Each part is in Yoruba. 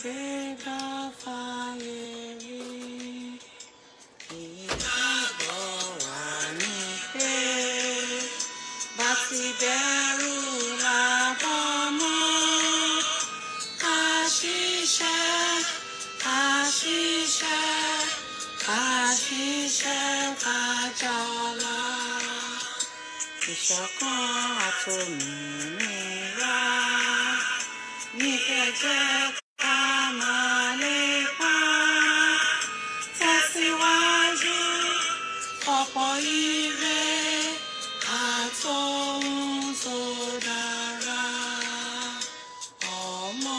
gbéga fàyè rí. Ìgbàgbọ́ wa ní pé bá ti bẹ̀rù làbọ̀ mọ́. Ká ṣiṣẹ́, ká ṣiṣẹ́, ká ṣiṣẹ́ ká jọlá. Ìṣọ̀kan àtòmìnira ní kẹ̀kẹ́ ká máa lépa. Tẹ̀síwájú ọ̀pọ̀ ire àtòhun tó dára. Ọmọ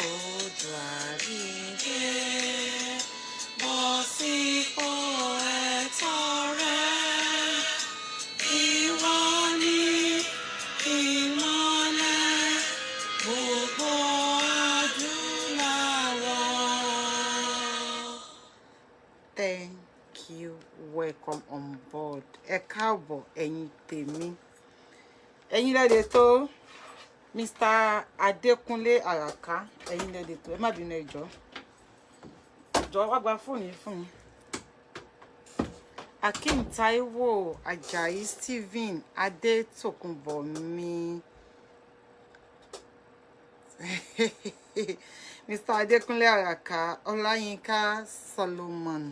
Oòduà dìde, bọ́ sípò ẹ̀tọ́ rẹ. Ìwọ ni ìmọ́lẹ̀ gbogbo adúláwọ̀. Thank you. Welcome on board. Ẹ káàbọ̀ ẹ̀yin tèmi. Ẹ̀yin lẹ́dẹ̀ tó Mr. Adékúnlé Àràká. Ẹ̀yin lẹ́dẹ̀ tó. Ẹ má bínú ẹ jọ̀ọ́. Jọ̀ọ́ wá gba fóònù yìí fún mi. Akeem Taiwo Ajayi Stephen Adétòkunbọ̀mí. Mr. Adékúnlé Àràká Ọláyínká Solomon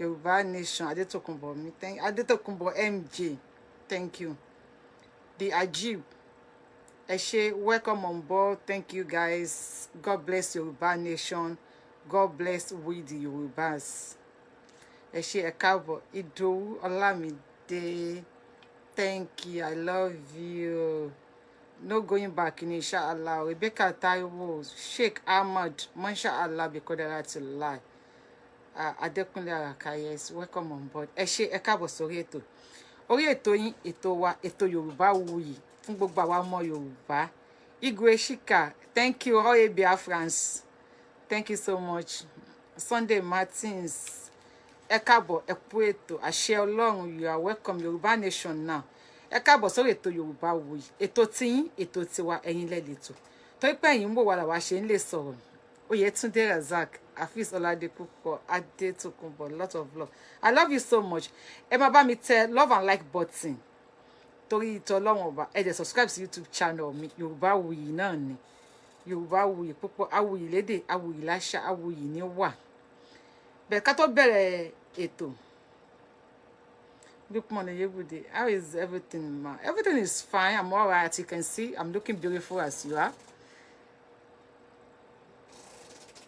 Yorùbá Nation Adétòkunbọ̀mí. Adétòkunbọ̀ MJ. Thank you. The Ajib. Ẹ ṣé, welcome on board. Thank you guys. God bless Yorùbá Nation. God bless we the Yorùbás. Ẹ ṣé, ẹ káàbọ̀. Ìdòwú Ọlámídé. Thank you. I love you. No going back in inshallah. Rebecca Taiwo. Sheikh Ahmad. Mashallah Bikodaratullah. Adékúnlé Àràká, yes. Welcome on board. Ẹ ṣé, ẹ káàbọ̀ sórí ètò. Orí ètò yín, ètò wa, ètò Yorùbáwùyí fún gbogbo àwa ọmọ Yorùbá. Igwe Shika. Thank you. Oye Biafrans. Thank you so much. Sunday Martins. Ẹ káàbọ̀, ẹ kú ètò. Àṣẹ Ọlọ́run, you are welcome. Yorùbá Nation now. Ẹ káàbọ̀ sórí ètò Yorùbáwùyí. Ètò tiyín, ètò tiwa, ẹ̀yin lẹ́lẹ̀tò. Torí pé ẹ̀yin ń wò wá làwa ṣe ń lè sọ̀rọ̀. Oyètúndé Razak, Afeez Ọládépúpọ̀, Adétòkunbọ̀, lot of love. I love you so much. Ẹ máa bá mi tẹ love and like button. Torí ìtọ́ Ọlọ́run ọba. Ẹ dẹ̀ subscribe sí YouTube channel mi. Yorùbáwùyí náà ni. Yorùbáwùyí púpọ̀. Awùyí lédè, awùyí láṣà, awùyí ní wà. Bẹ́ẹ̀ ká tó bẹ̀rẹ̀ ètò. Good morning, Yebude. How is everything, ma? Everything is fine. I'm all right. You can see I'm looking beautiful as you are.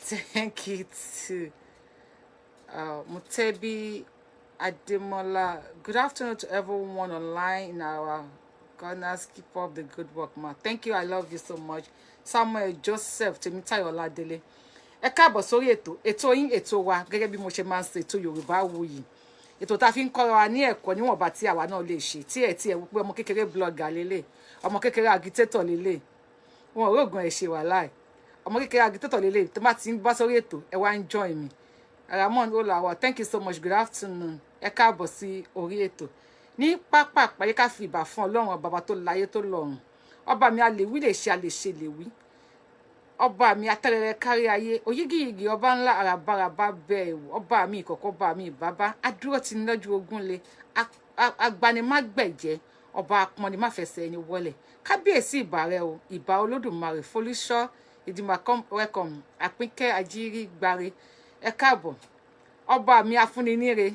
Thank you to Mutebi Ademola. Good afternoon to everyone online in our corners. Keep up the good work, ma. Thank you. I love you so much. Samuel Joseph Temitayo Oladele. Ẹ káàbọ̀ sórí ètò yín, ètò wa, gẹ́gẹ́ bí mo ṣe máa ń ṣe ètò Yorùbáwùyí. Ètò tá fi ń kọ́ra wa ní ẹ̀kọ́ níwọ̀nba tí àwa náà lè ṣe. Tí ẹ wípé ọmọ kékeré blogger lélẹ̀, ọmọ kékeré agitator lélẹ̀. Wọn ò rògùn ẹ̀ ṣe wà láì. Ọmọ kékeré agitator lélẹ̀ tó bá ti ń bá sórí ètò, ẹ wá ń join mi. Ramon Olawa, thank you so much. Good afternoon. Ẹ káàbọ̀ sí orí ètò. Ní pápá àpáyé ká fi ìbà fún Ọlọ́run bàbá tó láyé tó lọ́run. Ọba mi a lè wí lè ṣe, a lè ṣe lè wí. Ọba mi atẹ́rẹrẹ kárí ayé, oyígìyìgì ọba ńlá àràbàràbà bẹ̀rù, ọba mi ìkọ̀kọ̀ ọba mi ìbábá, adúró ti lọ́jú ogun le, agbanimágbẹ̀jẹ́, ọba apọnni má fẹsẹ̀ ẹni wọlẹ̀. Kábíyèsí ìbà rẹ o, ìbà Olódùmarè, Folúṣọ́, Ìdìmọ̀ welcome, Àpínkẹ́ Ajírí Gbare. Ẹ káàbọ̀. Ọba mi afúnni níre,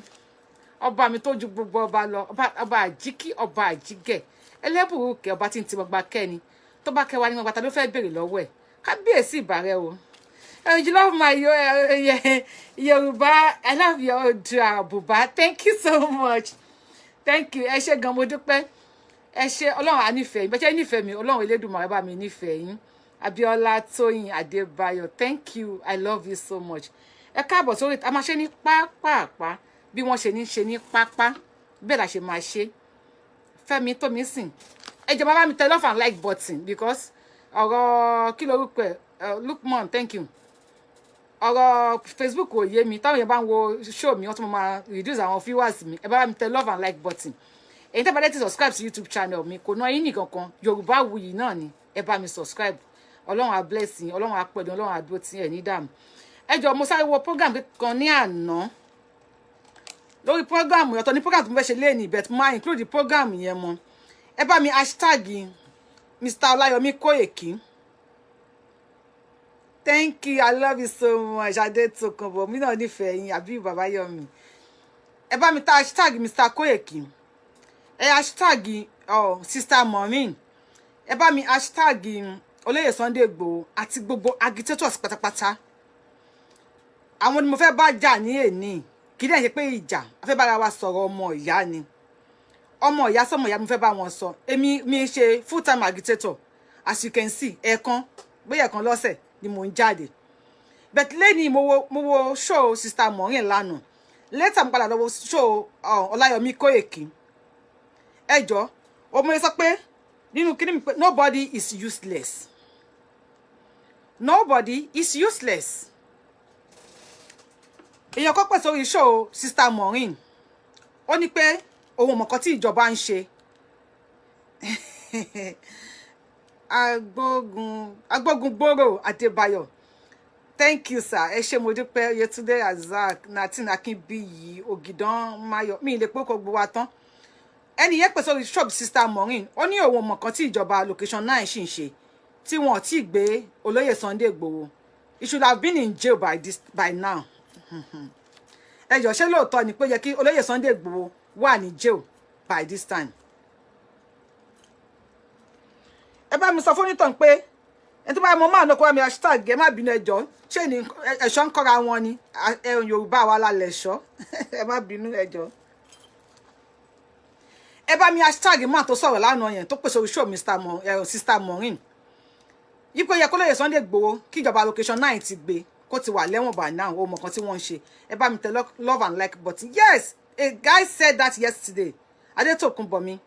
ọba mi tó ju gbogbo ọba lọ, ọba àjíkí, ọba àjígẹ̀, ẹlẹ́bùrú kẹ, ọba tí ń ti gbọgbà kẹ́ni, tó bá kẹwàá ní gbọgbà ta ló fẹ́ béèrè lọ́wọ́ ẹ̀. Kábíyèsí ìbà rẹ o. You love my Yoruba. I love your Oòduà Buba. Thank you so much. Thank you. Ẹ ṣé gan, mo dúpẹ́. Ẹ ṣé, Ọlọ́run á nífẹ̀ẹ́ yín. Bẹ́ẹ̀ ṣe nífẹ̀ẹ́ mi, Ọlọ́run Elédùmarè bá mi nífẹ̀ẹ́ yín. Abíọ́lá Tóyìn Adébáyọ̀. Thank you. I love you so much. Ẹ káàbọ̀ sórí, a máa ṣe ní pápápá. Bí wọ́n ṣe ní pápá. Bẹ́ẹ̀ la ṣe máa ṣe. Fẹ́mi Tómisìn. Ẹ jẹ́ bá mi tẹ love and like button because ọ̀rọ̀ kí lorúkọ ẹ̀ Lukman, thank you. Ọ̀rọ̀ Facebook ò yé mi, táwọn èèyàn bá ń wo show mi wọ́n tún máa reduce àwọn viewers mi. Ẹ bá mi tẹ love and like button. Èyí tẹ́ bá dé ti subscribe sí YouTube channel mi, kò ná yín nìkan kan, Yorùbáwùyí náà ni. Ẹ bá mi subscribe. Ọlọ́run á bless yín, Ọlọ́run á pẹ̀lú, Ọlọ́run á dúró tì ẹ ní dààmú. Ẹ jọ̀ọ́ mo sáré wo program kan ní àná. Lórí program ọ̀tọ̀ ní program tó mo fẹ́ ṣe léni but mo include the program yẹn mọ́. Ẹ bá mi hashtag Mr. Olayomi Koiki. Thank you, I love you so much. Adetokunbo, mi náà nífẹ̀ẹ́ yín, àbí bàbá Yomi. Ẹ bá mi ta hashtag Mr. Koiki. Ẹ hashtag Sister Maureen. Ẹ bá mi hashtag Olóyè Sunday Igboho àti gbogbo agitators pátápátá. Àwọn ni mo fẹ́ bá jà ní èní. Kì í dẹ̀ ṣe pé ìjà, a fẹ́ bára wa sọ̀rọ̀ ọmọ ìyá ni. Ọmọ ìyá sọmọ ìyá mo fẹ́ bá wọn sọ. Èmi mi ṣe full time agitator. As you can see, ẹ̀ẹ̀kan, bóyá ẹ̀ẹ̀kan lọ́sẹ̀ ni mo ń jáde. But lẹ́ni mo wo show Sister Maureen lánàá. Later mo padà lọ wo show Olayomi Koiki. Ẹ jọ̀ọ́, ó mo sọ pé nínú kíni mi pé nobody is useless. Nobody is useless. Èèyàn kọ́ pẹ̀ sórí show Sister Maureen. Ó ní pé ohun mọ̀kan tí ìjọba ń ṣe. Agbógun Gbòòrò Adébáyọ̀. Thank you, sir. Ẹ ṣé mo dúpẹ́ Yetunde Razak, Natin Akinbiyi, Ogidan Mayo. Mi lè poko gbogbo wa tán. Ẹni yẹn pẹ̀ sórí shop Sister Maureen. Ó ní ohun mọ̀kan tí ìjọba location 9 ṣì ń ṣe. Tí wọ́n ti gbé Olóyè Sunday Igboho. He should have been in jail by now. Ẹ jọ̀ọ́, ṣé lóòótọ́ ni pé yẹ kí Olóyè Sunday Igboho wà ní jail by this time? Ẹ bá mi sọ fún onítàn pé ẹni tó bá mọ máa nọkọ mi hashtag ẹ má bínú ẹ jọ̀ọ́, ṣé ni ẹ̀ṣọ́ ń kọ́ra wọn ni Yorùbá wa lálẹ́ ẹ̀ṣọ́. Ẹ má bínú ẹ jọ̀ọ́. Ẹ bá mi hashtag máa tó sọ̀rọ̀ lánàá yẹn tó pèsè show Sister Maureen. Yípo yẹ kó Olóyè Sunday Igboho kí ìjọba location 9 ti gbé kó ti wà lẹ́wọ̀n by now ó mọ̀ kan tí wọ́n ń ṣe. Ẹ bá mi tẹ love and like button. Yes, a guy said that yesterday. Adetokunbo mi.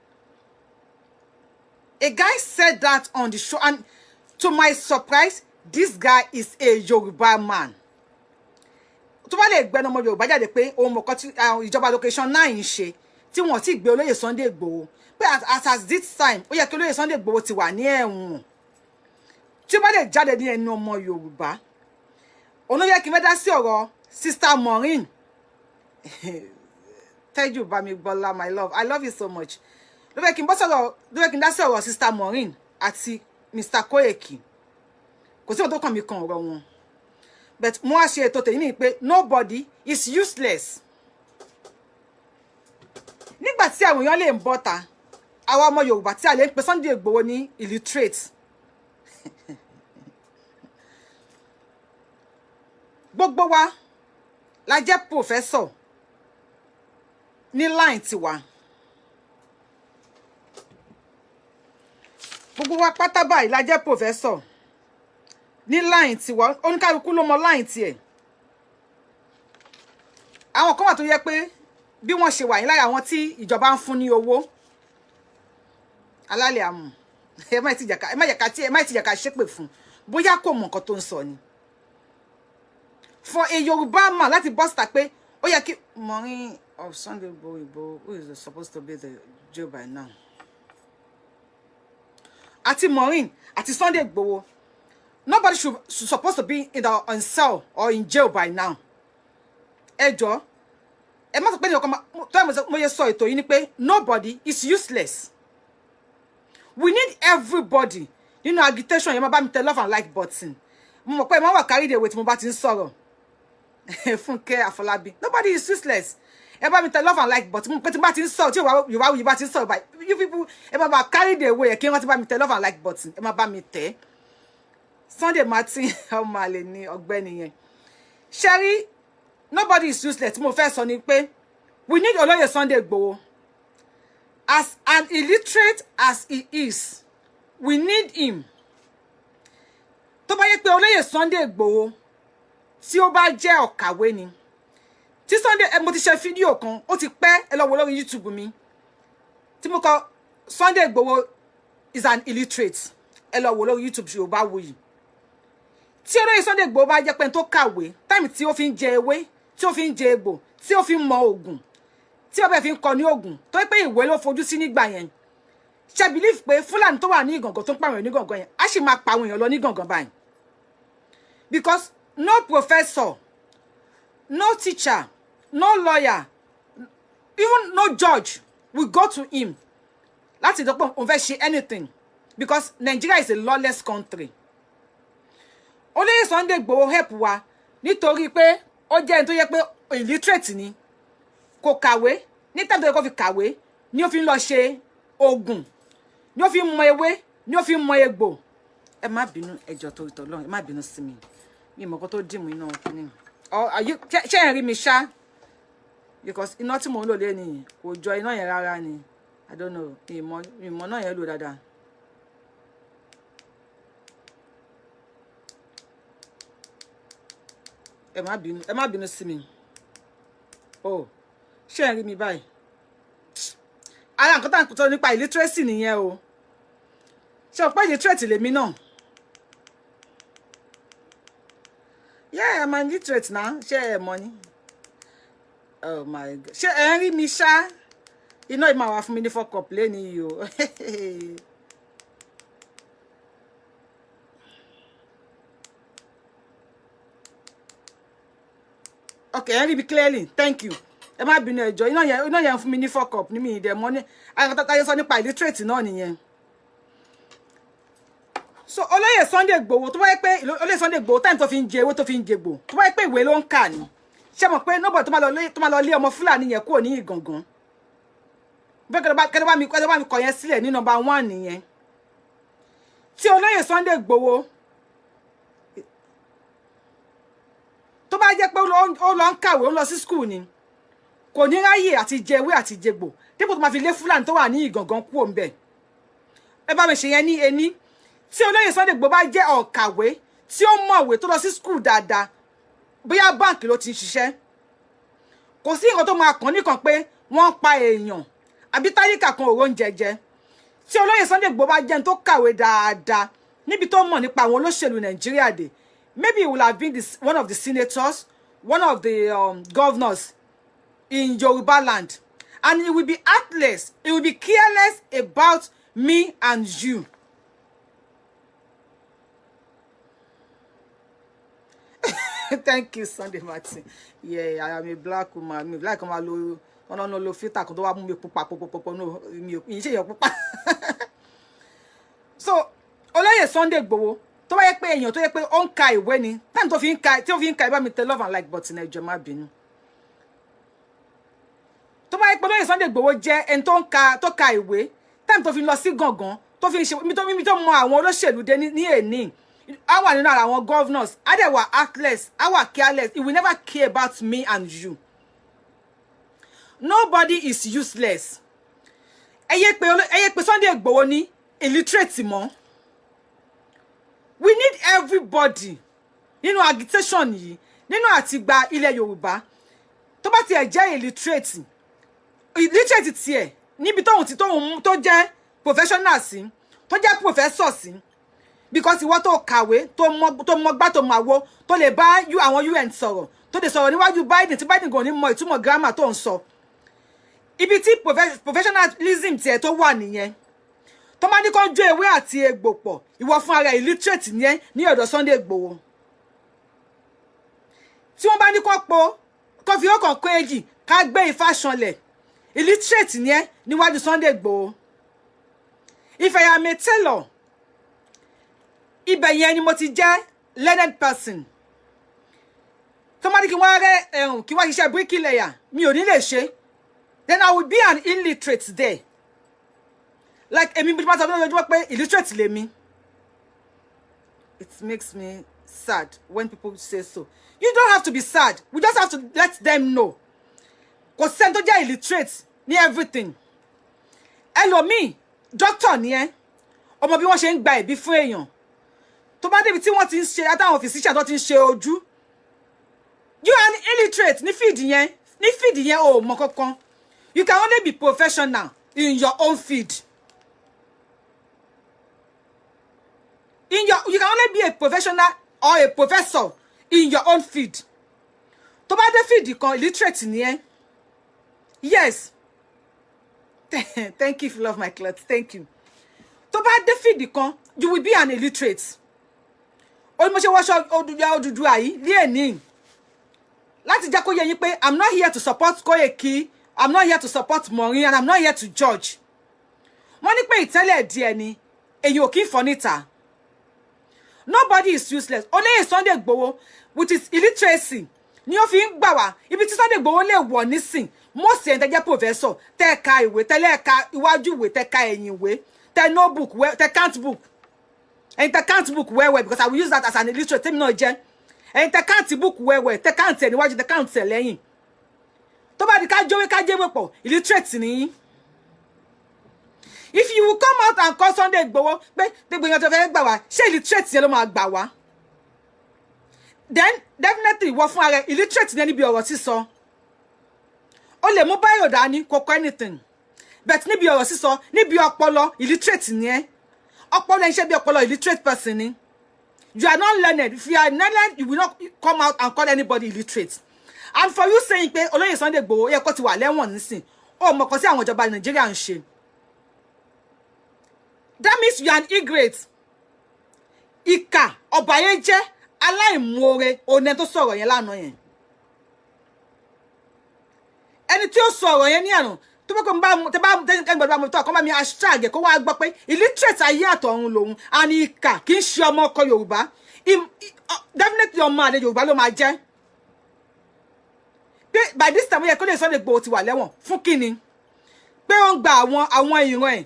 A guy said that on the show, and to my surprise, this guy is a Yoruba man. Tó bá lè gbẹ́nu ọmọ Yorùbá jáde pé ohun mọ̀kan tí ìjọba location 9 ń ṣe tí wọ́n ti gbé Olóyè Sunday Igboho pé at this time ó yẹ kí Olóyè Sunday Igboho ti wà ní ẹ̀wọ̀n. Tí ó bá lè jáde ní ẹnu ọmọ Yorùbá, òun ló yẹ kí n fẹ́ dá sí ọ̀rọ̀ Sister Maureen. Tẹ́jú Bámigbọ́lá, my love, I love you so much. Ló fẹ́ kí n bọ́ sọ̀rọ̀, ló fẹ́ kí n dá sí ọ̀rọ̀ Sister Maureen àti Mr. Koiki. Kò sí ohun tó kàn mí kan ọ̀rọ̀ wọn. But mo wá ṣe ètò tèmi ní pé nobody is useless. Nígbà tí àwọn èèyàn lè ń bọ́ta, àwa ọmọ Yorùbá tí a lè ń pe Sunday Igboho ní illiterate. Gbogbo wa la jẹ́ professor ní line tiwa. Gbogbo wa pátá báyìí la jẹ́ professor ní line tiwa. Oníkálukú ló mọ line tiẹ̀. Àwọn kan wà tó yẹ pé bí wọ́n ṣe wà yín lára àwọn tí ìjọba ń fún ní owó. Alálẹ̀ àmù. Ẹ má ti jàkà ṣépè fún. Bóyá kò mọ nǹkan tó ń sọ ni. For a Yoruba man láti bọ́sítà pé ó yẹ kí Maureen of Sunday Igboho, who is supposed to be the jail by now. Àti Maureen àti Sunday Igboho, nobody should supposed to be on cell or in jail by now. Ẹ jọ̀ọ́, ẹ má sọ pé ní ọkọ tó mo yẹ sọ ètò yìí ni pé nobody is useless. We need everybody. You know, agitation, you má bá mi tẹ love and like button. Mo mọ̀ pé mo wà carried away tí mo bá ti ń sọ̀rọ̀. Funke Afolabi. Nobody is useless. Ẹ bá mi tẹ love and like button. Mo pé tí bá ti ń sọ̀rọ̀ tí Yorùbá bá ti ń sọ̀rọ̀ báyìí. You people, ẹ má bá carried away kí wọ́n ti bá mi tẹ love and like button. Ẹ má bá mi tẹ̀. Sunday Martin ọmọ àlè ni ọ̀gbẹ́ni yẹn. Sherry, nobody is useless. Mo fẹ́ sọ ni pé we need Olóyè Sunday Igboho. As an illiterate as he is, we need him. Tó bá yẹ pé Olóyè Sunday Igboho tí ó bá jẹ́ ọ̀kàwé ni. Tí Sunday mo ti ṣe fídíò kan, ó ti pẹ́ ẹ lọ wo lórí YouTube mi. Tí mo kọ Sunday Igboho is an illiterate. Ẹ lọ wo lórí YouTube Yorùbáwùyí. Tí Olóyè Sunday Igboho bá jẹ́ pé tó kàwé, time tí ó fi ń jẹ ewé, tí ó fi ń jẹ egbò, tí ó fi ń mọ ògùn, tí ó bẹ fi ń kọ ní ògùn, tó pé ìwé ló fojú sí nígbà yẹn. ṣé believe pé Fúlàní tó wà ní Ìgàngán tó ń pàwọn ní Ìgàngán yẹn á sì máa pa àwọn èèyàn lọ ní Ìgàngán báyìí because no professor no teacher no lawyer even no judge will go to him láti dọ́pọ̀ òun fẹ́ ṣe anything because Nigeria is a lawless country. Olóyè Sunday Igboho help wa nítorí pé ó jẹ́ ẹni tó yẹ pé illiterate ni kò kàwé ní time tó yẹ kó fi kàwé ni ó fi ń lọ ṣe oògùn ni ó fi ń mọ ewé ni ó fi ń mọ egbò. Ẹ má bínú ẹjọ́ tó ìtọ́ lọ́run ẹ má bínú sí mi mi mọ̀ kó tó dì mú iná kíní ṣé ẹ̀ rí mi ṣá because iná tí mò ń lò lé nìyí kò jọ iná yẹn rárá ni I don't know ìmọ̀ náà yẹn lò dáadáa. Ẹ má bínú sí mi oh ṣé ẹ̀ rí mi báyìí ara nǹkan tá à ń sọ nípa illiteracy nìyẹn o ṣé o pé illiterate lèmi náà yeah I'm an illiterate now ṣé ẹ mọ̀ ni oh my god ṣé ẹ ń rí mi ṣá iná ìmọ̀ àwa fún mi ní fọ́kọ̀pù lẹ́ni yìí o okay ẹ rí mi clearly thank you ẹ má bínú ẹjọ́ iná yẹn fún mi ní fọ́kọ̀pù ní mi ìdẹ̀ mọ́ ní ayé sọ nípa illiterate náà nìyẹn. So Olóyè Sunday Igboho tó bá yẹ pé Olóyè Sunday Igboho time tó fi ń jẹ ewé tó fi ń jẹgbò tó bá yẹ pé ìwé ló ń kà ní ṣé mọ̀ pé nobody tó máa lọ lé ọmọ Fúlàní yẹn kúrò ní Ìgàngán bẹ́ẹ̀ kẹ́lẹ́ bá mi kọ yẹn sílẹ̀ ní number 1 nìyẹn tí Olóyè Sunday Igboho tó bá jẹ́ pé ó lọ ń kàwé ó lọ sí school ni kò ní ráyè àti jẹ ewé àti jẹgbò dípò tó máa fi lé Fúlàní tó wà ní Ìgàngán kúrò ń bẹ̀ ẹ bá mi ṣe yẹn ní ení tí Olóyè Sunday Igboho bá jẹ́ ọ̀kàwé tí ó mọ̀wé tó lọ sí school dáadáa bóyá báǹkì ló ti ń ṣiṣẹ́ kò sí nǹkan tó máa kàn níkan pé wọ́n pa èèyàn àbí táyíkà kan òró ń jẹjẹ tí Olóyè Sunday Igboho bá jẹ́ tó kàwé dáadáa níbi tó mọ̀ nípa àwọn olóṣèlú Nàìjíríà dé maybe he will have been one of the senators one of the governors in Yoruba land and he will be heartless he will be careless about me and you. Thank you, Sunday Martin. Yeah, I am a black woman. Me black woman lo filter kan tó wá mú mi pupa no mi yin ṣe yan pupa. So, Olóyè Sunday Igboho tó bá yẹ pé èèyàn tó yẹ pé ó ń ka ìwé ni, time tó fi ń ka bá mi tẹ love and like button ẹ jọ̀ọ́ má bínú. Tó bá yẹ pé Olóyè Sunday Igboho jẹ́ ẹni tó ka ìwé, time tó fi lọ sí Ìgàngán, tó fi ṣe mi tó mọ àwọn olóṣèlú dé ní èní. I want to know our governors. They were heartless. I were careless. He will never care about me and you. Nobody is useless. Eye pe Sunday Igboho ni illiterate mo. We need everybody. Nínú agitation yìí, nínú àti gba ilẹ̀ Yorùbá. Tó bá ti ẹ jẹ́ illiterate. Illiterate ti ẹ níbi tó jẹ́ professional sí, tó jẹ́ professor sí. Because ìwọ tó kàwé tó mọ̀gbà tó máwo tó lè bá àwọn UN sọ̀rọ̀ tó lè sọ̀rọ̀ níwájú Biden tí Biden kò ní mọ ìtumọ̀ grammar tó ń sọ ibi tí professionalism tiẹ̀ tó wà nìyẹn tó máa ní kó jó ewé àti egbò pọ̀ ìwọ fún ara illiterate nìyẹn ní ọ̀dọ̀ Sunday Igboho tí wọ́n bá ní kó fi ọkàn kó èjì ká gbé Ifá ṣanlẹ̀ illiterate nìyẹn níwájú Sunday Igboho. If I am a tailor ibẹ̀ yẹn ni mo ti jẹ́ learned person. Tó máa ní kí wọ́n rẹ́ kí wọ́n ṣiṣẹ́ bricklayer mi ò ní lè ṣe. Then I will be an illiterate there. Like èmi bí wọ́n sọ fún mi pé illiterate lèmi. It makes me sad when people say so. You don't have to be sad. We just have to let them know. Kò sẹ́ni tó jẹ́ illiterate ní everything. Ẹlòmíì doctor ni ẹ́. Ọmọ bí wọ́n ṣe ń gba ẹ̀bí fún èèyàn. Tó bá débi tí wọ́n ti ń ṣe àtàwọn physician tó ti ń ṣe ojú. You are an illiterate ní field yẹn o mọ kankan. You can only be professional in your own field. You can only be a professional or a professor in your own field. Tó bá dé field kan illiterate ni ẹ́. Yes. Thank you if you love my clothes. Thank you. tó bá dé feed kan you will be an illiterate ó mo ṣe wọṣọ Odùduwà yìí ní èní láti jẹ́ kó yé yín pé I'm not here to support Koiki, I'm not here to support Maureen, and I'm not here to judge. Wọ́n ní pé ìtẹ́lẹ̀ díẹ̀ ni èyí ò kí ń fọ́ níta. Nobody is useless. Olóyè Sunday Igboho with his illiteracy ni ó fi ń gbà wá ibi tí Sunday Igboho lè wọ̀ nísìn. Most ẹ̀ ń tẹ́jẹ́ professor tẹ́ ka ìwé tẹ́lẹ̀ ka iwájú ìwé tẹ́ ka ẹ̀yìn ìwé tẹ́ notebook tẹ́ count book. And tẹ́ count book well because I will use that as an illiterate. Tẹ́mi náà jẹ́. And tẹ́ count book well tẹ́ count ẹ̀ níwájú tẹ́ count ẹ̀ lẹ́yìn. Tó bá di ká jẹ́wé pọ̀ illiterate ni. If you will come out and call Sunday Igboho pé gbogbo tó fẹ́ gbà wá ṣé illiterate yẹn ló máa gbà wá, then definitely wọ́n fún ara illiterate ní níbi ọ̀rọ̀ sísọ. Ó lè mú báyọ̀ dání kò kọ́ anything but níbi ọ̀rọ̀ sísọ níbi ọpọlọ illiterate ni ẹ́. Ọpọlọ ẹ̀ ń ṣe bí ọpọlọ illiterate person ni. You are not learned. If you are not learned, you will not come out and call anybody illiterate. And for you saying pé Olóyè Sunday Igboho yẹ kó ti wà lẹ́wọ̀n nísìn ó mọ̀ kan sí àwọn ìjọba Nàìjíríà ń ṣe. That means you are an ingrate. Ìkà, ọ̀bàyéjẹ́, aláìmoore, òní tó sọ̀rọ̀ yẹn lánàá yẹn. Ẹni tí ó sọ̀rọ̀ yẹn ní àná, tó bá kó bá mo tó àkọ́mọ́ mi hashtag kó wá gbọ́ pé illiterate ayé àtọ̀run lòun, and ìkà kì í ṣe ọmọ ọkọ Yorùbá. Definitely ọmọ àlè Yorùbá ló máa jẹ́. By this time, Olóyè Sunday Igboho ti wà lẹ́wọ̀n fún kíni? Pé ó ń gba àwọn ìran ẹ̀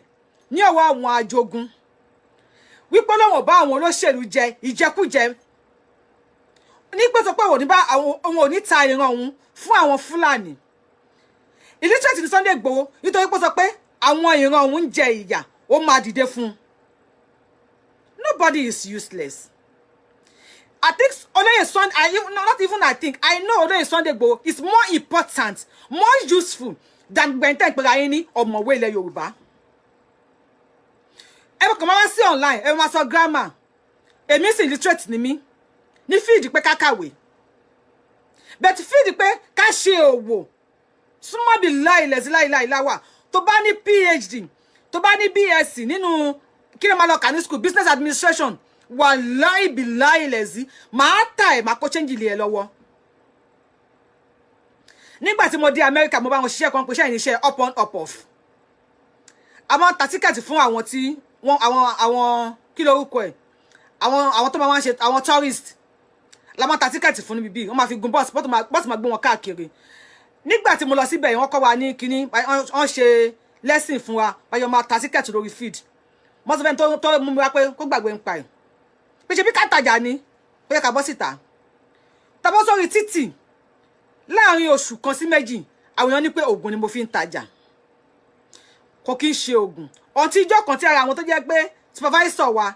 ní ọwọ́ àwọn ajogun. Wípé lọ́wọ́ bá àwọn olóṣèlú jẹ ìjẹkújẹ. Ní pé sọ pé òun ò ní ta ìran òun fún àwọn Fúlàní. Illiterate ní Sunday Igboho nítorí pé sọ pé àwọn ìran òun ń jẹ ìyà, ó máa dìde fún. Nobody is useless. I think Olóyè Sunday, I know Olóyè Sunday Igboho is more important, more useful than Benten Perayini or ọ̀mọ̀wé ilẹ̀ Yorùbá. Ẹ kò máa sí online, ẹ máa sọ grammar. Èmi sì illiterate ni mí. Ní field pé ká kàwé. But field pé ká ṣe òwò. Súnmọ́ bí láìláwà. Tó bá ní PhD, tó bá ní BSc nínú kí ló máa lọ kà ní school, business administration. Wallahi billahi lezi máa ta ẹ máa kó change ilé ẹ lọ́wọ́. Nígbà tí mo dé America mo bá wọn ṣiṣẹ́ kan pé ṣe iṣẹ́ up on up off. A máa ta ticket fún àwọn tí wọ́n àwọn kí ló rúkọ ẹ̀. Àwọn tó máa ṣe àwọn tourist. La máa ta ticket fún níbi bí wọ́n máa fi gun bus máa gbé wọn káàkiri. Nígbà tí mo lọ síbẹ̀ wọ́n kọ́ wa ní kíní wọ́n ṣe lesson fún wa báyọ̀ máa ta ticket lórí feed. Mo sọ fẹ́ tó mú mi wá pé kó gbàgbé ń pa ẹ̀. Ṣé bí ká tajà ni ó yẹ ká bọ́ síta tá bọ́ sórí títì láàrin oṣù kan sí méjì àwọn èèyàn ní pé oògùn ni mo fi ń tajà kò kí ń ṣe oògùn ọtí ìjọ kan tí ara àwọn tó jẹ́ pé supervisor wa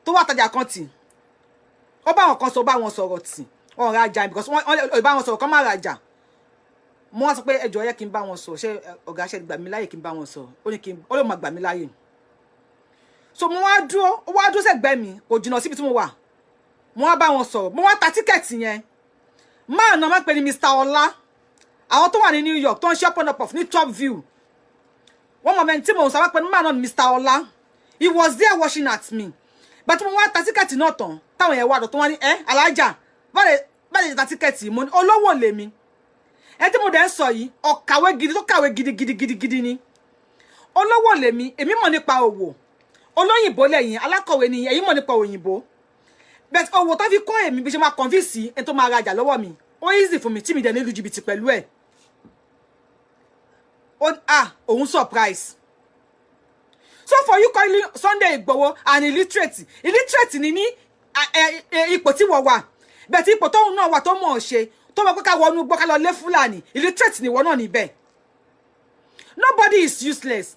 tó wà tajà kan tì ó bá wọn kan sọ bá wọn sọ̀rọ̀ tì wọn rajà because wọ́n bá wọn sọ̀rọ̀ kán má rajà mo wá sọ pé ẹjọ́ yẹ kí n bá wọn sọ ṣé ọ̀gá ṣe gbà mí láyè kí n bá wọn sọ ó lè má gbà mí láyè. So mo wá dúró sẹ́gbẹ̀ẹ́ mi kò jìnnà síbi tí mo wà mo wá bá wọn sọ̀rọ̀ mo wá ta tíkẹ́ẹ̀tì yẹn máa nà má pè ní Mr. Ọlá àwọn tó wà ní New York tó ń ṣe up off ní Top View wọ́n mọ̀ mẹ́ni tí mo sọ wá pé máa nà ní Mr. Ọlá he was there watching at me but mo wá ta tíkẹ́ẹ̀tì náà tán táwọn yẹn wá dọ̀ tó wá ní alájà báyìí ta tíkẹ́ẹ̀tì mo ní olówó lèmi ẹ tí mo dẹ̀ ń sọ yìí ọ̀kàwé gidi tó kàwé gidi ni olówó lèmi èmi mọ̀ nípa òwò olóyìnbó lẹ́yìn alákọ̀wé ni ẹ̀yin mọ̀ nípa òyìnbó but owó tó fi kọ́ èmi bí ṣe máa convince ẹni tó máa rajà lọ́wọ́ mi ó easy fún mi tí mi dẹ̀ nílùú jìbìtì pẹ̀lú ẹ̀ òun surprise. So for you calling Sunday Igboho an illiterate ni ní ipò tí wọ́n wà but ipò tóun náà wà tó mọ̀ ọ́ ṣe tó mọ̀ pé ká wọnú gbọ́ ká lọ lé Fúlàní illiterate ni wọ́n náà níbẹ̀. Nobody is useless.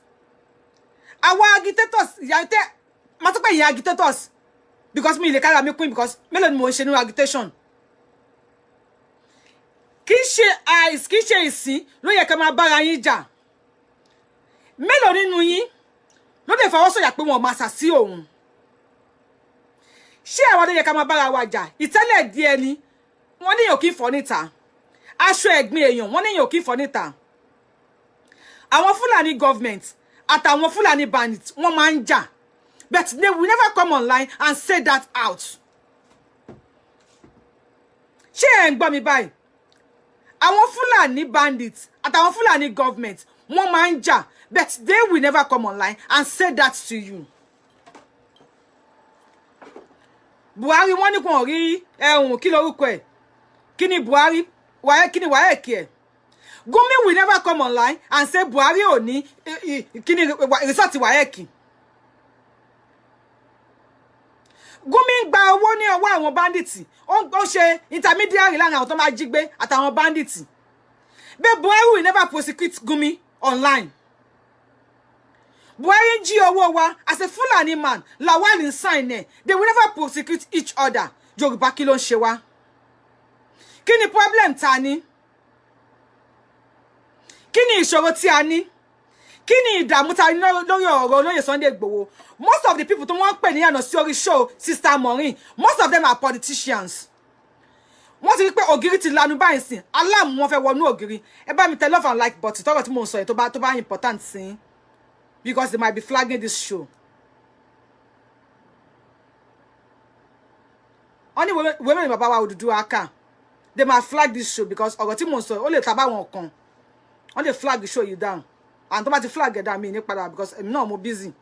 Our agitators, ma tó pé ìyẹn agitators because mi lè kára mi pín because mélòó ni mo ń ṣe nínú agitation. Kì í ṣe ìsìn ló yẹ ká máa bára yín jà. Mélòó nínú yín ló lè fọwọ́ sọ̀yà pé wọ́n máa sà sí òun. Ṣé àwọn ló yẹ ká máa bára wa jà? Ìtẹ́lẹ̀ díẹ̀ ni wọ́n ní èèyàn kì í fọ́ níta. Aṣọ ẹ̀gbin èèyàn wọ́n ní èèyàn kì í fọ́ níta. Àwọn Fúlàní government àtàwọn Fulani bandits wọ́n máa ń jà, but they will never come online and say that out. Ṣé ẹ ń gbọ́ mi báyìí? Àwọn Fulani bandits àtàwọn Fulani government wọ́n máa ń jà, but they will never come online and say that to you. Buhari wọ́n ní kò rí kí lorúkọ ẹ̀? Kí ni Buhari? Kí ni Wayeki ẹ̀? Gumi will never come online and say Buhari ò ní kí ni result Wayeki. Gumi ń gba owó ní ọwọ́ àwọn bandits. Ó ṣe intermediary láàrin àwọn tó máa jí gbé àtàwọn bandits. But Buhari will never prosecute Gumi online. Buhari jí owó wa as a Fulani man, Lawal in sign there. They will never prosecute each other. Yorùbá kí ló ń ṣe wá? Kí ni problem ta ni? Kí ni ìṣòro tí a ní? Kí ni ìdààmú ta ní lórí ọ̀rọ̀ olóyè Sunday Igboho? Most of the people tó wọ́n pè ní yànà sí orí show Sister Maureen, most of them are politicians. Wọ́n ti rí pé ògiri ti lanu báyìí sìn, aláàmú wọn fẹ́ wọnú ògiri. Ẹ bá mi tẹ love and like button tọ́rọ̀ tí mo ń sọ yẹn tó bá important sí, because they might be flagging this show. Only women in Baba would do aka. They might flag this show because ọ̀rọ̀ tí mo ń sọ ó lè taba wọn kan. On they flag the show you down. And don't to flag it down me because I'm not more busy.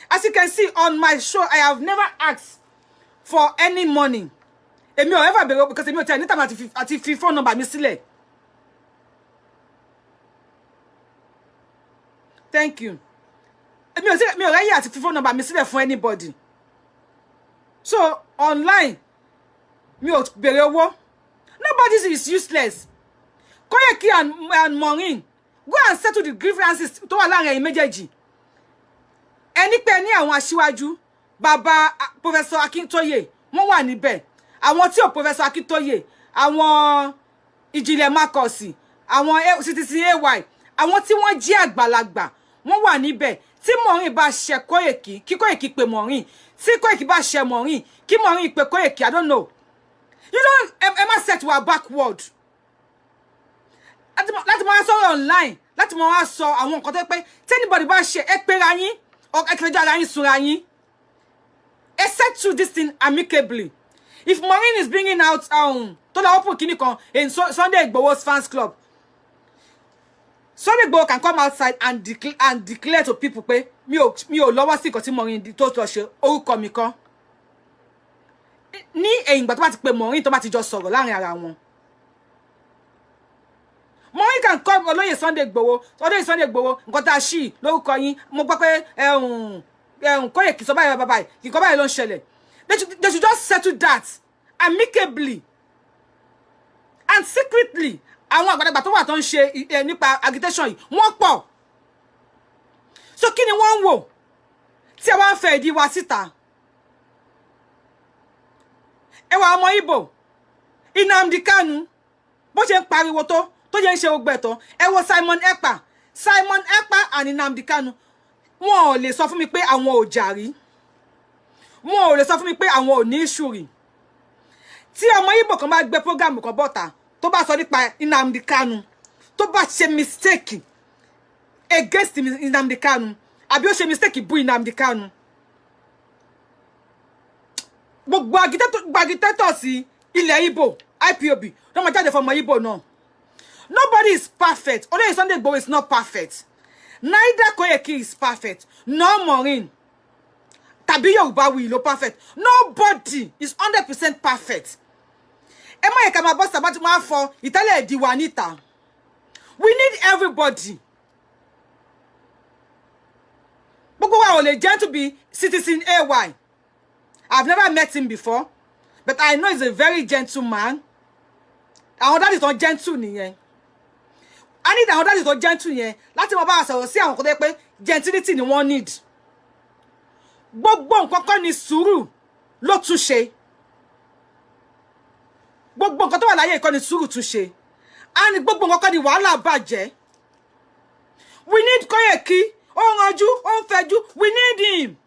As you can see on my show, I have never asked for any money. Èmi ò ever bẹ̀rẹ̀ because èmi ò tell anytime àti fi phone number mi sílẹ̀. Thank you. Èmi ò ráyè àti fi phone number mi sílẹ̀ for anybody. So online, mi ò bẹ̀rẹ̀ owó. Nobody is useless. Koyeki and Maureen, go and settle the grievances tó wà láàrin ẹ̀yin méjèèjì. Ẹni pé ní àwọn aṣíwájú, bàbá Professor Akintoye, wọ́n wà níbẹ̀. Àwọn tí ò Professor Akintoye, àwọn Ìjìnlẹ̀ Makosi, àwọn Citizen AY, àwọn tí wọ́n jí àgbàlagbà, wọ́n wà níbẹ̀. Tí Maureen bá ṣe Koyeki, kí Koyeki pè Maureen. Tí Koyeki bá ṣe Maureen, kí Maureen pè Koyeki, I don't know. You don't ever set we are backward. Láti máa sọ online, láti máa sọ àwọn nǹkan tó pé tí anybody bá ṣe ẹ pé ra yín or ẹ kẹjọ ara yín sunra yín. Ẹ settle this thing amicably. If Maureen is bringing out tó la open kíní kan in Sunday Igboho's fans club, Sunday Igboho can come outside and declare to people pé mi ò lọ́wọ́ sí nǹkan tí Maureen tó lọ ṣe orúkọ mi kan. Ní ẹ̀yìn ìgbà tó bá ti pè Maureen tó bá ti jọ sọ̀rọ̀ láàrin ara wọn. Maureen can come olóyè Sunday Igboho, nǹkan tá ṣí lórúkọ yín, mo gbọ́ pé Koyeki sọ báyìí bàbá yìí, nǹkan báyìí ló ń ṣẹlẹ̀. They should just settle that amicably and secretly. Àwọn àgbàlagbà tó wà tó ń ṣe nípa agitation yìí, wọ́n pọ̀. So kí ni wọ́n ń wò tí ẹ wá ń fẹ́ ìdí wa síta? Ẹ wá ọmọ Igbo, Nnamdi Kanu, bó ṣe ń pariwo tó jẹ́ ń ṣe ogbẹ̀ tán. Ẹ wo Simon Ekpa and Nnamdi Kanu. Wọn ò lè sọ fún mi pé àwọn ò jàrí. Wọn ò lè sọ fún mi pé àwọn ò ní ìṣúrì. Tí ọmọ Igbo kan bá gbé program kan bọ́ta tó bá sọ nípa Nnamdi Kanu, tó bá ṣe mistake against Nnamdi Kanu, àbí ó ṣe mistake bú Nnamdi Kanu, gbogbo agitator sí ilẹ̀ Igbo IPOB ló máa jáde fún ọmọ Igbo náà. Nobody is perfect. Olóyè Sunday Igboho is not perfect. Neither Koyeki is perfect. No Maureen. Tàbí Yorùbáwí ló perfect. Nobody is 100% perfect. Ẹ má yẹ ká máa bọ́ sábà tí wọ́n á fọ ìtẹ́lẹ̀ ìdíwà níta. We need everybody. Gbogbo wa ò lè jẹ́ to be Citizen AY. I've never met him before, but I know he's a very gentle man. Àwọn daddy tó gentle nìyẹn. I need àwọn daddy tó gentle yẹn láti máa bá wa sọ̀rọ̀ sí àwọn kan tó pé gentility ni wọ́n need. Gbogbo nǹkan kan ni sùúrù ló tún ṣe. Gbogbo nǹkan tó wà láyé ìkọ́ ni sùúrù tún ṣe. And gbogbo nǹkan kan ni wàhálà bàjẹ́. We need Koyeki. Ó ranjú, ó ń fẹjú. We need him.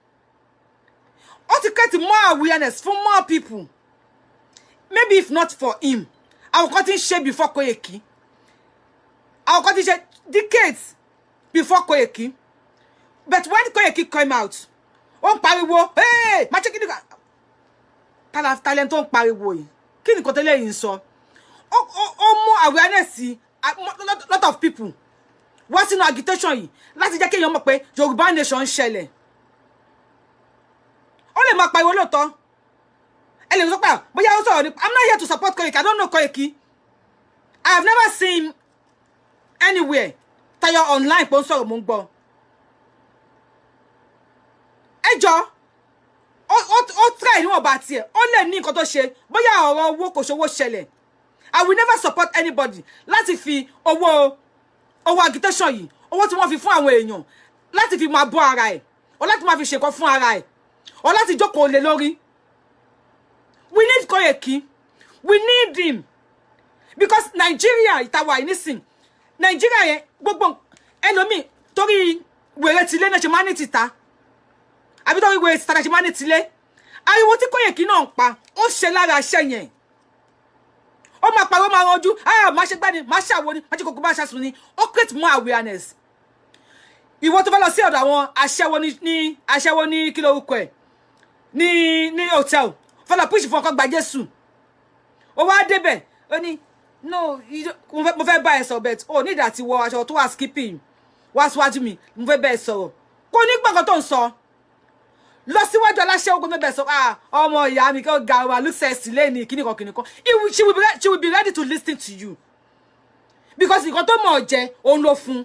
Ó ti create more awareness for more people. Maybe if not for him, àwọn kan ti ń ṣe before Koyeki. Àwọn kan ti ṣe decades before Koyeki. But when Koyeki came out, ó pariwo, hey, má check it. Talent ó pariwo yìí. Kí ni kò tẹ́lẹ̀ yìí sọ? Ó mú awareness lot of people. What's in agitation yìí? Láti jẹ́ kí èèyàn mọ̀ pé Yorùbá nation ń ṣẹlẹ̀. Ó lè máa pariwo lóòótọ́. Ẹ lè sọ pé bóyá ó sọ̀rọ̀ ni. I'm not here to support Koyeki. I don't know Koyeki. I have never seen him anywhere. Tayo online pon sọ̀rọ̀ mo ń gbọ́. Ẹ jọ̀ọ́ ó try ni wọ́n bá tiẹ̀ ó lè ní nǹkan tó ṣe bóyá ọ̀rọ̀ owó kò ṣòwò ṣẹlẹ̀. I will never support anybody láti fi owó agitation yìí owó tí wọ́n fi fún àwọn èèyàn láti fi máa bọ́ ara ẹ̀ o láti máa fi ṣe nǹkan fún ara ẹ̀ o láti jókòó lé lórí. We need Koyeki. We need him because Nigeria ìtawà ìnísìn Nigeria yẹn gbogbo ẹlòmíì torí wèrè tilé náà ṣe máa ní tìta àbí torí wèrè tìta náà ṣe máa ní tilé ariwo tí Koyeki náà ń pa ó ṣe lára iṣẹ́ yẹn ó máa pariwo máa ranjú má ṣe gbani má ṣàwo ni má ṣe kókó má ṣàsùn ni ó create more awareness. Ìwọ tó fẹ́ lọ sí ọ̀dọ̀ àwọn aṣẹ́wó ní kí lórúkọ ẹ̀ ní hotel fẹ́ lọ push fún ọkọ̀ gba Jésù ó wá débẹ̀ ó ní no mo fẹ́ bá ẹ sọ̀rọ̀ bet ó ní ìdá tí wọ aṣọ tó wà skipping wá síwájú mi mo fẹ́ bá ẹ sọ̀rọ̀ kò ní gbọ̀ngàn tó ń sọ lọ síwájú aláṣẹ ogun mẹ́bẹ̀ sọ ọmọ ìyá mi kí ó ga wa look sexy lẹ́ni kíníkan she will be ready to listen to you because nǹkan tó mọ̀ jẹ òun ló fún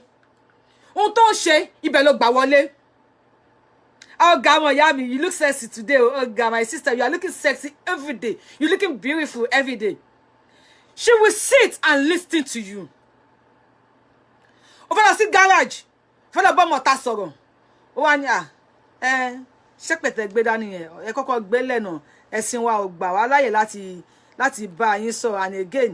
ohun tó ń ṣe ibẹ̀ ló gbà wọlé. Ọ̀gá ọmọ ìyá mi you look sexy today ọ̀gá my sister you are looking sexy every day you looking beautiful every day. She will sit and listen to you. Ó fẹ́ lọ sí garage fẹ́ lọ bọ́ mọ̀ta sọ̀rọ̀ ó wá ní ṣẹ́pẹ̀tẹ̀ gbé dání yẹn ẹ kọ́kọ́ gbé lẹ́nà ẹ̀sìn wa ò gbà wá láyè láti bá yín sọ̀rọ̀ and again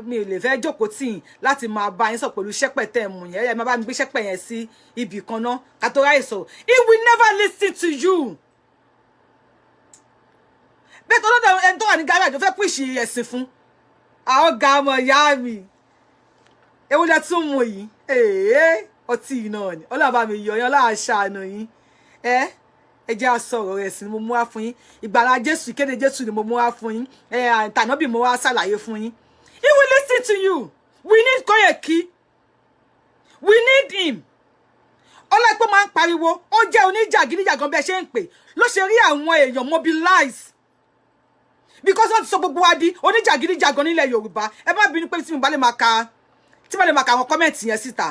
mi ò lè fẹ́ jókòó tì yín láti máa bá yín sọ̀rọ̀ pẹ̀lú ṣẹ́pẹ̀tẹ̀ mú yẹn ẹ máa bá mi gbé ṣẹ́pẹ̀ yẹn sí ibì kan náà ká tó ráyè sọ̀rọ̀ he will never listen to you. bẹ́ẹ̀ tó lọ́dọ̀ ẹni tó wà ní garage ó fẹ́ píṣì ẹ̀sìn fún àwọn ọ̀gá ọmọ ìyá mi ewu lẹ tún mú yìí ọtí náà ni ọlọ́ọ̀bá mi yọ yan láàṣàánú yín ẹ jẹ́ àsọ̀rọ̀ rẹ̀ sí ni mo mú wá fún yín ìgbàlà Jésù ìkéde Jésù ni mo mú wá fún yín tànábì mo wá ṣàlàyé fún yín. He will listen to you. We need Koyeki. We need him. Ọlọ́pẹ́ máa ń pariwo ó jẹ́ oníjàgídíjàgan bí ẹ ṣe ń pè ló ṣe rí àwọn èèyàn mobilize because wọ́n ti sọ gbogbo wa di oníjàgídíjàgan nílẹ̀ Yorùbá ẹ má bínú pé tí mo bá lè máa ka àwọn kọ́mẹ̀ntì yẹn síta.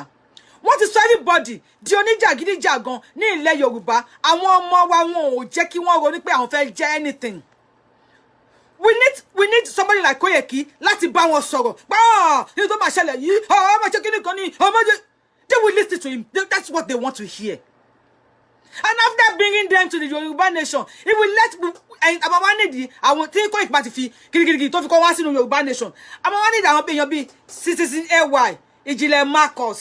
Wọ́n ti sọ everybody di oníjàgídíjàgan ní ilẹ̀ Yorùbá àwọn ọmọ wa wọn ò jẹ́ kí wọ́n ronú pé àwọn fẹ́ jẹ́ anything. We need somebody like Koyeki láti bá wọn sọ̀rọ̀ ní tó máa ṣẹlẹ̀ yìí ọmọ ṣe kíní kan ní they will listen to him. That's what they want to hear. And after bringing them to the Yoruba nation he will let àmọ́ wá nídìí àwọn tí Koyeki bá ti fi kirikiri tó fi kọ́ wá sínú Yoruba nation àmọ́ wá nídìí àwọn èèyàn bíi Citizen AY Ìjìnlẹ̀ Marcus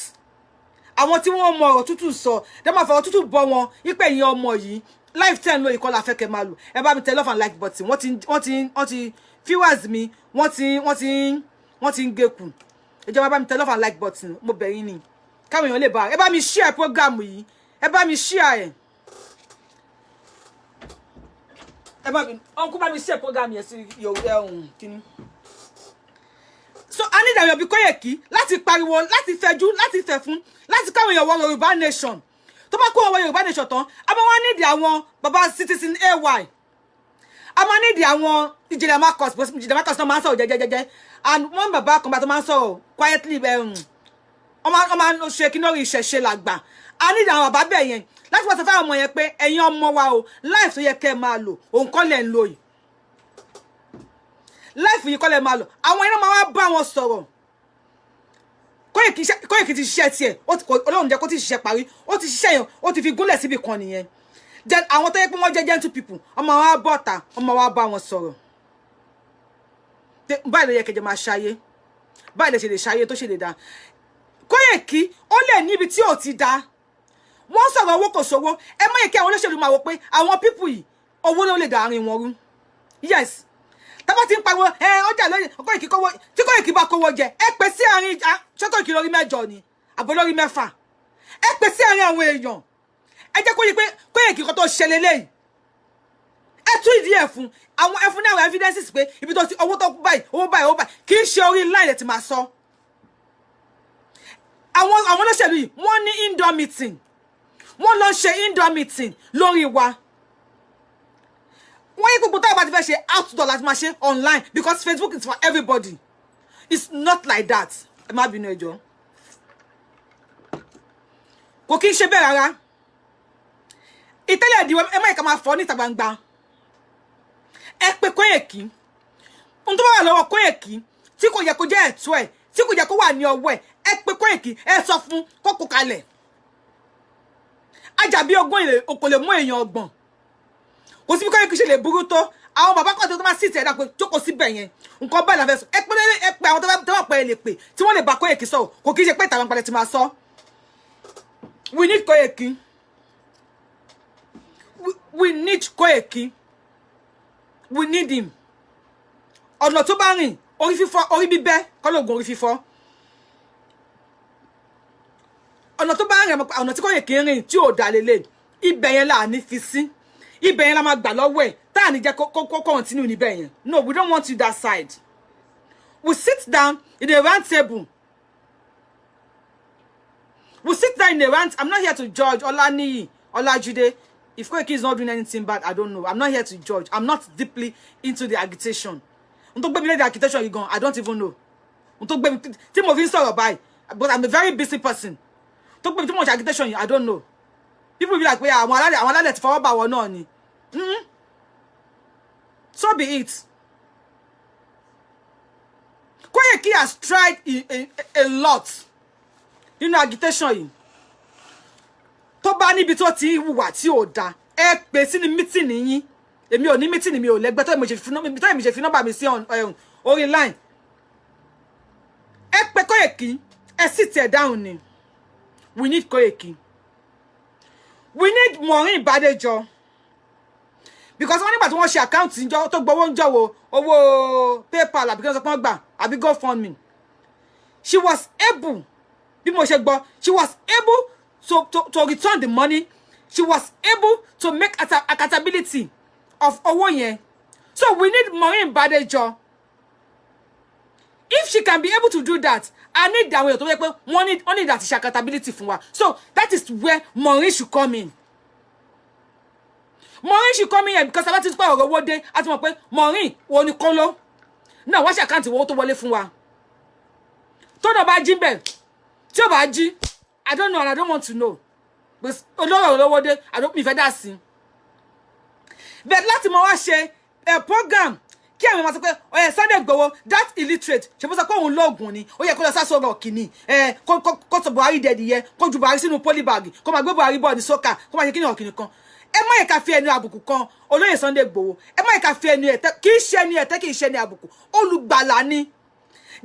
àwọn tí wọ́n mọ ọ̀rọ̀ tútù sọ dẹ́ máa fọ̀rọ̀ tútù bọ́ wọn ipe ẹ̀yin ọmọ yìí life 10 lo ìkọlà fẹ́kẹ̀ máa lò ẹ bá mi tẹ love and like button wọ́n ti viewers mi wọ́n ti ń gẹ̀kù ẹ jẹ́ bá mi tẹ love and like button mo bẹ̀ yín ni káwọn èèyàn lè bá ẹ bá mi share program yìí ẹ bá mi share ẹ bá mi uncle bá mi share program yẹn sí kíní. So I need àwọn bí Koyeki láti pariwo láti fẹjú láti fẹ fún láti káwọn èèyàn wọ Yorùbá nation tó bá kó wọ Yorùbá nation tán a máa wá nídìí àwọn baba Citizen AY a máa nídìí àwọn Ìjìnlẹ̀ Marcus Ìjìnlẹ̀ Marcus náà máa ń sọ̀rọ̀ jẹ́jẹ́jẹ́jẹ́ and wọ́n bàbá kan bá tó máa ń sọ̀rọ̀ quietly wọ́n máa ń ṣe kí lórí ìṣẹ̀ṣe làgbà a nídìí àwọn bàbá bẹ́ẹ̀ yẹn láti wọ́n sọ fún àwọn ọmọ yẹn pé ẹ̀yin ọmọ wa o life tó yẹ kẹ́ ẹ máa lò òun kọ́ lẹ̀ ń lò yìí life yìí kọ́ lẹ̀ máa lò àwọn iná máa wá bá wọn sọ̀rọ̀ Koyeki ti ṣiṣẹ́ tiẹ̀ Ọlọ́run jẹ́ kó ti ṣiṣẹ́ parí ó ti ṣiṣẹ́ yẹn ó ti fi gúnlẹ̀ síbi kan nìyẹn then àwọn tó yẹ pé wọ́n jẹ́ gentle people ọmọ wa bọ́ta ọmọ wa bá wọn sọ̀rọ̀ báyìí ló yẹ kẹjẹ máa ṣayé báyìí lè ṣe lè ṣayé tó ṣe lè dá Koyeki ó lè níbi tí ò ti dá wọ́n sọ̀rọ̀ owó kò sówó ẹ má yẹ kí àwọn olóṣèlú máa wò pé àwọn people yìí owó ló lè dá àárín wọn rú yes tọ́bá ti ń pariwo ọjà lórí Koyeki kówó tí Koyeki bá kówó jẹ ẹ pè sí àárín ṣé Koyeki lórí 8 ni àbò lórí 6 ẹ pè sí àárín àwọn èèyàn ẹ jẹ́ kó yé pé Koiki kan tó ṣẹlẹ̀ lẹ́yìn ẹ tú ìdí ẹ̀ fún àwọn ẹ fún ní àwọn evidences pé ibi tó ti owó tó báyìí kì í ṣe orí line ẹ̀ ti máa sọ àwọn olóṣèlú yìí wọ́n ní indoor meeting wọ́n lọ ṣe indoor meeting lórí wa wọ́n yí gbogbo táwọn bá ti fẹ́ ṣe outdoor láti máa ṣe online because Facebook is for everybody it's not like that ẹ má bínú ẹjọ́ kò kí ń ṣe bẹ́ẹ̀ rárá ìtẹ́lẹ̀ ìdíwọ́ ẹ má ìka máa fọ́ níta gbangba ẹ pé Koiki ohun tó bá wà lọ́wọ́ Koiki tí kò yẹ kó jẹ́ ẹ̀tọ́ ẹ̀ tí kò yẹ kó wà ní ọwọ́ ẹ̀ ẹ pé Koiki ẹ sọ fún kókó kalẹ̀ Àjàbí ogún ilé kò lè mú èèyàn ọgbọ̀n kò sí bí Koiki ṣe lè burú tó àwọn bàbá kan tó máa sì tẹ̀dá pé jókòó síbẹ̀ yẹn nǹkan báyìí la fẹ́ sọ ẹ pé àwọn tó bá pẹ́ lè pè tí wọ́n lè bá Koiki sọ kò kí ṣe pé ìtàwọn padà ti máa sọ we need Koiki we need Koiki we need him ọ̀nà tó bá rìn orí fífọ́ orí bíbẹ́ kọ́ lóògùn orí fífọ́ ọ̀nà tó bá rìn ọ̀nà tí Koiki rìn tí ò dá lélẹ̀ ibẹ̀ yẹn là ní fi sí ibẹ̀ yẹn la máa gbà lọ́wọ́ ẹ̀ tá à ní jẹ́ kó continue níbẹ̀ yẹn no we don't want you that side we sit down in a round table we sit down in a round I'm not here to judge Olaniyi Olajude if Koiki is not doing anything bad I don't know I'm not here to judge I'm not deeply into the agitation tó gbé mi lé the agitation yìí gan I don't even know tó gbé mi tí mo fi ń sọ̀rọ̀ báyìí but I'm a very busy person tó gbé mi tí mo ṣe agitation yìí I don't know people be like pé àwọn alálẹ̀ ti fọwọ́ bá wọn náà ni so be it Koiki has tried a lot nínú agitation yìí tó bá níbi tó ti hùwà tí ò dá ẹ pè sí ní meeting yín èmi ò ní meeting mi ò lẹ́gbẹ́ tó mi ṣe fi nọ́mbà mi sí orí line ẹ pè Koiki ẹ sit ẹ down ni we need Koiki we need Maureen Badejo because wọ́n nígbà tí wọ́n ṣe account njọ́ tó gbowó njọ́ wo owó PayPal àbí kí wọ́n sọ pé wọ́n gbà àbí GoFundMe she was able bí mo ṣe gbọ́ she was able to return the money she was able to make accountability of owó yẹn so we need Maureen Badejo if she can be able to do that I need that way to yẹ pé wọ́n need that accountability fún wa so that is where Maureen should come in Maureen should come in here because about this power owó dé a ti mọ̀ pé Maureen wo ni kolo náà wá ṣe àkáǹtì owó tó wọlé fún wa tó náà bá jí bẹ́ẹ̀ tí ó bá jí I don't know and I don't want to know because olówó olówó dé I don't mi fẹ́ dá sí but láti mọ̀ wá ṣe a program kí àwọn máa sọ pé oye Sunday Igboho that illiterate ṣe bó sọ pé òun lóògùn ni ó yẹ kó lọ sáso ọ̀rọ̀ kìíní kó sọ Buhari dẹ̀dì yẹ kó ju Buhari sínú polybag kó máa gbé Buhari bọ́ọ̀dì sọ́kà kó máa ṣe kíni ọ̀kìnì kan ẹ má yẹ ká fi ẹnu àbùkù kan olóyè Sunday Igboho ẹ má yẹ ká fi ẹnu ẹ̀tẹ́ kì í ṣe ẹni ẹ̀tẹ́ kì í ṣe ẹni àbùkù olùgbàlà ni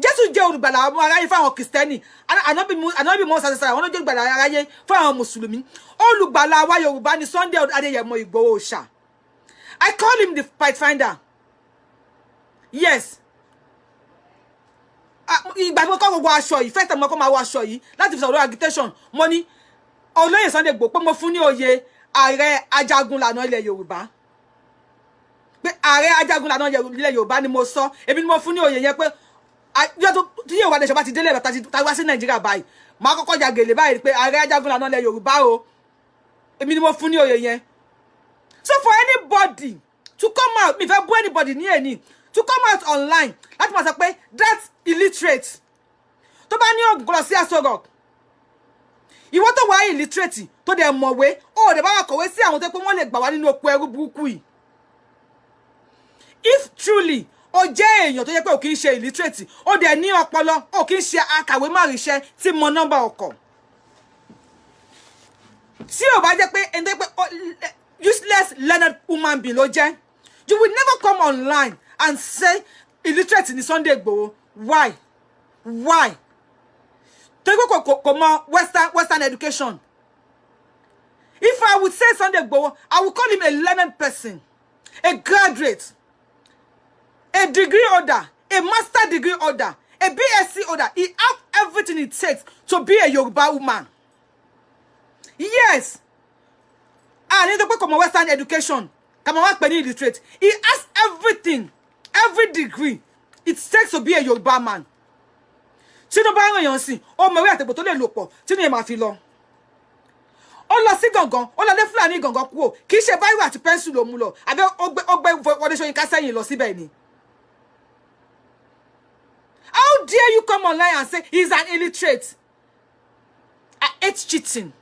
Jésù jẹ́ olùgbàlà ọmọ aráyé fún àwọn Kristẹni ànábì mọ́ sàṣẹṣàrà àwọn olójó ìgbàlà aráyé fún àwọn mùsùlùmí olùgbàlà wa Yorùbá ni Sunday Adéyẹmọ Ìgbòho Òòṣà I call him the Pathfinder yes ìgbà tí mo kọ́ gbogbo aṣọ yìí first time mo kọ́ máa wọ aṣọ yìí láti fi sọ̀rọ̀ agitation mo ní olóyè Sunday Igboho pé mo fún ní oyè ààrẹ ajagunlànà ilẹ̀ Yorùbá pé ààrẹ ajagunlànà ilẹ̀ Yorùbá ni mo sọ èmi ni mo fún ní oyè yẹn pé tí yóò wá dé ṣọba ti délé rẹ̀ tá wá sí Nàìjíríà báyìí máa kọ́kọ́ ja gèlè báyìí pé ààrẹ ajagunlànà ilẹ̀ Yorùbá o èmi ni mo fún ní oyè yẹn so for anybody to come out mi fẹ́ bú anybody ní èní to come out online láti máa sọ pé that illiterate tó bá ní ògùn kó lọ sí Aso Rock ìwọ tó wà illiterate tó dẹ̀ mọ̀wé ó dẹ̀ bá wà kọ̀wé sí àwọn tó pé wọ́n lè gbà wá nínú oko ẹrú burúkú yìí if truly ó jẹ́ èèyàn tó jẹ́ pé ó kì í ṣe illiterate ó dẹ̀ ní ọpọlọ ó kì í ṣe akàwé márìíṣẹ́ tí mọ nọ́mbà ọkọ̀ tí ò bá jẹ́ pé ẹni tó pé useless learned human being ló jẹ́ you will never come online and say illiterate ni Sunday Igboho why tó gbé kò mọ western education if I would say Sunday Igboho I would call him a learned person a graduate a degree holder a master degree holder a BSc holder he have everything it takes to be a Yoruba woman yes And it's a Western education. Come on, work illiterate. He has everything, every degree it takes to be a Yoruba man. Tino ba ran yan sin, o mo we atebo to le lopo, tino e ma fi lo. O lọ sí gangan, o lọ le Fulani gangan kuo. Kì í ṣe biro àti pencil lo mu lọ. Àbí ogbe Wọlé Ṣóyínká sẹ́yìn lọ síbẹ̀ ni. How dare you come online and say he's an illiterate? I hate cheating.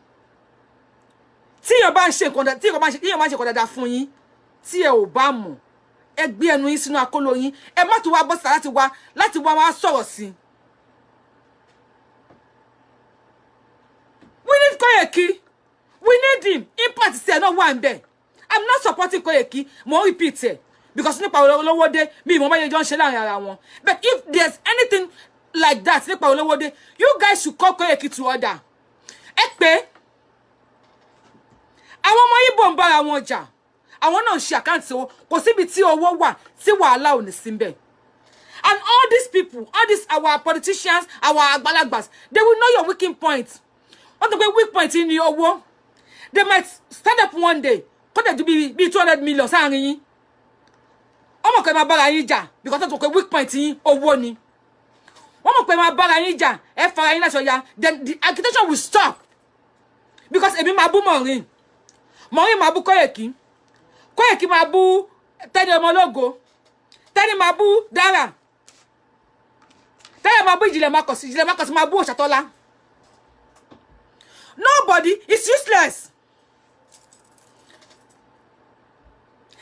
Tí yo bá ń ṣe nǹkan, tí yo bá ń ṣe nǹkan dáadáa fún yín, tí ẹ ò bá mọ̀, ẹ gbé ẹnu yín sínú akóló yín, ẹ má tún wá bọ́ síta láti wá sọ̀rọ̀ sí. We need Koyeki. We need him. Impact say no one there. I'm not supporting Koyeki. Mo repeat it. Because nípa Olówódé, mi mo ma ye jo nse láàrin ara wọn. But if there's anything like that, nípa Olówódé, you guys should call Koyeki to order. Ẹ pé àwọn ọmọ Ìgbò ń bára wọn jà. Àwọn náà ṣe àkáǹtì wọn, kò síbi tí owó wà, tí wàhálà ò ní sí ńbẹ̀. And all these people, all these our politicians, our àgbàlagbàs, they will know your weak point. On the weak point in your war, they might stand up one day. Could they be 200 million? Saying, "Oh my God, my ija," because that's a weak point in or warning. Oh my God, my ija. Then the agitation will stop because ebi mabu Maureen mabu Koyeki mabu Teni Omologo, Teni mabu Dara, Teni mabu Ijile Marcus mabu Oshatola. Nobody is useless.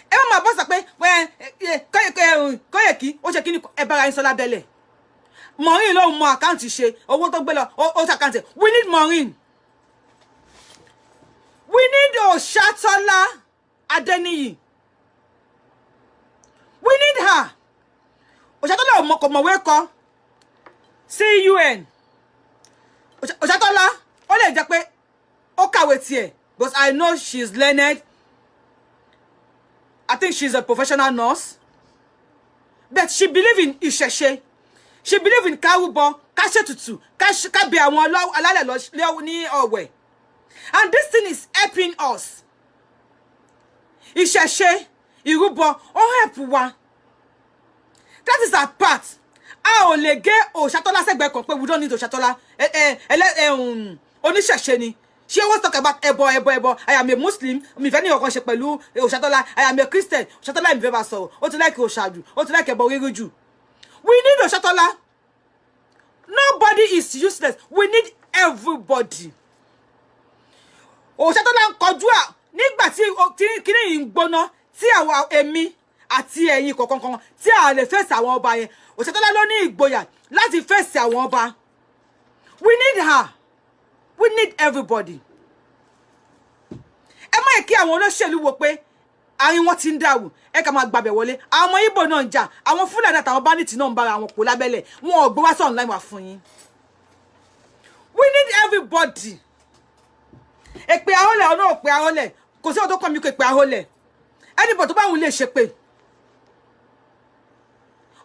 Even my boss say, "When Koyeki, o se kini e bara yin so labele." Maureen lo mo account se, owó tó gbé lọ, o account. We need Maureen. We need Oshatola Adeniyi. We need her. Oshatola ko mo we ko. CUN. Oshatola ó lè jẹ́ pé ó kàwé tiẹ̀, because I know she's learned. I think she's a professional nurse. But she believes in Ìṣẹ̀ṣe. She believes in Kárúbọ, Káṣètùtù, Kábí àwọn alálẹ̀ lọ ní Ọ̀wẹ̀. And this thing is helping us. Ìṣẹ̀ṣe, ìrúbọ, ó help wa. That is our part. A ò lè gé Oshatola sẹ́gbẹ̀ẹ́ kan pé we don't need Oshatola. Oníṣẹ̀ṣe ni. She always talk about ebo. I am a Muslim. Mi fẹ́ ní ọ̀kan ṣe pẹ̀lú Oshatola. I am a Christian. Oshatola mi fẹ́ bá sọ̀rọ̀. Ó ti like Oṣàjù. Ó ti like ẹbọ ríru jù. We need Oshatola. Nobody is useless. We need everybody. Oshatola ń kọjú à nígbà tí kíní yìí ń gbóná tí àwọn èmi àti ẹ̀yin kọ̀ọ̀kan tí a lè fèsì àwọn ọba yẹn. Oshatola ló ní ìgboyà láti fèsì àwọn ọba. We need her. We need everybody. Ẹ má kí àwọn olóṣèlú wò pé àárín wọn ti ń dàrú, ẹ ká máa gbàbẹ̀ wọlé. Àwọn ọmọ Ìgbò náà ń jà, àwọn Fúlàní àtàwọn bandits náà ń bára wọn pọ̀ lábẹ́lẹ̀. Wọn ò gbé wá sọ online wá fún yín. We need everybody. Èpè ahọ́lẹ̀ ọ̀nà òpè ahọ́lẹ̀. Kò sí ọ̀tọ̀ kan mi kò èpè ahọ́lẹ̀. Anybody tó bá wùn lè ṣe pé.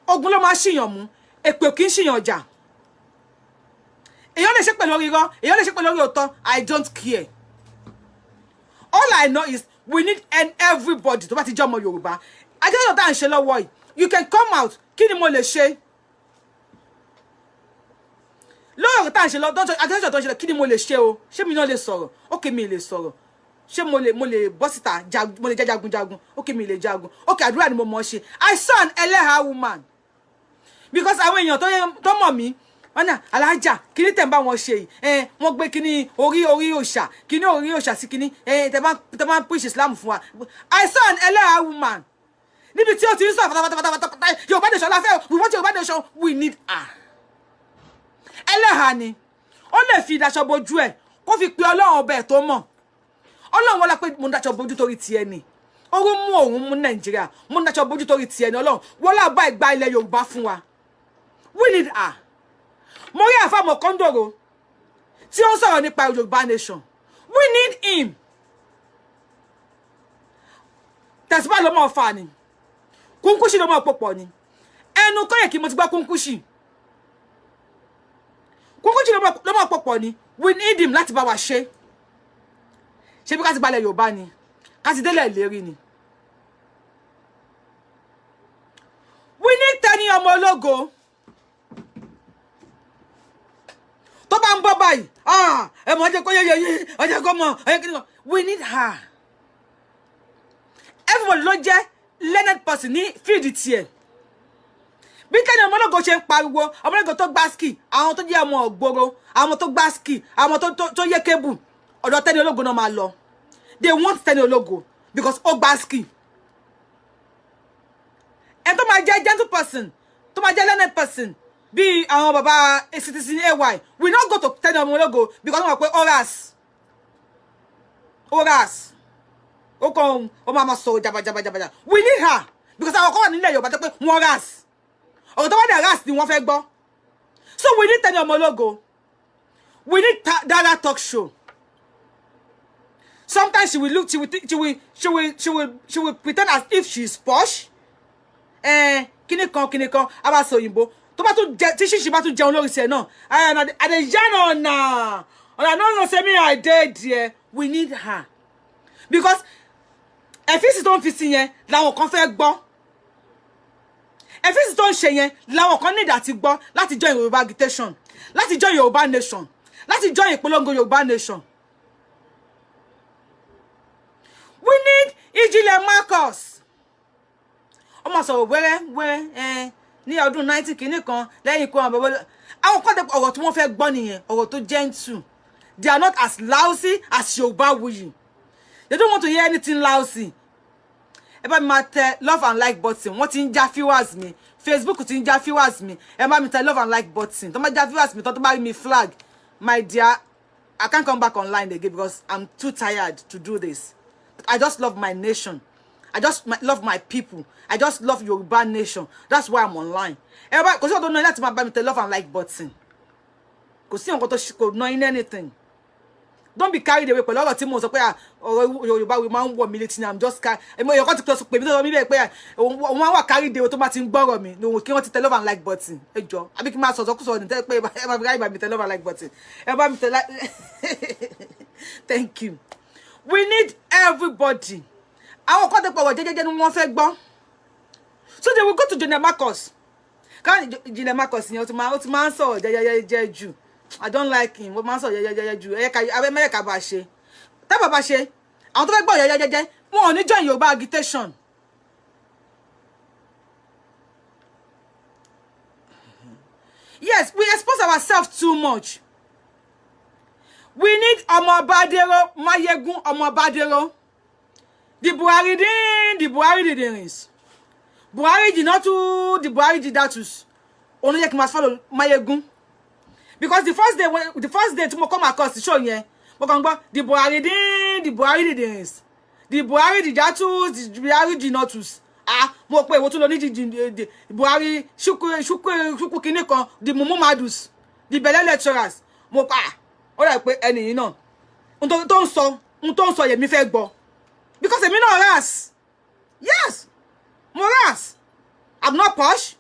Ogun ló máa ṣìyàn mú. Èpè ò kì í ṣìyàn jà. Èyàn lè ṣe pé lórí irọ́, èyàn lè ṣe pé lórí òótọ́. I don't care. All I know is we need everybody tó bá ti jẹ́ ọmọ Yorùbá. Àjọyọ̀ tá à ń ṣe lọ́wọ́ yìí. You can come out. Kí ni mo lè ṣe? Lọ́rọ̀ tá à ń ṣe lọ́dọ̀ àjọyọ̀ tó ń ṣe kí ni mo lè ṣe o? Ṣé mi náà lè sọ̀rọ̀? Okay, mi lè sọ̀rọ̀. Ṣé mo lè bọ́ síta mo lè jagun. Okay, mi lè jagun. Okay, àdúrà ni mo mọ̀ ṣe. I saw an Eleha woman. Because àwọn èèyàn tó mọ̀ mí, wọ́n ní alájà kíní tẹ̀ ń bá wọn ṣe yìí. Wọ́n gbé kíní orí òòṣà, kíní orí òòṣà sí kíní. Tẹ̀ bá preach Islam fún wa. I saw an Eleha woman. Níbi tí ó ti ń sọ fatafata Yorùbá nation la fẹ́, we want Yorùbá nation, we need her. Eleha ni. Ó lè fi ìdáṣọ bojú ẹ̀ kó fi pe Ọlọ́run ọbẹ̀ tó mọ̀. Ọlọ́run wọ́n la pé mo ń dáṣọ bojú torí ti ẹni. Orú mú òun mú Nàìjíríà, mo ń dáṣọ bojú torí ti ẹni Ọlọ́run. Wọ́n lá bá ìgbà ilẹ̀ Yorùbá fún wa. We need her. Mo rí àfàmọ̀ Kọ́ńdòrò tí ó ń sọ̀rọ̀ nípa Yorùbá nation. We need him. Tẹ̀síbá ló mọ̀ fà ni. Kúnkúṣì ló mọ̀ pọ̀pọ̀ ni. Ẹnu Koyeki mo ti gbọ́ Kúnkúṣì. Kúnkúṣì ló mọ̀ pọ̀pọ̀ ni. We need him láti bá wa ṣe. Ṣé bí ká ti gbalẹ̀ Yorùbá ni. ká ti délẹ̀ ìlérí ni. We need Tenny ọmọ ológo tó bá ń bọ́ báyìí ẹ mọ̀ ọjọ́ kó yẹ ọjọ́ kó mọ̀ ọjọ́ kí ni we need her. Everybody ló jẹ́ learned person ní field tiẹ̀. Bí Tenny ọmọ ológo ṣe ń pariwo ọmọ ológo tó gbá ski àwọn tó jẹ́ ọmọ ògbóró àwọn tó gbá ski àwọn tó yẹ kébù ọ̀dọ̀ Tenny ológo náà máa lọ. They want Tenny ológo because ó gbá ski. And tó máa jẹ́ gentle person tó máa jẹ́ learned person bí àwọn bàbá citizen AY we not go to Tenny ọmọ ológo because wọ́n mọ̀ pé oras ó kàn ó máa sọ jabajabajaba we need her because àwọn kan wà nílẹ̀ Yorùbá tó pé wọ́n ras ọ̀rọ̀ tó wà ní ras ni wọ́n fẹ́ gbọ́. So we need Tenny ọmọ ológo. We need Dara talk show. Sometimes she will pretend as if she's posh. Kíni kan aba sọ òyìnbó tó bá tún jẹ tí ṣìṣì bá tún jẹun lórí se náà ade jano na ona no say me I dey there. We need her because efisi tó ń fi sí yẹn làwọn kan fẹ́ gbọ́ efisi tó ń ṣe yẹn làwọn kan need àti gbọ́ láti join Yorùbá agitation láti join Yorùbá nation láti join ìpolongo Yorùbá nation. We need Ijile Marcus. Ọmọ sọ̀rọ̀ wẹ́rẹ́ ní ọdún 90 kìíní kan lẹ́yìn ikú àwọn bàbá àwọn kan tẹ́ ọ̀rọ̀ tí wọ́n fẹ́ gbọ́ nìyẹn ọ̀rọ̀ tó gentle. They are not as lousy as Yorùbáwùyí. They don't want to hear anything lousy. Ẹ bá mi máa tẹ love and like button. Wọ́n ti ń já viewers mi. Facebook ti ń já viewers mi. Ẹ bá mi tẹ love and like button. Tó máa já viewers mi tó bá rí mi flag. My dear, I can't come back online again because I'm too tired to do this. I just love my nation. I just love my people. I just love Yoruba nation. That's why I'm online. Everybody, because you don't know that my buy me the love and like button. Because you don't know anything. Don't be carried away. Pẹ̀lú ọ̀rọ̀ tí mo sọ pé Yoruba we man war military. I'm just carried. You got to close pé mi tó mi be pé o man wa carried away tó bá ti ń gbọ́rọ̀ mi. No kí wọ́n ti tẹ love and like button. Ẹ jọ̀ọ́. Àbí kí ma sọ ku sọ ni tẹ́ pé ẹ ma carry by me tẹ love and like button. Ẹ bá mi tẹ like Thank you. We need everybody. Àwọn kan tẹ́ pọ̀wọ̀ jẹ́jẹ́jẹ́ ni wọ́n fẹ́ gbọ́. So they will go to Ijile Marcus. Kan Ijile Marcus yẹn ó ti máa ń sọ jẹ́jẹ́jẹ́ jù. I don't like him. Ó máa ń sọ jẹ́jẹ́jẹ́ jù. America bá ṣe. Tá bá bá ṣe. Àwọn tó fẹ́ gbọ́ jẹ́jẹ́jẹ́ wọn ò ní join Yorùbá agitation. Yes, we expose ourselves too much. We need Ọmọ Badero, Mayegun Ọmọ Badero. The Buhari din, the Buhari didn't. Buhari did not do, the Buhari did that. Only you must follow Mayegun. Because the first day to come across the show here, the Buhari din, the Buhari didn't. The Buhari did that, the Buhari did not. Mo pe wo tún lọ ní the Buhari shuku kini kan, the Mumu Madus, the Bele lecturers. Mo pa ó dà pé ẹni yìí náà ohun tó ń sọ yẹn mi fẹ́ gbọ́ because èmi náà ras yes mo ras I'm not posh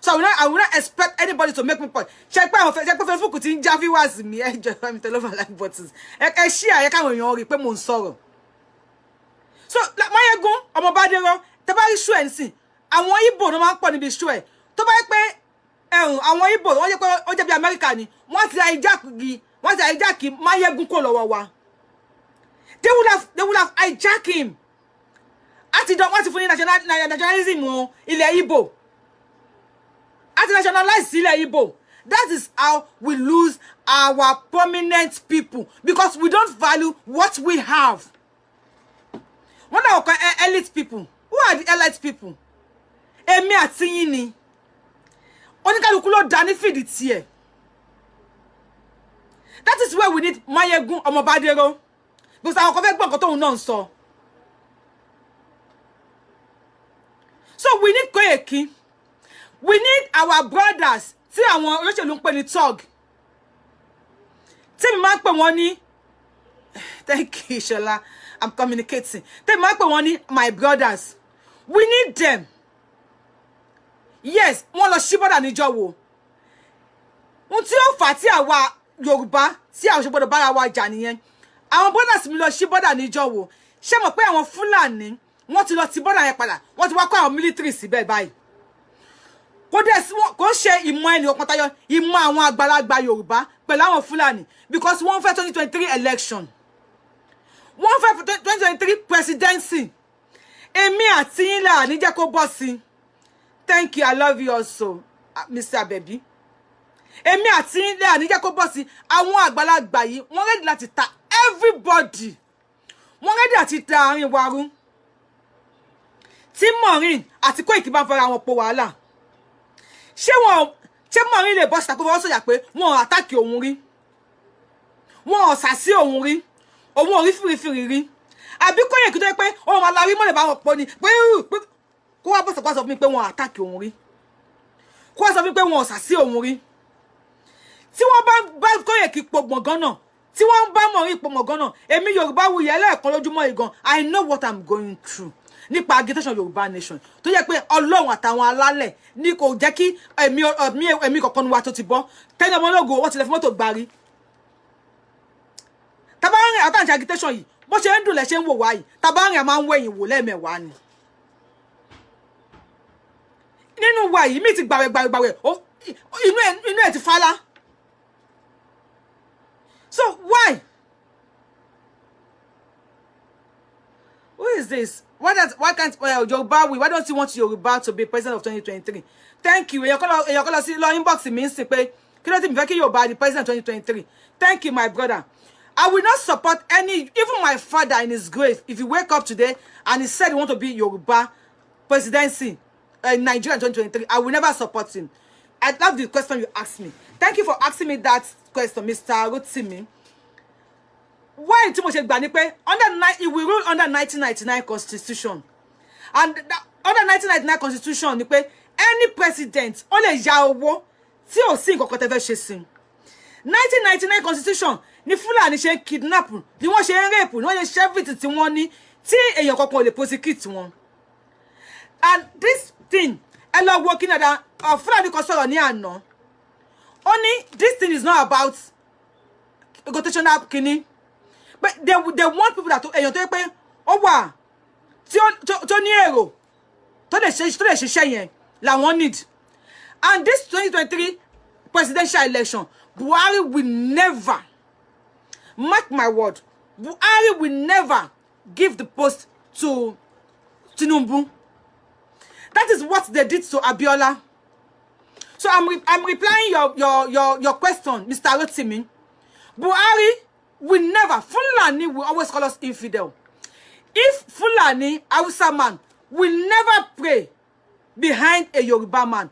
so I will not expect anybody to make me posh check Facebook ti ń já viewers mi ẹ jọ̀ọ́ mi tẹ love and like buttons ẹ share ẹ káwọn èèyàn rí pé mo ń sọ̀rọ̀ so Mayegun Ọmọ Badero tẹ́ bá rí show ẹ̀ nsìn àwọn Igbo no máa ń pọ̀ níbi show ẹ̀ tó bá pé àwọn Igbo wọ́n jẹ́ pé ó jẹ́ bí America ni wọ́n ti hijack Mayegun kò lọ́wọ́ wa. They would have hijacked him. Ati don't want to fún nationalism ilẹ̀ Igbo. Ati nationalize ilẹ̀ Igbo. That is how we lose our prominent people because we don't value what we have. When I call elite people, who are the elite people? Èmi àti yín ni. Oníkálùkù ló dá ní feed tiẹ̀. That is where we need Mayegun Ọmọ Badero. Because àwọn kan fẹ́ gbọ́ nǹkan tóun náà ń sọ. So we need Koiki. We need our brothers. Tí àwọn olóṣèlú ń pè ní thug. Tí mi máa ń pè wọ́n ní thank you Shola, I'm communicating. Tí mi máa ń pè wọ́n ní my brothers. We need them. Yes, wọ́n lọ ṣí bọ́dà níjọ́ wo. Ohun tí ó fà tí àwa Yorùbá tí àwọn ṣe gbọ́dọ̀ bára wa jà nìyẹn. Àwọn brothers mi lọ ṣí bọ́dà níjọ́ wo. ṣé mọ̀ pé àwọn Fúlàní wọ́n ti lọ ti bọ́dà yẹn padà wọ́n ti wá kó àwọn military síbẹ̀ báyìí kò ṣe ìmọ̀ ẹni ọkàn tayọ ìmọ̀ àwọn àgbàlagbà Yorùbá pẹ̀lú àwọn Fúlàní because wọ́n fẹ́ 2023 election wọ́n fẹ́ 2023 presidency èmi àti yín là ní jẹ́ kó bọ́ sí thank you I love you also Mr. Abebi èmi àti yín là ní jẹ́ kó bọ́ sí àwọn àgbàlagbà yìí wọ́n ready láti ta everybody wọ́n ready láti ta àárín wa rú tí Maureen àti Koiki bá fara wọn po wàhálà ṣé Maureen lè bọ́ síta kó fọwọ́ sọ̀yà pé wọ́n àtàkì òun rí wọ́n ọ̀sà sí òun rí òun ò rí fìrìfìrì rí àbí Koiki tó yẹ pé òun máa la rí mọ́lẹ̀ bá wọn pọ̀ ni pé kó wá bọ́ sọ̀kọ́ sọ fún mi pé wọ́n àtàkì òun rí kó wá sọ fún mi pé wọ́n ọ̀sà sí òun rí tí wọ́n bá Koiki po gbọ̀ngàn náà tí wọ́n bá Maureen po gbọ̀ngàn náà èmi Yorùbá wuyì ẹlẹ́ẹ̀kan lójúmọ́ ìgan I know what I'm going through nípa agitation Yorùbá nation tó yẹ pé Ọlọ́run àtàwọn alálẹ̀ ní kò jẹ́ kí ẹ̀mí kọ̀ọ̀kan wa tó ti bọ́ tẹ́lẹ̀ ọmọ ológo wọ́n ti lè fi mọ́tò gbárí tabarin àtàǹṣe agitation yìí bó ṣe ń dùn lẹ́ ṣe ń wò wá yìí tabarin a máa ń wẹ̀yìn wò lẹ́ẹ̀mẹ̀wàá ni nínú wa yìí mi ti gbàwẹ̀ inú ẹ̀ ti fálá so why who is this? Why can't Yoruba why don't you want Yoruba to be president of 2023? Thank you. You're gonna see law inbox me say pé kí ló ti mi fẹ́ kí Yoruba the president 2023. Thank you, my brother. I will not support any, even my father in his grave. If he wake up today and he said he want to be Yoruba presidency in Nigeria in 2023, I will never support him. I love the question you asked me. Thank you for asking me that question, Mr. Rotimi. Why too much gbani pé it will rule under 1999 constitution and under 1999 constitution ni pé any president ó lè ya owó tí ò sí nǹkan kan tẹ́ fẹ́ ṣe sí 1999 constitution ni Fúlàní ṣe kidnap ni wọ́n ṣe rape ni wọ́n ṣe everything tí wọ́n ní tí èèyàn kankan ò lè prosecute wọn and this thing ẹ lọ wo kini da Fúlàní kan sọ̀rọ̀ ní àná ó ní this thing is not about negotiational kini. But they want people that èèyàn tó yẹ pé ó wà tí ó ní èrò tó lè ṣiṣẹ́ yẹn làwọn need and this 2023 presidential election Buhari will never, mark my word, Buhari will never give the post to Tinubu. That is what they did to Abiola. So I'm replying your question, Mr. Rotimi. Buhari will never, Fulani will always call us infidel. If Fulani, Hausa man, will never pray behind a Yoruba man.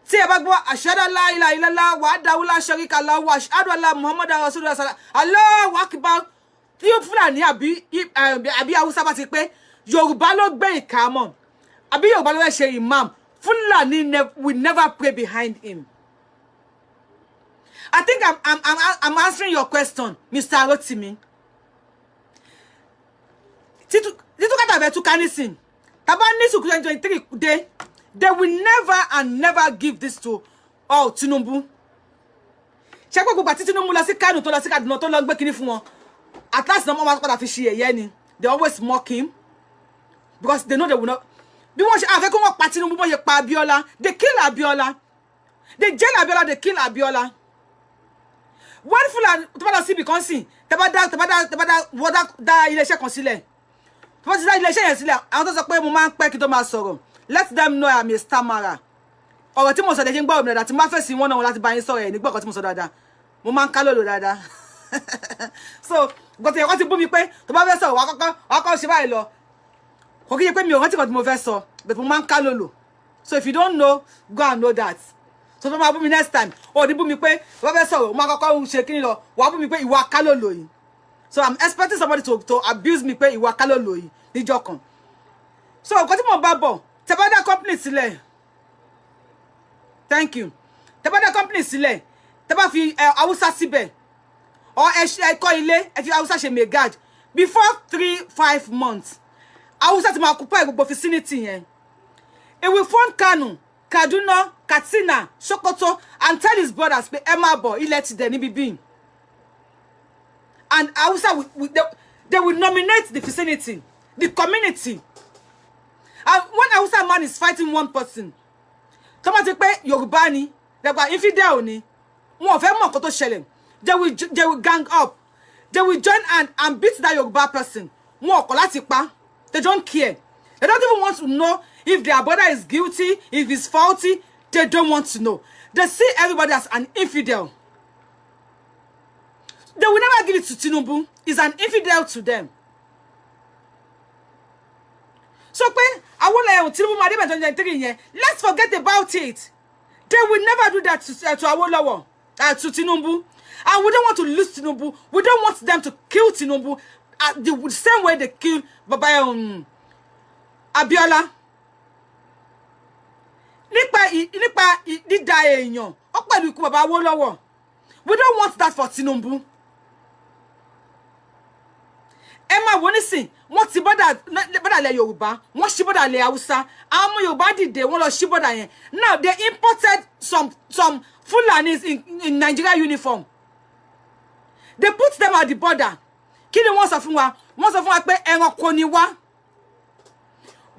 Tí ẹ bá gbọ́ ashhadu an la ilaha illallah wahdahu la sharika lahu wa ashhadu anna Muhammadan rasulullah Allahu akbar. Tí Fulani àbí Hausa bá ti pé Yorùbá ló gbé ìkámọ́ àbí Yorùbá ló ṣe imam, Fulani will never pray behind him. I think I'm answering your question, Mr. Rotimi. Titu kata be tu kanisin. Taba ni su 2023 they will never and never give this to Tinubu. Ṣé pé gbogbo Tinubu lọ sí Kano tó lọ sí Kaduna tó lọ gbé kíní fún wọn. At last no more padà fi ṣe yeye ni. They always mock him because they know they will not. Bí wọ́n ṣe afẹ́ kó wọ́n pa Tinubu bó ṣe pa Abiola, they kill Abiola. They jail Abiola, they kill Abiola. One Fulani tó bá lọ sí because sin, tẹ́ bá dá ilé iṣẹ́ kan sílẹ̀. Tó bá ti dá ilé iṣẹ́ yẹn sílẹ̀, àwọn tó sọ pé mo máa ń pẹ́ kí tó máa sọ̀rọ̀. Let them know I'm a stammerer. Ọ̀rọ̀ tí mo sọ de kin gba òmìnira tí ma fẹ́ sí wọn náà láti bá yín sọ̀rọ̀ ẹ ní gbọ́ ọ̀rọ̀ tí mo sọ dáadáa. Mo máa ń ká lolo dáadáa. So, gote wọ́n ti bú mi pé tó bá fẹ́ sọ̀rọ̀ wá kọ́kọ́ ṣe báyìí lọ. Kò kí yé pé mi ò rántí kan tí mo fẹ́ sọ, but mo máa ń ká lolo. So if you don't know, go and know that. So tó máa bú mi next time. Ó ní bú mi pé tó bá fẹ́ sọ̀rọ̀, mo máa kọ́kọ́ ṣe kíni lọ. Wá bú mi pé ìwà ká lolo yìí. So I'm expecting somebody to abuse me pé ìwà ká lolo yìí níjọ́ kan. So nǹkan tí mo bá bọ̀ Tebada company sílẹ̀. Thank you. Tebada company sílẹ̀. Teba fi Hausa síbẹ̀. Or ẹ kọ́ ilé, ẹ fi Hausa ṣe megad. Before 3-5 months, Hausa ti máa occupy gbogbo vicinity yẹn. He will phone Kano, Kaduna, Katsina, Sokoto and tell his brothers pé ẹ máa bọ̀ ilẹ̀ ti dẹ̀ níbi bí. and Hausa they will nominate the vicinity, the community. And when Hausa man is fighting one person, come ti pé Yorùbá ni, they go infidel ni, wọ́n fẹ́ mọ̀ nǹkan tó ṣẹlẹ̀, they will gang up, they will join and beat that Yoruba person. Wọ́n kọ̀ láti pa, they don't care. They don't even want to know if their brother is guilty, if he's faulty. They don't want to know. They see everybody as an infidel. They will never give it to Tinubu. He's an infidel to them. So, Tinubu Madebe 2023, let's forget about it. They will never do that to Awolowo, to Tinubu. And we don't want to lose Tinubu. We don't want them to kill Tinubu the same way they killed Baba Abiola. Nípa dídá èèyàn, ó pẹ̀lú ikú Baba Awolowo. We don't want that for Tinubu. Emma Wonisin, wọ́n ti bọ́dà lẹ̀ Yorùbá, wọ́n ṣí bọ́dà lẹ̀ Hausa. Àwọn ọmọ Yorùbá dìde, wọ́n lọ ṣí bọ́dà yẹn. Now they imported some Fulanis in Nigeria uniform. They put them at the border. Kí ni wọ́n sọ fún wa? Wọ́n sọ fún wa pé ẹranko ni wá.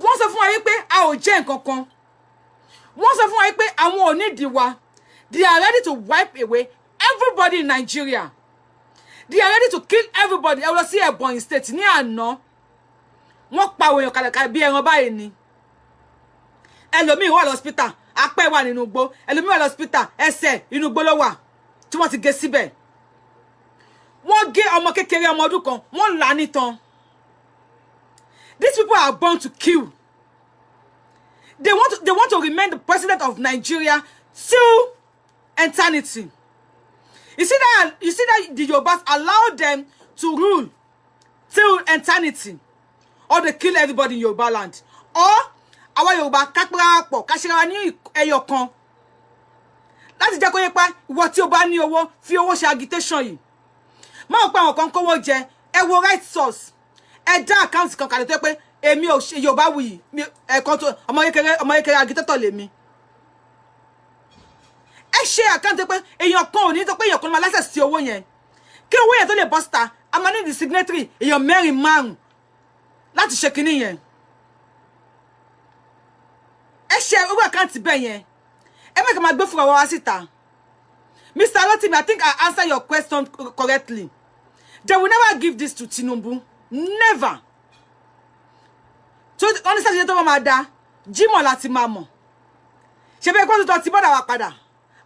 Wọ́n sọ fún wa pé a ò jẹ́ nǹkan kan. Wọ́n sọ fún wa pé àwọn ò nídìí wa. They are ready to wipe away everybody in Nigeria. They are ready to kill everybody. I will see Ebonyi State ní àná. Wọ́n pa àwọn èèyàn kalẹ̀ bí ẹran báyìí ni. Ẹlòmíì wà hospital, apẹ́ wà nínú igbó. Ẹlòmíì wà hospital, ẹsẹ̀ inú igbó ló wà tí wọ́n ti gé síbẹ̀. Wọ́n gé ọmọ kékeré ọmọ ọdún kan, wọ́n là nítan. These people are born to kill. They want to remain the president of Nigeria till eternity. You see that the Yorubas allow them to rule till eternity, or they kill everybody in Yoruba land, or our Yoruba kápẹ́rẹ́ pọ̀ káṣíra wa ní ẹyọ kan. Láti jẹ́ kó yé pa ìwọ tí o bá ní owó fi owó ṣe agitation yìí. Má o pa àwọn kan kówó jẹ, ẹ wo right source. Ẹ dá account kan kalẹ̀ tó pé èmi ò ṣe Yorùbá wuyi, ẹ̀kan tó ọmọ kékeré agitator lèmi. Ẹ ṣe account tó pé èèyàn kan ò ní tó pé èèyàn kan máa access sí owó yẹn. Kí owó yẹn tó lè bọ́sítà, a máa ní the signatory èèyàn mẹ́rin márùn láti ṣe kinní yẹn. Ẹ ṣe owó account bẹ́ẹ̀ yẹn. Ẹ má kàn máa gbé fúnra wa síta. Mr. Rotimi, I think I answered your question correctly. They will never give this to Tinubu. Never. So, honestly, you don't matter. Jimo láti máa mọ̀. Ṣé bẹ́ẹ̀ kó tó ti bọ́dà wa padà.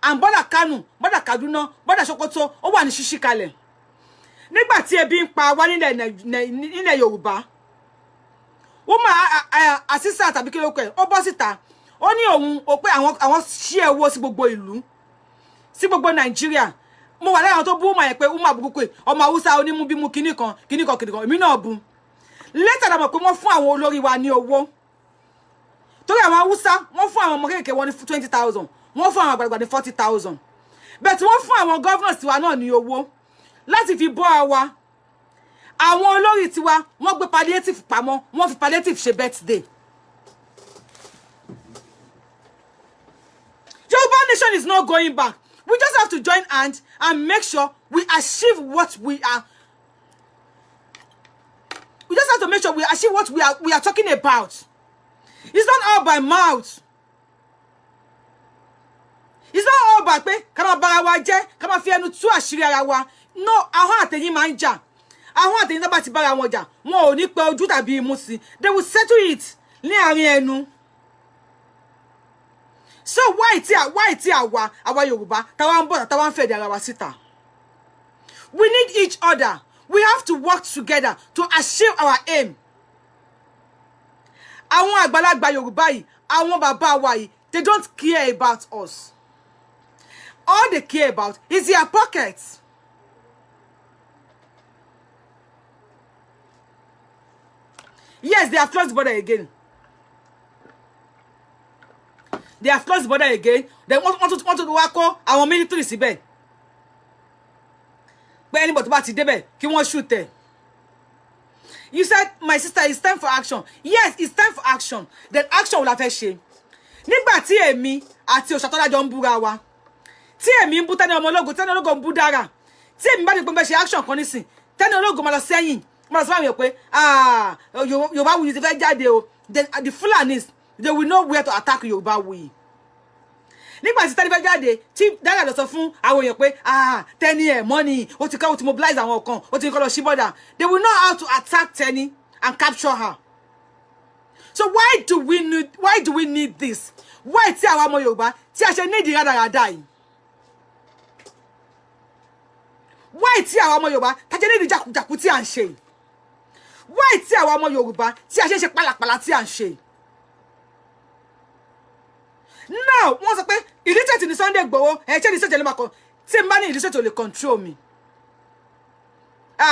And bọ́dà Kanu, bọ́dà Kaduna, bọ́dà Sokoto, ó wà ní ṣíṣí kalẹ̀. Nígbà tí ebi ń pa wá nílẹ̀ Yorùbá. Ó máa assistant tàbí kí ló kọ ẹ̀, ó bọ́ síta. Ó ní òun ó pé àwọn ṣí owó sí gbogbo ìlú. Sí gbogbo Nigeria. Mo wà láwọn tó bú ma yẹn pé ó máa burúkú ẹ̀. Ọmọ Hausa onímú bí mú kíní kan. Èmi náà bú. Later da mọ̀ pé wọ́n fún àwọn olórí wa ní owó. Torí àwọn Hausa, wọ́n fún àwọn ọmọ kékeré wọn ní 20,000. Wọ́n fún àwọn àgbàlagbà ní 40,000. But wọ́n fún àwọn governors tiwa náà ní owó láti fi bọ́ àwa. Àwọn olórí tiwa, wọ́n gbé palliative pamọ́, wọ́n fi palliative ṣe birthday. Yoruba nation is not going back. We just have to join hands and make sure we achieve what we are. We just have to make sure we achieve what we are talking about. It's not all by mouth. It's not all by pé ká má bára wa jẹ́, ká má fi ẹnu tú àṣírí ara wa. No, àwọn àtẹ̀yìn máa ń jà. Àwọn àtẹ̀yìn tó bá ti bára wọn jà, wọn ò ní pé ojú tàbí imú sí. They will settle it ní àárín ẹnu. So why tí àwa Yorùbá táwa ń bọ̀ táwa ń fẹ́ di ara wa síta? We need each other. We have to work together to achieve our aim. Àwọn àgbàlagbà Yorùbá yìí, àwọn bàbá wa yìí, they don't care about us. All they care about is their pockets. Yes, they have closed the border again. They have closed the border again. They want to work our military síbẹ̀. But anybody bá ti débẹ̀, kí wọ́n shoot there. You said, my sister, it's time for action. Yes, it's time for action. Then action will have ṣe. Nígbà tí èmi àti Òṣàtọ́lá jọ ń búra wa. Tí èmi ń bú Tẹ́ni Ọmọlógo, Tẹ́ni Ológo ń bú Dára. Tí èmi bá ti pé ṣe action kan nísìn. Tẹ́ni ológun máa lọ sẹ́yìn máa sọ fáwọn pé Yorùbáwùyí ti fẹ́ jáde o then the Fulanis they will know where to attack Yorùbáwùyí. Nígbà tí Tẹ́ni fẹ́ jáde tí Dara lọ sọ fún àwọn èèyàn pé Tẹ́ni ẹ̀ money ó ti mobilize àwọn kan ó ti kọ́ lọ sí border they will know how to attack Tẹ́ni and capture her. So why do we need this? Why tí àwa ọmọ Yorùbá tí a ṣe need rádaràda yìí? Why tí àwa ọmọ Yorùbá tá ṣe need jàkújàkú tí à ń ṣe? Why tí àwa ọmọ Yorùbá tí a ṣe pálapàla tí à ń ṣe? Now wọ́n sọ pé illiterate ni Sunday Igboho ṣé illiterate ló máa kọ tí n bá ní illiterate ò lè control mi.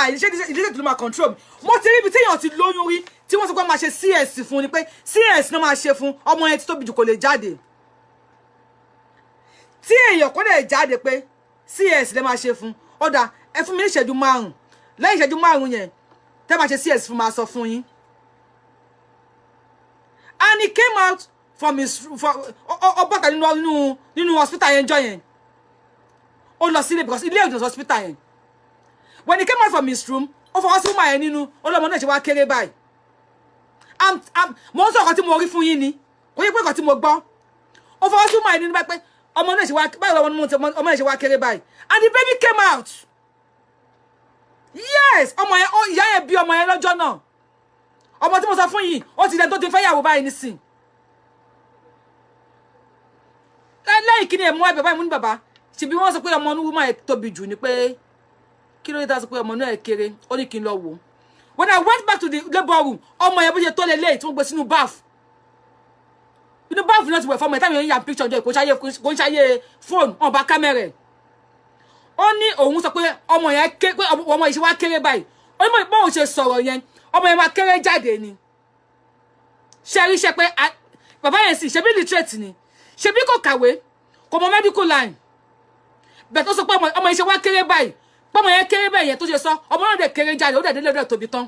Illiterate ló máa control mi. Mo ti rí ibi tí èèyàn ti lóyún rí tí wọ́n sọ pé máa ṣe CS fún ni pé CS náà máa ṣe fún ọmọ yẹn tí tóbi jù kò lè jáde. Tí èèyàn kò lè jáde pé CS lè máa ṣe fún ọ̀dà ẹ fún mi ní ìṣẹ́jú 5 lẹ́yìn ìṣẹ́jú 5 yẹn tẹ́ máa ṣe CS fún máa sọ fún yín. And he came out from his ọbọ̀tà nínú hospital yẹn jọ yẹn ó lọ sílé because ilé ìjọsìn hospital yẹn when he came out from his room ó fọwọ́ sí woman yẹn nínú ọlọ́mọ náà ṣe wá kéré báyìí mo ń sọ ọ̀kan tí mo rí fún yín ni kò yẹ pé ọ̀kan tí mo gbọ́ ó fọwọ́ sí woman yẹn nínú báyìí pé ọmọ náà ṣe wá báyìí ọmọ náà ṣe wá kéré báyìí and the baby came out yes ọmọ yẹn ìyá yẹn bí ọmọ yẹn lọ́jọ́ náà ọmọ tí mo sọ fún yìí ó ti dẹni tó ti fẹ́ yàwó báyìí nísìn lẹ́yìn kí ni ẹ̀mú ẹ̀bẹ̀ báyìí mú ní bàbá ṣebí wọ́n sọ pé ọmọ inú woman ẹ̀ tóbi jù ni pé kí ló dé tá sọ pé ọmọ náà ẹ̀ kéré ó ní kí n lọ wò when I went back to the labour room ọmọ yẹn bó ṣe tó lélẹ̀ tí wọ́n gbé sínú bath inú bath náà ti wẹ̀ fọmọ ẹ̀ táwọn èèyàn yà picture ọjọ́ kò ń ṣayé phone wọn bá kámẹ́rà ẹ̀ ó ní òun sọ pé ọmọ yẹn ké pé ọmọ yìí ṣe wá kéré báyìí ó ní bóun ṣe sọ̀rọ̀ yẹn ọmọ yẹn máa kéré jáde ni ṣe rí ṣe pé bàbá yẹn sì ṣe bí literate ni ṣe bí kò kàwé kò mọ medical line bẹ́ẹ̀ tó sọ pé ọmọ yẹn ṣe wá kéré báyìí pọ́mọ yẹn kéré bẹ́ẹ̀ yẹn tó ṣe sọ ọmọ náà dẹ̀ kéré jáde ó dẹ̀ délé ọdọ̀ tóbi tán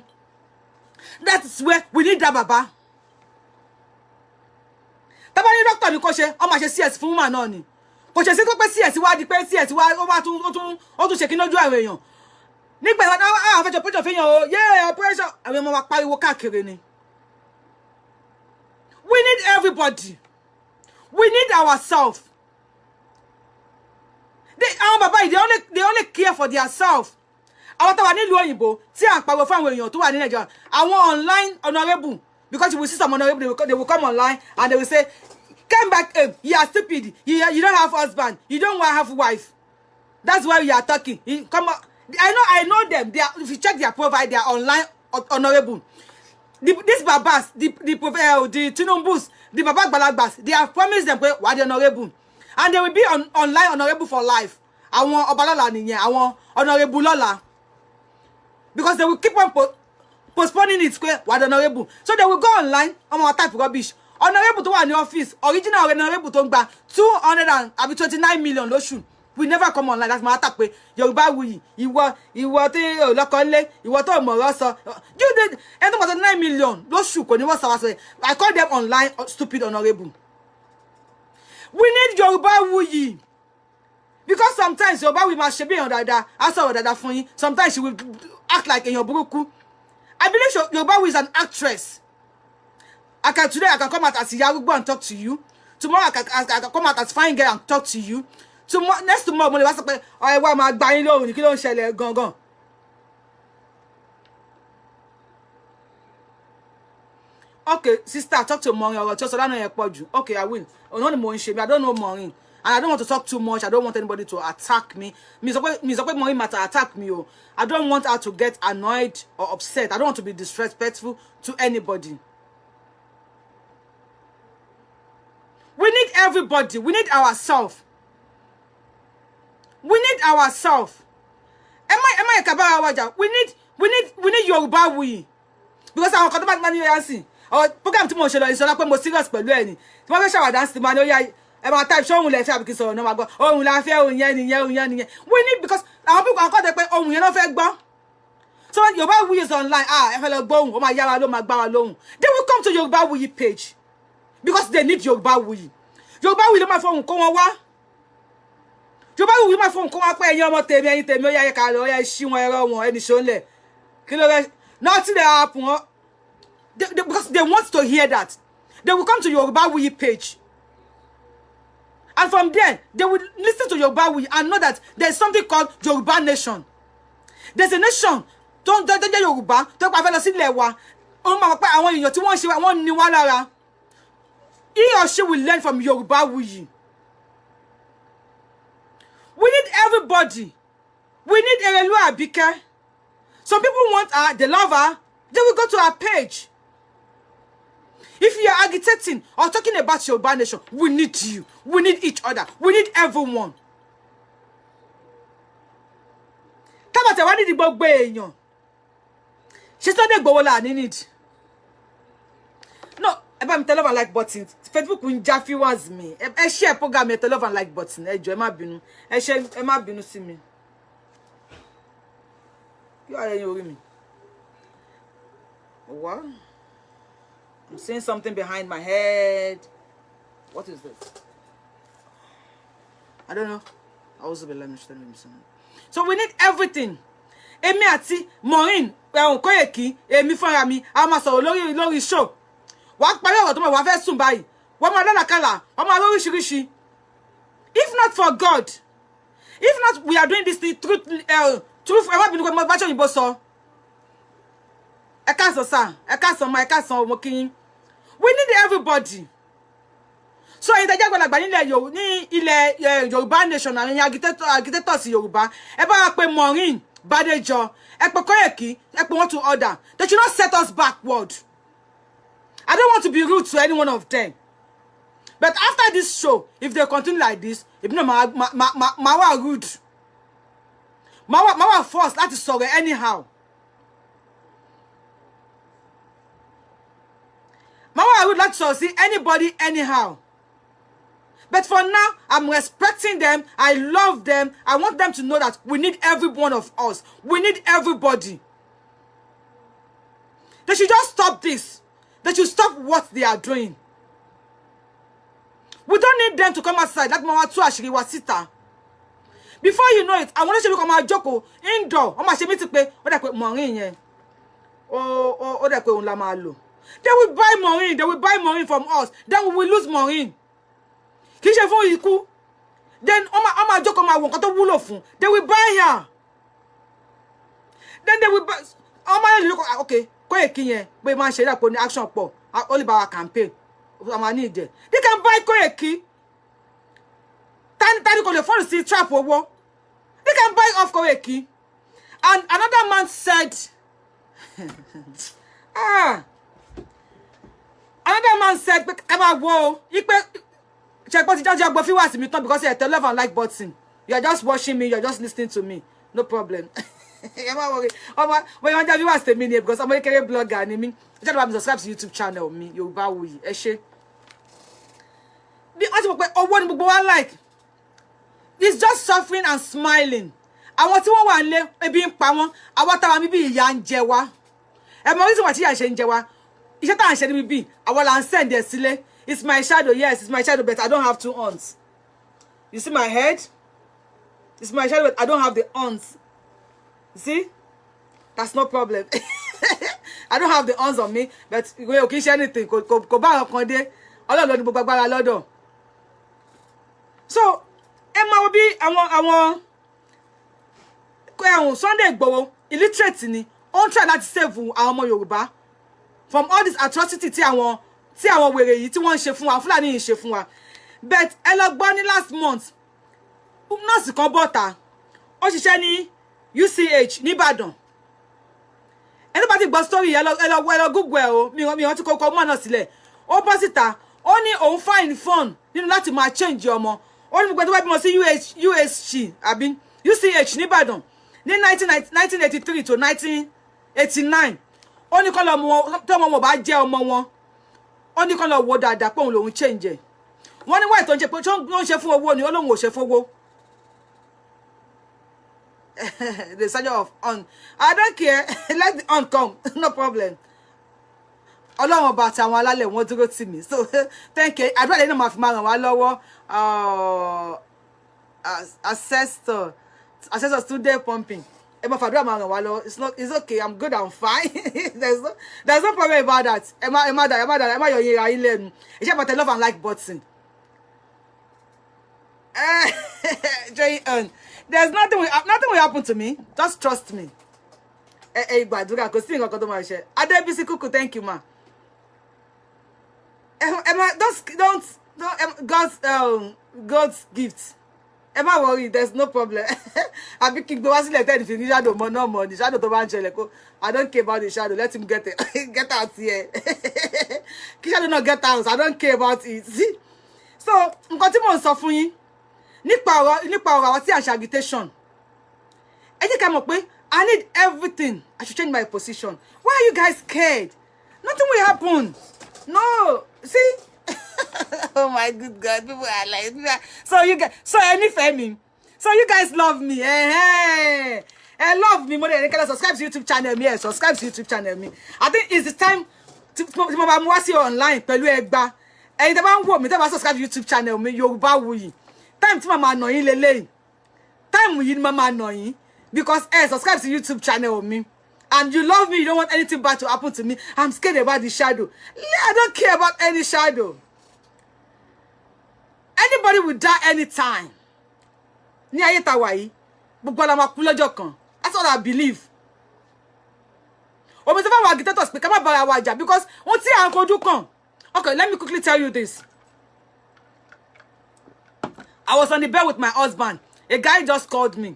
that is where we need that baba tábà ní dókítà ni kò ṣe ọmọ àṣẹ CS fún woman náà ni kò ṣe sí pé CS wá di pé CS wá ó tún ṣe kí lójú àwọn èèyàn nígbà ìwà àwọn afẹ́jọ péjọ fi yàn o yé operation àwọn ọmọ wa pariwo káàkiri ni we need everybody we need ourselves àwọn bàbá yìí they only care for their self àwọn tó wà nílùú òyìnbó tí à ń pariwo fún àwọn èèyàn tó wà ní Nàìjíríà àwọn online honourable because you will see some honourable they will come online and they will say come back you are stupid you don't have husband you don't have wife that's why you are talking come on I know them if you check their profile they are online honourable these babas the Tinubu's the baba Gbalagbas they have promised them pé wà á di honourable and they will be online honourable for life àwọn ọba lọ́la nìyẹn àwọn honourable lọ́la because they will keep on postponing it pé wà á di honourable so they will go online ọmọ type rubbish honourable tó wà ní office original honourable tó ń gba 229 million lóṣù we never come online that's my attack pé Yorùbáwùyí ìwọ tí olóko lé ìwọ tó mọ̀rọ̀ sọ you did ẹni tó mọ̀ 29 million lóṣù kò ní wọ́n sọ wá sọ I call them online stupid honourable. We need Yorùbáwùyí because sometimes Yorùbáwùyí máa ṣe bí èèyàn dáadáa á sọ̀rọ̀ dáadáa fún yín sometimes she will act like èèyàn burúkú I believe Yorùbáwùyí is an actress today I can come out as ìyá arúgbó and talk to you tomorrow I can come out as fine girl and talk to you next tomorrow mo lè wá sọ pé ọ̀rẹ́ wa máa gba yín lóhùn ní kí ló ń ṣẹlẹ̀ gangan. Okay, sister, talk to Maureen or just okay, I will. I don't know Maureen. And I don't want to talk too much. I don't want anybody to attack me. Maureen matter attack me. I don't want her to get annoyed or upset. I don't want to be disrespectful to anybody. We need everybody. We need ourselves. We need ourselves. Am I kabara waja? We need Yorùbáwùyí. Because our contact money yansi. Or program tí mo ṣe lọ isola pé mo serious pẹ̀lú ẹ ni. Tí wọ́n fẹ́ ṣàwà dance ti ma ni ó yá ẹ ma type show ohun lẹ fẹ́ àbí kí sọ̀rọ̀ no ma gbọ́. Ohun la fẹ́ ohun yẹn nìyẹn. We need because our people are called pé ohun yẹn ló fẹ́ gbọ́. So when Yorùbáwùyí is online, ẹ fẹ́ lọ gbọ́ ohun, ó ma yára ló ma gbá wa lóhùn. They will come to Yorùbáwùyí page because they need Yorùbáwùyí. Yorùbáwùyí ló máa fohùn kó wọn wá. Yorùbáwùyí máa fohùn kó wọn pé ẹ̀yin ọmọ tèmi ó yá ẹ ká lọ ó yá ṣí wọn ẹ̀rọ wọn ẹni ṣó ńlẹ̀. Nothing they happen. Because they want to hear that. They will come to Yorubawuyi page. And from there, they will listen to Yorubawuyi and know that there's something called Yoruba Nation. There's a nation. Don't Yoruba. Don't have a lewa. I want you to want you. I want you to he or she will learn from Yorubawuyi. We need everybody. We need Erelu Abike. Some people want her, they love her. They will go to her page. If you are agitating or talking about Yoruba Nation, we need you. We need each other. We need everyone. Tabata wá ní gbogbo èèyàn. She started gbowola need. No, eba mi tẹ love and like button. Facebook ń já viewers mi. Ẹ share program tẹ love and like button. Ẹ jọ̀ọ́ ẹ má bínú. Ẹ share ẹ má bínú sí mi. You are hearing me. What? I'm seeing something behind my head. What is this? I don't know. So we need everything. Emi àti Maureen, Koyeki, Emi fúnra mi, a máa sọ̀rọ̀ lórí show. Wá parí ọ̀rọ̀ tó mọ̀ wá fẹ́ sùn báyìí. Wọ́n máa lálàkàlà, wọ́n máa lóríṣiríṣi. If not for God, if not we are doing this thing truth ẹ má bínú pé mo bá ṣe òyìnbó sọ. Ẹ káàsán sir, ẹ káàsán ma, ẹ káàsán ọmọ kíyín. We need everybody. So in the àgbàlagbà ní ilẹ̀ Yorùbá Nation àwọn agitators Yorùbá, ẹ bá wa pé Maureen Bádéjọ, ẹ pé Koyeki, ẹ pé wọn to order. They should not set us backward. I don't want to be rude to any one of them. But after this show, if they continue like this, if no ma rude. Ma force láti sọ̀rọ̀ anyhow. I would like to see anybody anyhow. But for now, I'm respecting them. I love them. I want them to know that we need every one of us. We need everybody. They should just stop this. They should stop what they are doing. We don't need them to come outside like Mama Tu Ashiri Wasita. Before you know it, I want you to come out joko indoor. O ma ṣe mi ti pé ó dà pé Maureen yẹn. Ó dà pé òun la máa lò. They will buy Maureen. They will buy Maureen from us. Then we will lose Maureen. Kì í ṣe fún ikú. Then Oma Joko ma won kan tó wúlò fún. They will buy her. Then they will buy. Okay. Koyeki yẹn pé máa ṣe dápò ní action pọ̀. Only by our campaign. I need it. They can buy Koyeki. Tani kò lè fall sí trap owó. They can buy off Koyeki. And another man said, another man said, because you love and like button. You are just watching me, you are just listening to me. No problem. You're not worried. But you want to viewers to me because I'm a blogger and me. Just about subscribe to YouTube channel me. Yorubawuyi. Eshe. Like it's just suffering and smiling. I want to one lay ebi ń pa wọ́n. Àwa tá wa mi bí ìyà ń jẹ wá. Ẹ mọ reason why tí ìyà ṣe ń jẹ wá. Iṣẹ́ tá ń ṣe ni bí àwa la ń send there sílé. It's my shadow. Yes, it's my shadow, but I don't have two horns. You see my head? It's my shadow, but I don't have the horns. You see? That's no problem. I don't have the horns on me, but we okay share anything. Kò bá ọkàn dé. Ọlọ́run ni gbogbo agbára lọ́dọ̀. So, ẹ máa bí àwọn Sunday Igboho illiterate ni. Ó ń try láti save àwọn ọmọ Yorùbá from all this atrocity tí àwọn wèrè yìí tí wọ́n ṣe fún wa, Fúlàní yìí ṣe fún wa. But ẹ lọ gbọ́ ní last month, nọ́ọ̀sì kan bọ́ta, ó ṣiṣẹ́ ní UCH ní Ìbàdàn. Ẹni bá ti gbọ́ story ẹ lọ Google ẹ o, mi ò ti kọ́kọ́ mọ́ náà sílẹ̀. Ó bọ́ síta, ó ní òun find fun nínú láti máa change ọmọ. Ó ní gbogbo tó bá bímọ sí USC àbí UCH ní Ìbàdàn ní 1983 to 1989. Ó ní kọ́ lọ mọ tó ọmọ wọn bá jẹ́ ọmọ wọn. Ó ní kọ́ lọ wo dáadáa pé òun lòun change ẹ̀. Wọ́n ní wáyé tó ń ṣe pé tó ń ṣe fún owó ni ó lóun ò ṣe fowó. The subject of on. I don't care. Let the on come. No problem. Ọlọ́run ọba àti àwọn alálẹ̀ wọn dúró tì mí. So thank you. Àdúrà lẹ́yìn náà máa fi máa ràn wá lọ́wọ́. Ancestors today pumping. Emma Fadra Mangawalo, it's okay, I'm good, I'm fine. there's no problem about that. Emma, you're it's about the love and like button. There's nothing will happen to me. Just trust me. Badura, because thing got my share. Adebisi Kuku, thank you, ma. Emma, don't God's gift. Emma worry, there's no problem. I be kick the was let if you shadow no money. Shadow to Bancheleco. I don't care about the shadow. Let him get it. Get out here. Shadow not get out. I don't care about it. See? So, nǹkan tí mo sọ fún yín nípa ọ̀rọ̀ àwọn tí a ṣe agitation. Ẹ jẹ́ ká mọ̀ pé I need everything. I should change my position. Why are you guys scared? Nothing will happen. No. See? Oh my good God. People are like, so you guys, so any family. So you guys love me. Hey. Love me more than any kind of subscribe to YouTube channel me. Subscribe to YouTube channel me. I think it's the time to see online. Pẹ̀lú ẹgbà. And the man wo me tell subscribe to YouTube channel me. Yorubawuyi. Time to mama annoying lele. Time we mama annoying. Because subscribe to YouTube channel me. And you love me, you don't want anything bad to happen to me. I'm scared about the shadow. I don't care about any shadow. Anybody will die anytime. Ni ayé tá wà yìí, gbogbo la máa kú lọ́jọ́ kan. That's what I believe. Omi tó bá wà agitators pé ká má bára wa jà because wọ́n tí à ń kojú kan. Okay, let me quickly tell you this. I was on the bed with my husband. A guy just called me.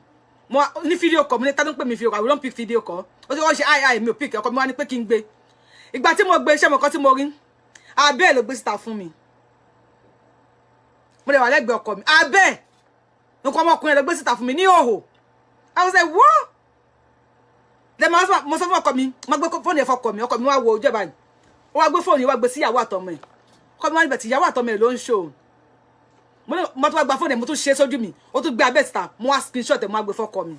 Mo ní video call, mo ní ta don pè mí video call. We don't pick video call. Ó ṣe ai mi ò pick. Ọkọ mi wá ní pé kí n gbé. Ìgbà tí mo gbé ṣé mo kan tí mo rí. Abẹ́ ló gbé síta fún mi. Mo lè wà lẹ́gbẹ̀ẹ́ ọkọ mi. Abẹ́. Nǹkan ọmọkùnrin ló gbé síta fún mi ní òhò. I was like, what? Then mo sọ fún ọkọ mi, mo gbé phone yẹn fọ́kọ mi. Ọkọ mi wá wo ojú ẹ̀ báyìí. Ó wá gbé phone yẹn wá gbé sí ìyàwó àtọmọ ẹ̀. Ọkọ mi wá ní bẹ̀ tí ìyàwó àtọmọ ẹ̀ ló ń show. Mo tún wá gba phone yẹn mo tún ṣe sójú mi. Ó tún gbé abẹ́ síta. Mo wá screenshot ẹ̀ mo wá gbé fọ́kọ mi.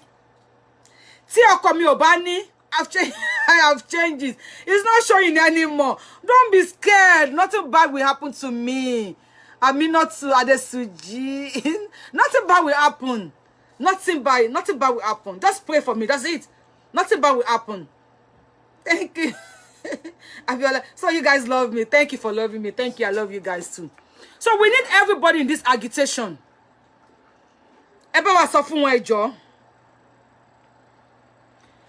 Tí ọkọ mi ò bá ní I have changed it. It's not showing anymore. Don't be scared. Nothing bad will happen to me. I mean, not to Adesuji. Nothing bad will happen. Nothing bad will happen. Just pray for me. That's it. Nothing bad will happen. Thank you. So you guys love me. Thank you for loving me. Thank you. I love you guys too. So we need everybody in this agitation. Ẹ bá wa sọ fún wọn ẹ jọ̀ọ́.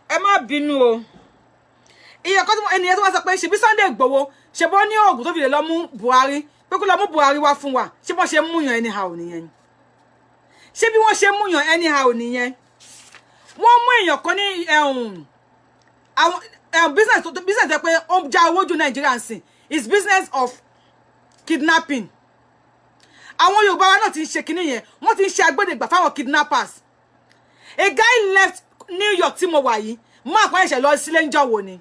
Ẹ má bínú o. Iye kan tí ẹnìyẹn tó wá sọ pé ṣebí Sunday Igboho ṣe bọ́ ní oògùn tó fi lè lọ mú Buhari pé kó lọ mú Buhari wá fún wa ṣé bọ́n ṣe mú yàn anyhow nìyẹn. Ṣé bí wọ́n ṣe mú yàn anyhow nìyẹn. Wọ́n mú èèyàn kan ní àwọn business tó pé ó já owó ju Nigeria sìn is business of kidnapping. Àwọn Yorùbá wa náà ti ń ṣe kinní yẹn wọ́n ti ń ṣe agbódegbà fáwọn kidnappers. A guy left New York tí mo wà yìí máa pa ẹ̀ṣẹ̀ lọ sílé ńjọ́ wo ni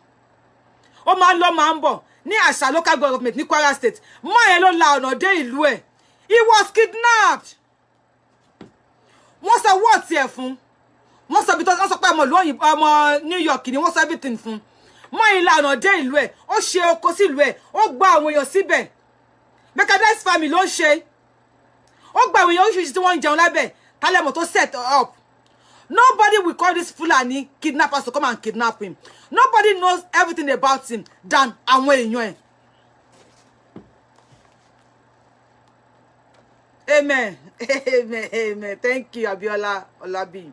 ó máa ń lọ máa ń bọ̀ ní àṣà local government ní Kwara State máa yẹn ló la ọ̀nà dé ìlú ẹ̀ he was kidnapped. Wọ́n sọ wọ́ọ̀tì ẹ̀ fún wọ́n sọ bí wọ́n sọ pé ọmọ New York ni wọ́n sọ everything fún máa yẹn la ọ̀nà dé ìlú ẹ̀ ó ṣe oko sí ìlú ẹ̀ ó gba àwọn èèyàn síbẹ̀ mechanized family ló ń ṣe ó gba àwọn èèyàn oríṣiríṣi tí wọ́n ń jẹun lábẹ́ tálẹ̀mọ̀ tó set up. Nobody will call this Fulani kidnappers to come and kidnap him. Nobody knows everything about him than àwọn èèyàn ẹ̀. Amen. Amen. Amen. Thank you, Abiola Olabi.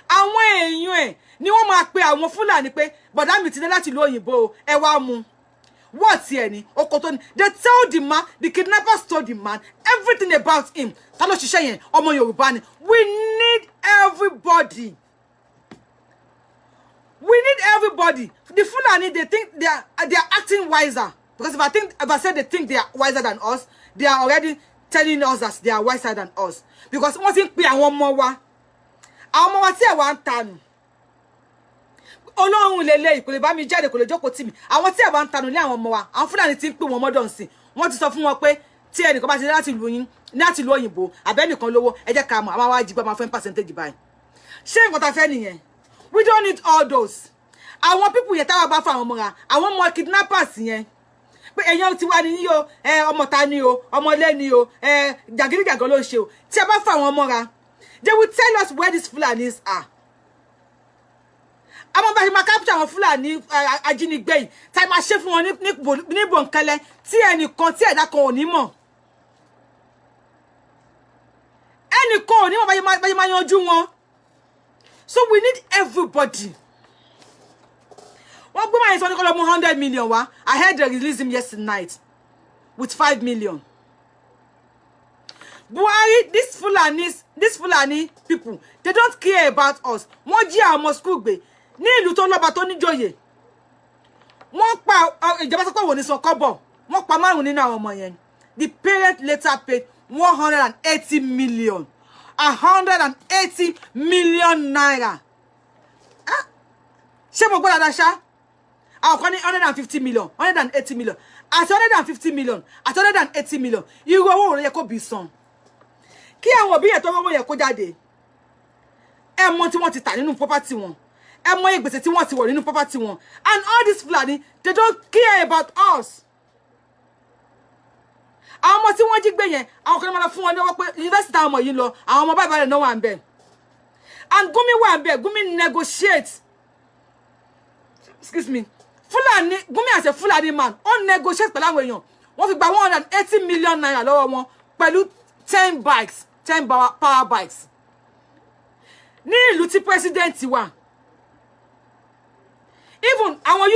Àwọn èèyàn ẹ̀ ni wọ́n máa pe àwọn Fulani pé bọ̀dá mi ti dé láti ìlú òyìnbó ẹ wá mú. What here ni? Okoto ni. They told the man, the kidnappers told the man everything about him. Ta ló ṣiṣẹ́ yẹn ọmọ Yorùbá ni. We need everybody. We need everybody. The Fulani, they think they are acting wiser. Because if I say they think they are wiser than us, they are already telling us that they are wiser than us. Because wọ́n ti ń pe àwọn ọmọ wa. Àwọn ọmọ wa tí ẹ wá ń tanu. Ọlọ́run lele kò lè bá mi jáde kò lè jókòó tì mí. Àwọn tí ẹ bá ń tanu ní àwọn ọmọ wa, àwọn Fulani ti ń pè wọ́n mọ́dọ̀ nsìn. Wọ́n ti sọ fún wọn pé tí ẹnìkan bá ti dé láti ìlú yín, láti ìlú òyìnbó, àbẹ́nìkan lówó, ẹ jẹ́ ká mọ̀, àwọn wá jí gbà máa fẹ́ percentage báyìí. Ṣé nǹkan ta fẹ́ nìyẹn? We don't need all those. Àwọn people yẹn táwa bá fa àwọn ọmọ ra, àwọn ọmọ kidnappers yẹn. Pé èèyàn ti wá ní yín o, ọmọ ta ni o, ọmọ ilé ni o, jàgídíjàgan ló ń ṣe o. Tí a bá fa àwọn ọmọ ra, they will tell us where these Fulanis are. àwọn bá ṣe máa capture àwọn Fúlàní ajínigbé yìí tá máa ṣe fún wọn ní bòńkẹ́lẹ́ tí ẹnìkan tí ẹ̀dá kan ò ní mọ̀ ẹnìkan ò ní mọ̀ báyìí máa yanjú wọn. So we need everybody. Wọ́n gbé máa yẹn sọ ní kọ́ lọ mú 100 million wá. I heard they released him yesterday night with 5 million. Buhari, these Fulani people, they don't care about us. Wọ́n jí àwọn ọmọ school gbé ní ìlú tó lọ́ba tó níjòyè. Wọ́n pa ìjọba sọ pé wọ́n ní sọ kọ́bọ̀. Wọ́n pa márùn nínú àwọn ọmọ yẹn. The parent later paid 180 million. 180 million naira. Ṣé mo gbọ́ dáadáa ṣá? Àwọn kan ní 150 million, 180 million. Àti 150 million, àti 180 million. Irú owó rẹ̀ yẹ kó bí san. Kí àwọn òbí yẹn tó wọ́n yẹ kó jáde. Ẹ mọ̀ tí wọ́n ti tà nínú property wọn. Ẹ mọ̀ ìgbésẹ̀ tí wọ́n ti wọ̀ nínú property wọn. And all this Fulani, they don't care about us. Àwọn ọmọ tí wọ́n jí gbé yẹn, àwọn kan máa fún wọn ní ọwọ́ pé university àwọn ọmọ yìí lọ, àwọn ọmọ báyìí náà wà ńbẹ̀. And Gumi wà ńbẹ̀, Gumi negotiate. Excuse me. Fulani, Gumi as a Fulani man, ó negotiate pẹ̀lú àwọn èèyàn. Wọ́n fi gba 180 million naira lọ́wọ́ wọn pẹ̀lú 10 bikes, 10 power bikes. Ní ìlú tí president wà. Even our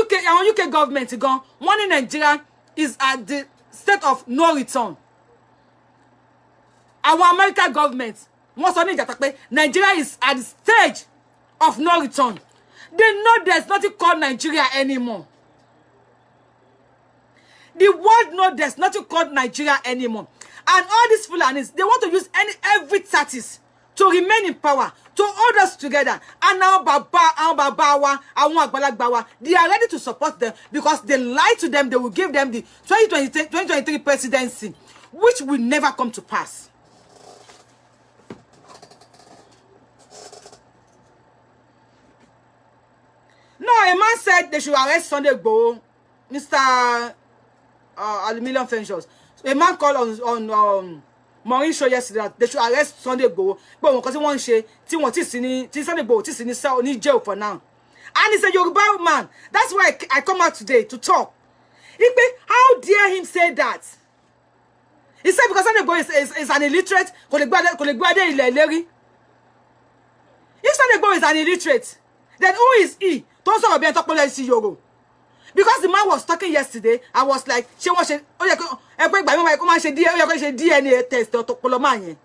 UK government gan, wọ́n ní Nigeria is at the state of no return. Our American government, wọ́n sọ ní ìjàta pé Nigeria is at the stage of no return. They know there's nothing called Nigeria anymore. The world knows there's nothing called Nigeria anymore. And all these Fulanis, they want to use every tactics to remain in power, to hold us together. And now Babawa, they are ready to support them because they lie to them. They will give them the 2023 presidency, which will never come to pass. No, a man said they should arrest Sunday Igboho, Mr. Aluminium Ventures. A man called on Maureen show yesterday that they should arrest Sunday Igboho. But because one say, Sunday Igboho need jail for now. And he's a Yoruba man. That's why I come out today to talk. How dare him say that? He said because Sunday Igboho is an illiterate. If Sunday Igboho is an illiterate, then who is he? Don't talk about talk about Yoruba. Because the man was talking yesterday, I was like, she was DNA test to Poloman.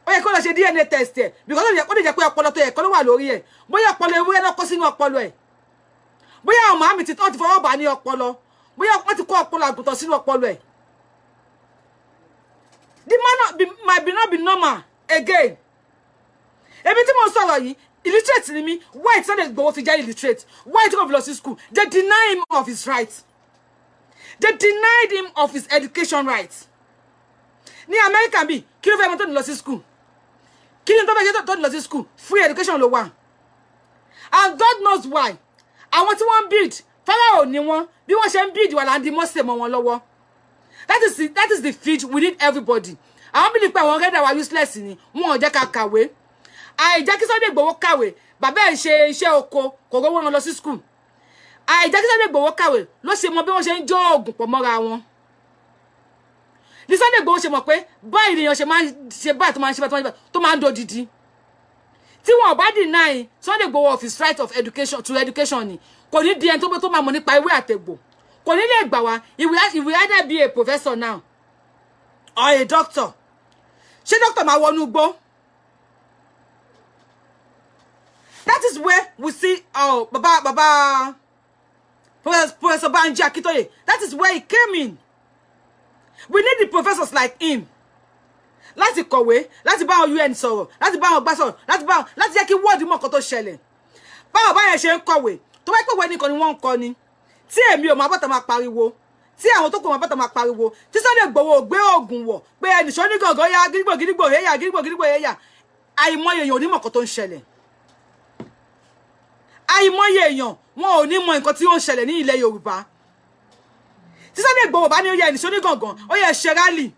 Oh, you say DNA test here. Because what did you call Apollo to a color lorry? Boy, Apollo, we are not causing Apollo. Boy, our mammy is not for all Bani Apollo. We are what to call Apollo to see Apollo. The man might not be normal again. Everything was sorry. Illiterate in me. Why it's not a go figure illiterate? Why to go to school? They deny him of his rights. They denied him of his education rights. Ni American be kill them to the school. Kill them to the school. Free education lo one. And God knows why. I want to one build. Pharaoh ni one. Be one shame build while and the most one lower. That is the feed we need everybody. I don't believe I want to get useless in it. One jaka way. I jẹ́ Sunday Igboho kàwé bàbá ẹ̀ ṣe iṣẹ́ oko kò rówó wọn lọ sí school. I jẹ́ Sunday Igboho kàwé ló ṣe mọ̀ bí wọ́n ṣe ń jó oògùn pọ̀ mọ́ra wọn. Ní Sunday Igboho ṣe mọ̀ pé báyìí èèyàn ṣe máa ṣe báyìí tó máa ṣe báyìí tó máa ń dodidi. Tí wọ́n bá deny Sunday Igboho of his right of education to education ni kò ní di ẹni tó máa mọ̀ nípa ewé àtẹ̀gbò. Kò ní lè gbà wá. He will either be a professor now or a doctor. Ṣé doctor máa wọnú gbó? That is where we see Baba Professor Banji Akintoye. That is where he came in. We need the professors like him. Láti kọ̀wé, láti bá àwọn UN sọ̀rọ̀, láti bá àwọn gbà sọ̀rọ̀, láti jẹ́ kí word mọ̀ kan tó ṣẹlẹ̀. Báwo bá yẹn ṣe ń kọ̀wé, tó bá pé wé nìkan ni wọ́n ń kọ ni. Tí èmi ò máa bọ́ta máa pariwo. Tí àwọn tó kù máa bọ́ta máa pariwo. Tí Sunday Igboho gbé oògùn wọ̀, pé ẹnì ṣọ́ ní gàngán ya gírígbò yéyà. Àìmọye èèyàn onímọ̀ kan tó ń ṣẹlẹ̀. Àìmọye èèyàn wọn ò ní mọ nǹkan tí ó ń ṣẹlẹ̀ ní ilẹ̀ Yorùbá. Tí Sunday Igboho bá ní ó yẹ ẹnì ṣọ́ ní gàngán, ó yẹ ṣe rally.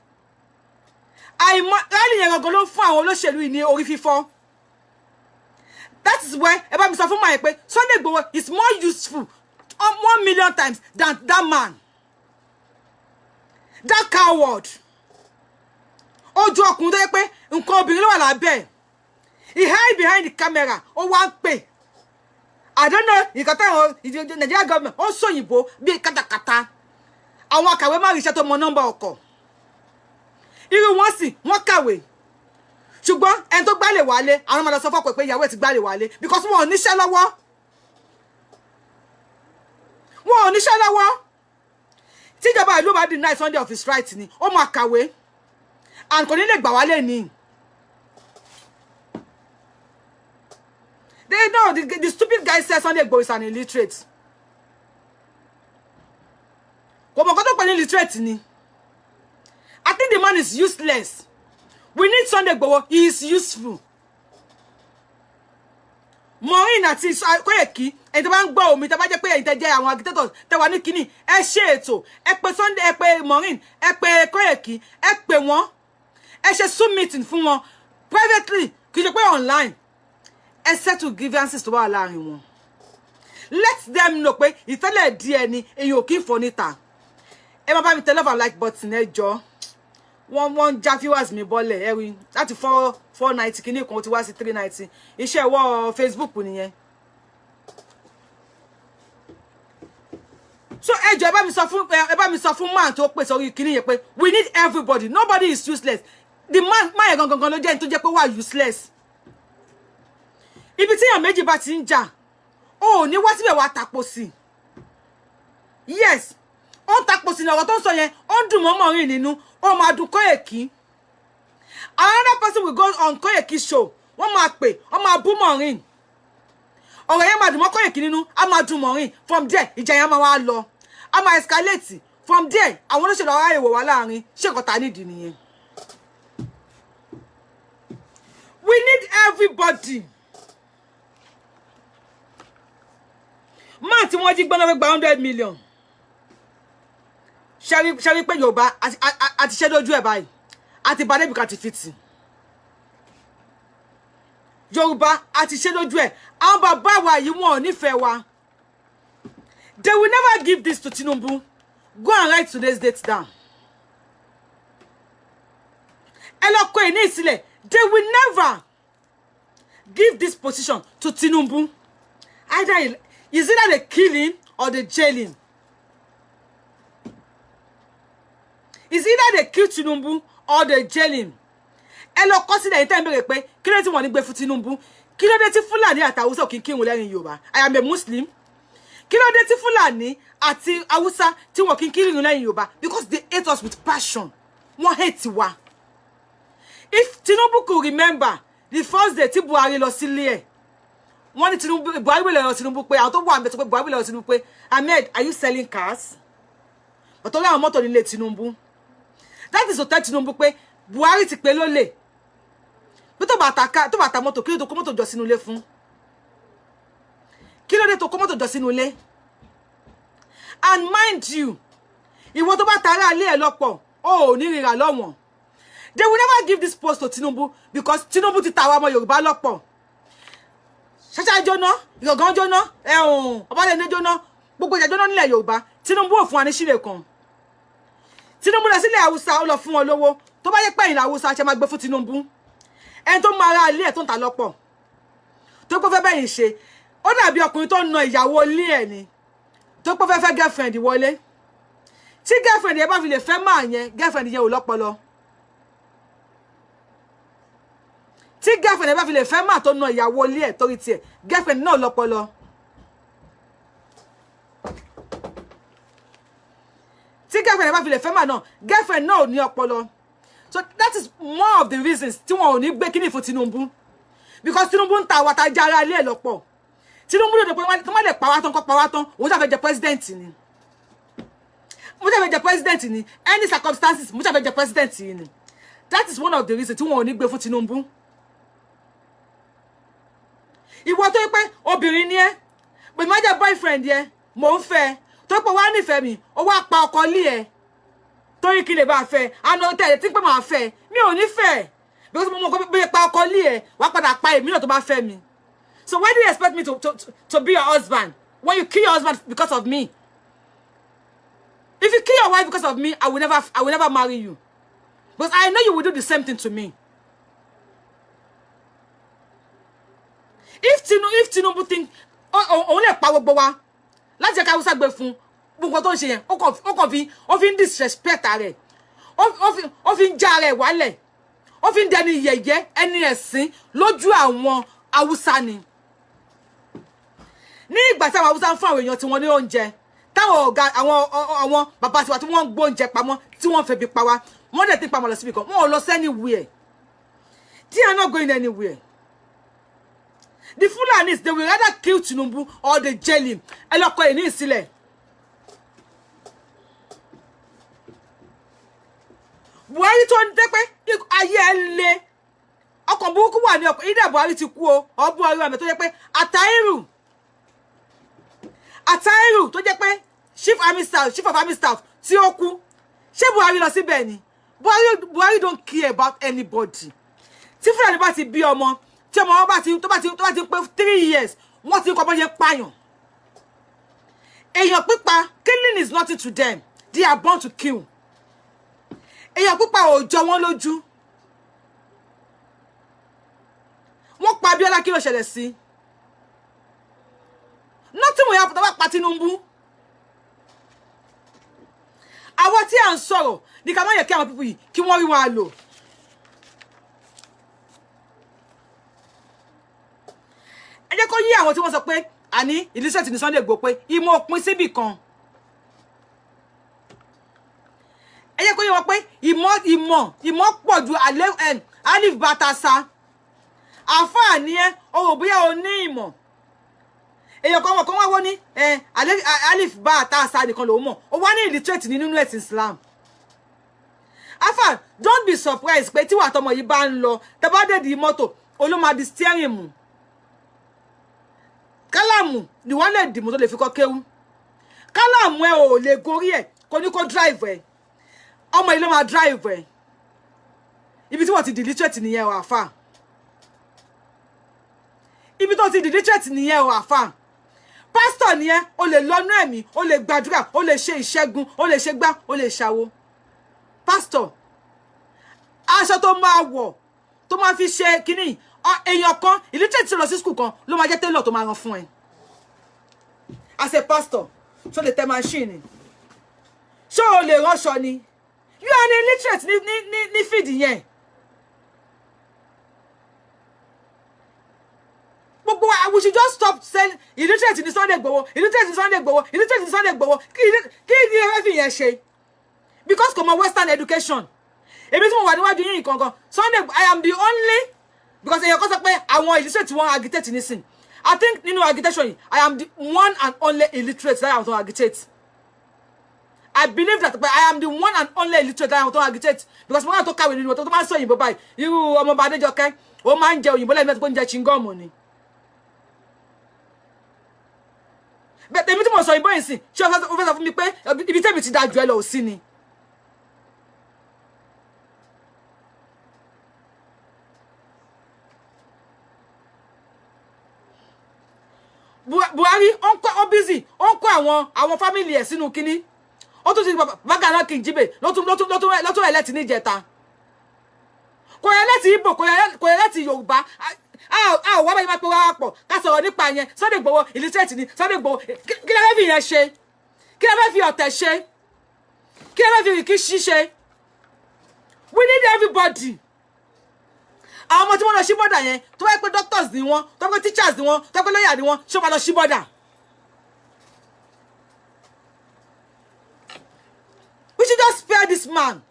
Rally yẹn gangan ló fún àwọn olóṣèlú ní orí fífọ́. That is why ẹ bá mi sọ fún máa pé Sunday Igboho is more useful 1 million times than that man. That coward. Ojú ọkùnrin tó yẹ pé nǹkan obìnrin ló wà lábẹ́. He hide behind the camera. Ó wá ń pè. I don't know. The Nigeria government also yìnbó bí katakata. Àwọn akàwé má rí iṣẹ́ tó mọ nọ́mbà ọkọ̀. Irú wọn sì wọ́n kàwé. Ṣùgbọ́n ẹni tó gbálẹ̀ wálé, àwọn máa lọ sọ fọ́pọ̀ pé ìyàwó ẹ̀ ti gbálẹ̀ wálé because wọn ò níṣẹ́ lọ́wọ́. Wọn ò níṣẹ́ lọ́wọ́. Tíjọba ìlú bá deny Sunday of his right ni, ó máa kàwé. And kò ní lè gbà wálé ni. They know the stupid guy says Sunday Igboho is an illiterate. Kò mọ̀ kó tó pè ní illiterate ni. I think the man is useless. We need Sunday Igboho. He is useful. Maureen àti Koyeki, ẹni tó bá ń gbọ́ omi, tó bá jẹ́ pé ẹ̀yin tẹ́ jẹ́ àwọn agitators, tẹ́ wà ní kíní, ẹ ṣe ètò, ẹ pè Sunday, ẹ pè Maureen, ẹ pè Koyeki, ẹ pè wọ́n, ẹ ṣe Zoom meeting fún wọn privately, kì í ṣe pé online. Ẹ settle grievances tó wà láàrin wọn. Let them know pé ìtẹ́lẹ̀ díẹ̀ ni èyàn ò kí ń fọ́ níta. Ẹ máa bá mi tẹ love and like button ẹ jọ̀ọ́. Wọ́n já viewers mi bọ́lẹ̀ ẹ̀rí láti 490 kíní kan ti wá sí 390 iṣẹ́ ìwọ Facebook nìyẹn. So ẹ jọ̀ọ́ ẹ bá mi sọ fún man tó pè sórí kíní yẹn pé we need everybody, nobody is useless. The man yẹn gangan ló jẹ́ ẹni tó jẹ́ pé wà useless. Ibi tí èèyàn méjì bá ti ń jà ó ní wá síbẹ̀ wá tapo sí. Yes, ó ń tapo sí ní ọ̀rọ̀ tó ń sọ yẹn ó ń dùn mọ́ Maureen nínú. Oh, ma do Koyeki. Another person will go on Koyeki show. Wọ́n máa pè, wọ́n máa bú Maureen. Ọ̀rọ̀ yẹn máa dùn mọ́ Koyeki nínú, a máa dùn Maureen. From there, ìjà yẹn máa wá lọ. A máa escalate. From there, àwọn olóṣèlú ara ìwò wà láàrin. Ṣé nǹkan tá nídìí nìyẹn? We need everybody. Man tí wọ́n jí gbọ́n náà gba 100 million. Ṣẹ́rí pé Yorùbá àti ṣẹ́ lójú ẹ̀ báyìí àti bá débi kan ti fìtì. Yorùbá àti ṣẹ́ lójú ẹ̀ àwọn bàbá wa yìí wọn ò nífẹ̀ẹ́ wa. They will never give this to Tinubu. Go and write today's date down. Ẹ lọ kọ ìní ìsílẹ̀. They will never give this position to Tinubu. Either is it the killing or the jailing? Is either they kill Tinubu or they jail him. Ẹ lọ kọ sílẹ̀ yìí tẹ́ ń bèrè pé kí ló tí wọ́n ní gbé fún Tinubu? Kí ló dé tí Fúlàní àti Haúsá ò kí ń kírun lẹ́yìn Yorùbá? I am a Muslim. Kí ló dé tí Fúlàní àti Haúsá tí wọ́n kí ń kírun lẹ́yìn Yorùbá? Because they hate us with passion. Wọ́n hate wa. If Tinubu could remember the first day tí Buhari lọ sílé ẹ̀, wọ́n ní Tinubu Buhari wí lọ Tinubu pé àwọn tó wà ńbẹ̀ tó pé Buhari wí lọ Tinubu pé Ahmed, are you selling cars? Ọ̀tọ̀ láwọn mọ́tò nílé Tinubu. That is to tell Tinubu pé Buhari ti pè lólè. Bí tó bá ta mọ́tò kí ló tó kó mọ́tò jọ sínú ilé fún? Kí ló dé tó kó mọ́tò jọ sínú ilé? And mind you, ìwọ tó bá tara ilé ẹ̀ lọ́pọ̀, ó ní rírà lọ́wọ́n. They will never give this post to Tinubu because Tinubu ti ta wa ọmọ Yorùbá lọ́pọ̀. Ṣàṣà jóná, ìgàngán jóná, Ọbalẹ́ndé jóná, gbogbo ìjà jóná nílẹ̀ Yorùbá. Tinubu ò fún wa ní sílẹ̀ kan. Tinubu lọ sílẹ̀ Haúsá ó lọ fún wọn lówó. Tó bá yẹ pé ìlà Haúsá ṣe máa gbé fún Tinubu. Ẹni tó máa ra ilé ẹ̀ tó ń ta lọ́pọ̀. Tó pé fẹ́ bẹ́yìn ṣe. Ó dàbí ọkùnrin tó na ìyàwó ilé ẹ̀ ni. Tó pé fẹ́ girlfriend wọlé. Tí girlfriend yẹn bá fi lè fẹ́ máa yẹn, girlfriend yẹn ò lọ́pọlọ. Tí girlfriend yẹn bá fi lè fẹ́ máa tó na ìyàwó ilé ẹ̀ torí tiẹ̀, girlfriend náà lọ́pọlọ. Tí girlfriend bá fi lè fẹ́ máa náà, girlfriend náà ò ní ọpọlọ. So that is one of the reasons tí wọn ò ní gbé kíní fún Tinubu. Because Tinubu ń ta àwa tá jára ilé ẹ̀ lọ́pọ̀. Tinubu ló dé pé wọ́n lè pa wá tán kọ́ pa wá tán, òun ṣàfẹ́ jẹ president ni. Mo ṣàfẹ́ jẹ president ni. Any circumstances, mo ṣàfẹ́ jẹ president ni. That is one of the reasons tí wọn ò ní gbé fún Tinubu. Ìwọ tó yẹ pé obìnrin ni ẹ́, pé má jẹ́ boyfriend yẹ, mò ń fẹ́. Tó pé wá nífẹ̀ẹ́ mi, ó wá pa ọkọ lé ẹ. Torí kí lè bá fẹ́, àná tẹ̀lé tí pé máa fẹ́, mi ò ní fẹ́. Because mo mọ̀ pé bí pa ọkọ lé ẹ, wá padà pa èmi náà tó bá fẹ́ mi. So why do you expect me to be your husband when you kill your husband because of me? If you kill your wife because of me, I will never marry you. Because I know you will do the same thing to me. If Tinubu think only power bowa, let's just Hausa gbe fún gbogbo tó ń ṣe yẹn, ó fi disrespect are. Ó fi ń já are wálẹ̀. Ó fi ń dẹni yẹ̀yẹ́ ẹni ẹ̀sìn lójú àwọn Hausa ni. Ní ìgbà tí àwọn Hausa ń fún àwọn èèyàn tí wọ́n ní oúnjẹ, táwọn ọ̀gá àwọn bàbá tiwa tí wọ́n gbé oúnjẹ pamọ́ tí wọ́n fẹ́ bi pa wá, wọ́n dẹ̀ ti pamọ́ lọ síbi kan, wọ́n ò lọ anywhere. They are not going anywhere. The Fulanis, they will rather kill Tinubu or they jail him. Eloko eni sílẹ̀. Buhari tó ń dé pé ayé le. Ọkàn burúkú wà ní ọkàn. Ida Buhari ti kú o. O Buhari wà me tó jẹ́ pé Atairu tó jẹ́ pé chief of army staff tí ó kú. Ṣé Buhari lọ síbẹ̀ ni? Buhari don't care about anybody. Tí Fulani bá ti bí ọmọ, tí ọmọ wọn bá ti pé 3 years, wọ́n ti kọ́ bọ́ yẹn pààyàn. Èèyàn pípa, killing is nothing to them. They are born to kill. Èèyàn pípa ò jọ wọ́n lójú. Wọ́n pa Abíọ́lá kí ló ṣẹlẹ̀ sí. Nothing will happen tó bá pa Tinubu. Àwọn tí à ń sọ̀rọ̀ ní ká má yẹ kí àwọn people yìí kí wọ́n rí wọn lò. Ẹ jẹ́ kó yí àwọn tí wọ́n sọ pé àní illiterate ní Sunday Igboho pé ìmọ̀ òpin síbì kan. Ẹ jẹ́ kó yí wọn pé ìmọ̀ pọ̀ ju Alif Batasa. Àfáàní ẹ o rò bóyá o ní ìmọ̀. Èèyàn kan wá wọ́n ní Alif Batasa nìkan ló mọ̀. O wá ní illiterate nínú ẹ̀sìn Islam. Afa, don't be surprised pé tí wà tọmọ yìí bá ń lọ, tẹ́ bá dé di mọ́tò, ó ló máa di steering mú. Kálámù ni wọ́n lè dìmú tó lè fi kọ́ kéwú. Kálámù ẹ ò lè gorí ẹ̀ kò ní kó drive ẹ̀. Ọmọ yìí ló máa drive ẹ̀. Ibi tí wọ́n ti di illiterate nìyẹn o àfà. Ibi tó ti di illiterate nìyẹn o àfà. Pastor nìyẹn, o lè lọ́nú ẹ̀mí, o lè gbàdúrà, o lè ṣe ìṣẹ́gun, o lè ṣe gbá, o lè ṣàwo. Pastor, aṣọ tó máa wọ̀, tó máa fi ṣe kíní, èèyàn kan, illiterate lọ sí school kan, ló máa jẹ́ tailor tó máa rán fún ẹ. As a pastor, so lè tẹ machine. Ṣé o lè ránṣọ ni? You are an illiterate ní feed yẹn. Gbogbo we should just stop saying illiterate ní Sunday Igboho, illiterate ní Sunday Igboho, illiterate ní Sunday Igboho. Kí ni ẹ fi yẹn ṣe? Because come on Western education. Èmi tí mo wà níwájú yín kankan. Sunday, I am the only, because èèyàn kan sọ pé àwọn illiterate wọ́n agitate nísìn. I think nínú agitation yìí, I am the one and only illiterate that I want to agitate. I believe that, but I am the one and only illiterate that I want to agitate. Because mo kàn tó kàwé nínú tó máa ń sọ òyìnbó báyìí. Irú Ọmọọba Adéjọkẹ́, ó máa ń jẹ òyìnbó lẹ́yìn mẹ́ta tó ń jẹ chingom ni. Bẹ́ẹ̀ èmi tí mo sọ òyìnbó yìí sìn, ṣé o fẹ́ sọ fún mi pé ibi tẹ́mi ti dájú ẹ lọ ò sí ni. Buhari ó busy, ó ń kó àwọn family ẹ̀ sínú kíní. Ó tún ti Bagana Kingibe ló tún elect ní ìjẹta. Kò elect Igbo, kò elect Yorùbá. A wá bá yín máa pe wá pọ̀ ká sọ̀rọ̀ nípa yẹn. Sunday Igboho illiterate ni, Sunday Igboho kí lẹ fẹ́ fi yẹn ṣe? Kí lẹ fẹ́ fi ọ̀tẹ̀ ṣe? Kí lẹ fẹ́ fi rìkíṣí ṣe? We need everybody. Àwọn ọmọ tí wọ́n lọ sí border yẹn, tó wá pé doctors ni wọ́n, tó wá pé teachers ni wọ́n, tó wá pé lawyer ni wọ́n, ṣó máa lọ sí border. We should just spare this man.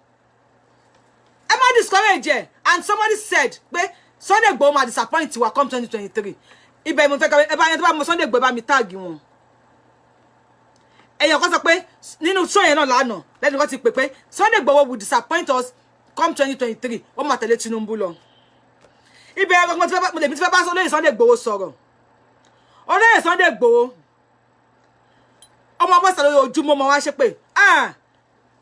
Ẹ má discourage ẹ. And somebody said pé Sunday Igboho máa disappoint wa come 2023. Ibẹ̀ mo fẹ́ ká ẹ bá yẹn tó bá mọ Sunday Igboho bá mi tag wọn. Èèyàn kan sọ pé nínú show yẹn náà lánàá, lẹ́nu kan ti pè pé Sunday Igboho will disappoint us come 2023. Ó máa tẹ̀lé Tinubu lọ. Ibẹ̀ mo ti fẹ́ bá olóyè Sunday Igboho sọ̀rọ̀. Olóyè Sunday Igboho ọmọ bọ́sà lórí ojúmọ́ mo wá ṣe pé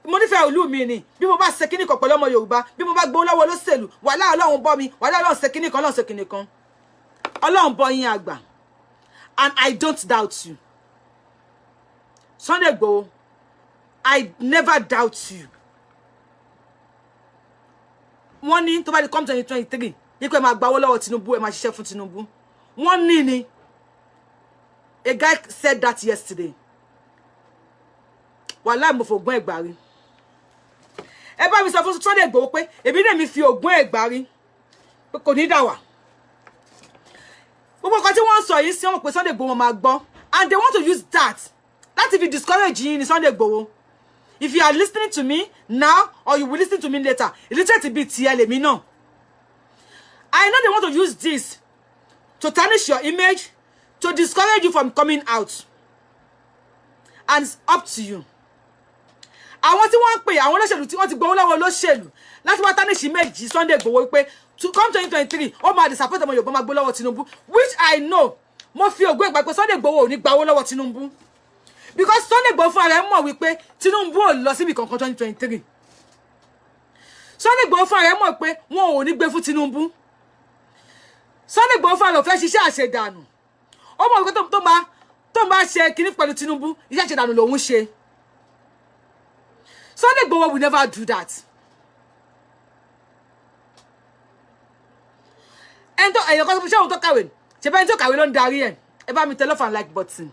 mo nífẹ̀ẹ́ ìlú mi ni, bí mo bá ṣe kíní kan pẹ̀lú ọmọ Yorùbá, bí mo bá gbowó lọ́wọ́ olóṣèlú, wàhálà Ọlọ́run bọ́ mi, wàhálà Ọlọ́run ṣe kíní kan, Ọlọ́run ṣe kíní kan. Ọlọ́run bọ́ yín àgbà. And I don't doubt you. Sunday Igboho, I never doubt you. Wọ́n ní tó bá di come 2023, yí pé máa gbawó lọ́wọ́ Tinubu, ẹ máa ṣiṣẹ́ fún Tinubu. Wọ́n ní ni. A guy said that yesterday. Wàláhì mo fògbọ́n ẹ̀gbà rí. Ẹ bá mi sọ fún Sunday Igboho pé èmi náà mi fi ògbọ́n ẹ̀gbà rí. Pé kò ní dà wá. Gbogbo nǹkan tí wọ́n sọ yìí sí wọn pé Sunday Igboho máa gbọ́. And they want to use that. That if you discourage you in Sunday Igboho. If you are listening to me now or you will listen to me later, illiterate be tiẹ̀ me no. I know they want to use this to tarnish your image, to discourage you from coming out. And it's up to you. Àwọn tí wọ́n pè àwọn olóṣèlú tí wọ́n ti gbowó lọ́wọ́ olóṣèlú láti wá tarnish image Sunday Igboho pé to come 2023 ó máa disappoint ọmọ Yorùbá máa gbó lọ́wọ́ Tinubu, which I know mo fi ògo ìgbà pé Sunday Igboho ò ní gbawó lọ́wọ́ Tinubu. Because Sunday Igboho fún ara ẹ̀ mọ̀ wípé Tinubu ò lọ síbi kankan 2023. Sunday Igboho fún ara ẹ̀ mọ̀ pé wọn ò ní gbé fún Tinubu. Sunday Igboho fún ara ẹ̀ fẹ́ ṣiṣẹ́ àṣedànù. Ó mọ̀ wípé tó bá ṣe kíní pẹ̀lú Tinubu, iṣẹ́ àṣedànù lòun ṣe. Sunday Igboho will never do that. And ẹ̀yọ̀ kan ṣe ohun tó kàwé. Ṣé bẹ́ẹ̀ tó kàwé ló ń darí ẹ̀. Ẹ bá mi tẹ love and like button.